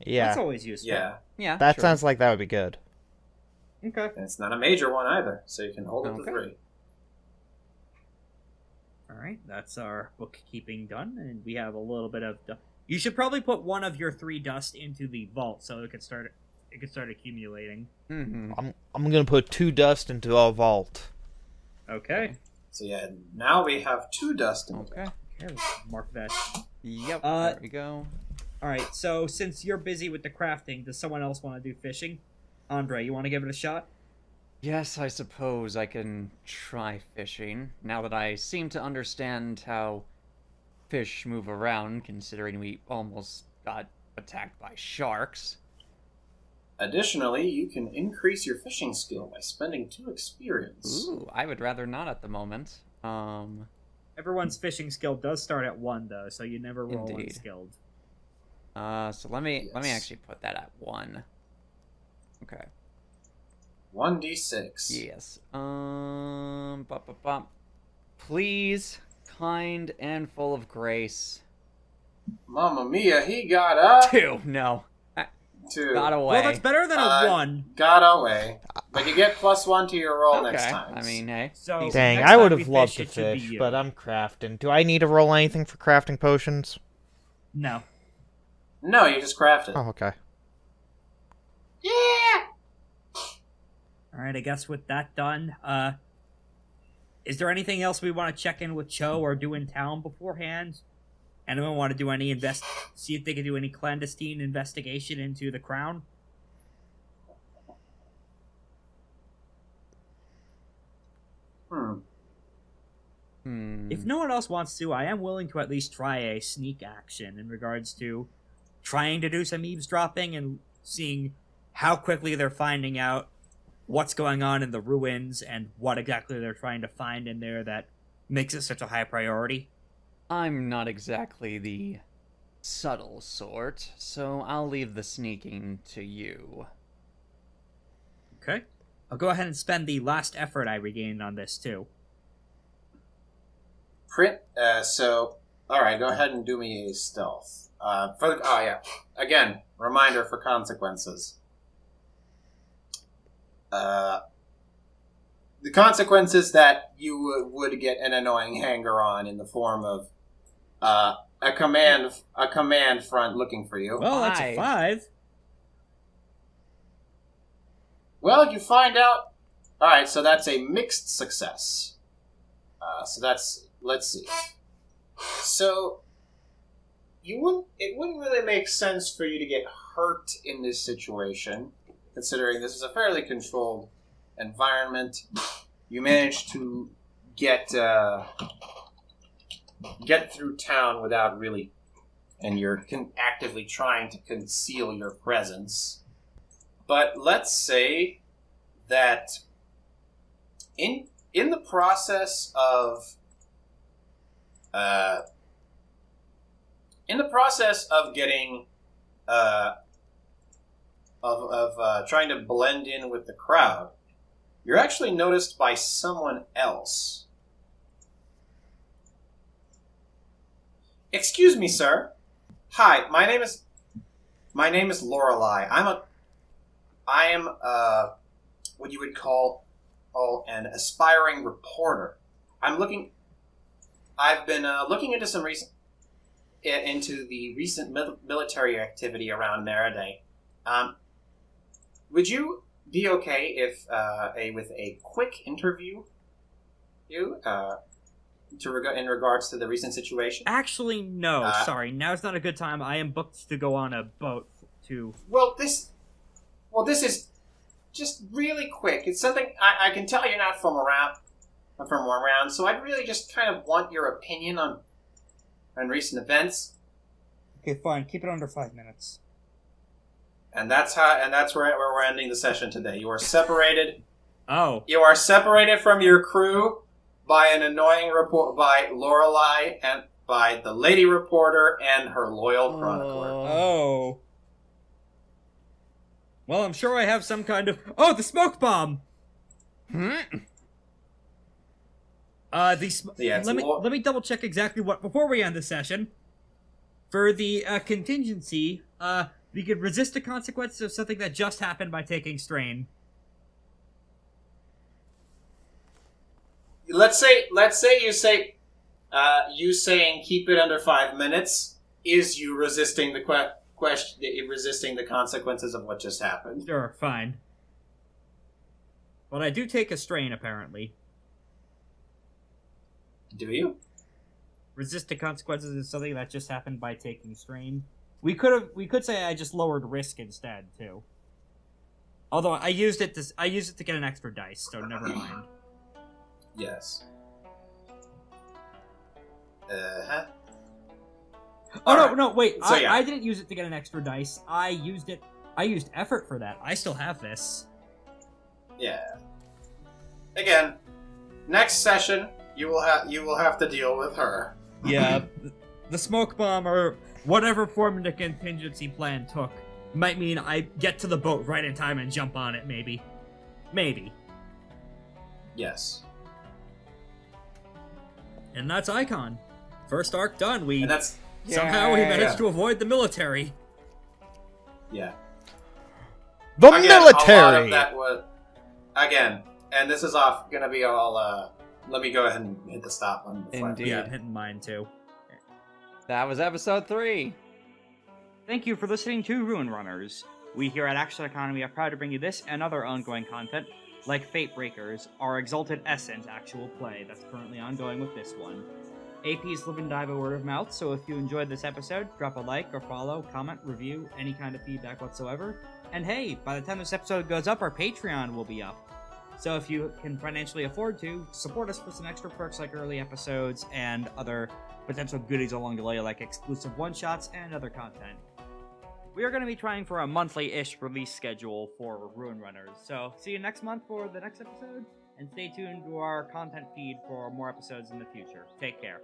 Yeah, That's always useful. Yeah, Yeah, that sure. sounds like that would be good. Okay. and it's not a major one either, so you can hold up to Okay. 3. Alright, that's our bookkeeping done, and we have a little bit of... You should probably put 1 of your 3 dust into the vault so it could start accumulating. Mm-hmm. I'm gonna put 2 dust into a vault. Okay. So yeah, now we have 2 dust in the Okay. Okay, let's mark that. Yep. Uh, there we go. Alright, so since you're busy with the crafting, does someone else want to do fishing? Andre, you want to give it a shot? Yes, I suppose I can try fishing, now that I seem to understand how fish move around, considering we almost got attacked by sharks. Additionally, you can increase your fishing skill by spending 2 experience. Ooh, I would rather not at the moment. Everyone's fishing skill does start at 1, though, so you never roll Indeed. unskilled. So let me Yes. actually put that at 1. Okay. 1d6. Yes. Please, kind and full of grace. Mamma mia, he got a 2. No. 2. Got away. Well, that's better than a 1. Got away. But you get +1 to your roll next Okay. time. I mean, hey. So Dang, next I time would we have loved to it should be fish, you. but I'm crafting. Do I need to roll anything for crafting potions? No. No, you just craft it. Oh, okay. Yeah! Alright, I guess with that done, is there anything else we want to check in with Cho or do in town beforehand? Anyone want to do any see if they can do any clandestine investigation into the crown? If no one else wants to, I am willing to at least try a sneak action in regards to trying to do some eavesdropping and seeing how quickly they're finding out what's going on in the ruins and what exactly they're trying to find in there that makes it such a high priority. I'm not exactly the subtle sort, so I'll leave the sneaking to you. Okay. I'll go ahead and spend the last effort I regained on this, too. Alright, go ahead and do me a stealth. Again, reminder for consequences. The consequences that you would get an annoying hanger-on in the form of a command front looking for you. Well, that's a 5. Well, you find out... Alright, so that's a mixed success. Let's see. So, it wouldn't really make sense for you to get hurt in this situation, considering this is a fairly controlled environment. You managed to get through town without really... And you're actively trying to conceal your presence. But let's say that in the process of getting trying to blend in with the crowd, you're actually noticed by someone else. Excuse me, sir. Hi, my name is Lorelei. I am what you would call an aspiring reporter. I've been looking into the recent military activity around Meriday. Would you be okay if with a quick interview in regards to the recent situation? Actually, no. Sorry, now's not a good time. I am booked to go on a boat to... Well, this is just really quick. It's something I can tell you're not from around, so I'd really just kind of want your opinion on recent events. Okay, fine. Keep it under 5 minutes. And that's where we're ending the session today. You are separated. Oh. You are separated from your crew by an annoying report by Lorelei and by the lady reporter and her loyal chronicler. Oh. Well, I'm sure I have some kind of... Oh, the smoke bomb! Let me double check exactly what... Before we end the session, for the contingency, we could resist the consequences of something that just happened by taking strain. Let's say you saying keep it under 5 minutes is you resisting the resisting the consequences of what just happened. Sure, fine. But I do take a strain, apparently. Do you? Resist the consequences is something that just happened by taking strain. We could say I just lowered risk instead too. Although I used it to get an extra dice, so never mind. Yes. Huh? Oh no, wait. So, yeah. I didn't use it to get an extra dice. I used effort for that. I still have this. Yeah. Again, next session you will have to deal with her. Yeah, the smoke bomb or whatever form the contingency plan took might mean I get to the boat right in time and jump on it. Maybe. Yes. And that's Icon. First arc done. And that's Somehow we managed to avoid the military. yeah. The again, a lot military! of that was, again, and this is off gonna be all, let me go ahead and hit the stop on the flag. Indeed. Yeah, I'm hitting mine too. That was episode 3. Thank you for listening to Ruin Runners. We here at Action Economy are proud to bring you this and other ongoing content, like Fate Breakers, our Exalted Essence actual play that's currently ongoing with this one. APs live and die by word of mouth, so if you enjoyed this episode, drop a like or follow, comment, review, any kind of feedback whatsoever. And hey, by the time this episode goes up, our Patreon will be up. So if you can financially afford to, support us for some extra perks like early episodes and other potential goodies along the way, like exclusive one-shots and other content. We are going to be trying for a monthly-ish release schedule for Ruin Runners, so see you next month for the next episode, and stay tuned to our content feed for more episodes in the future. Take care.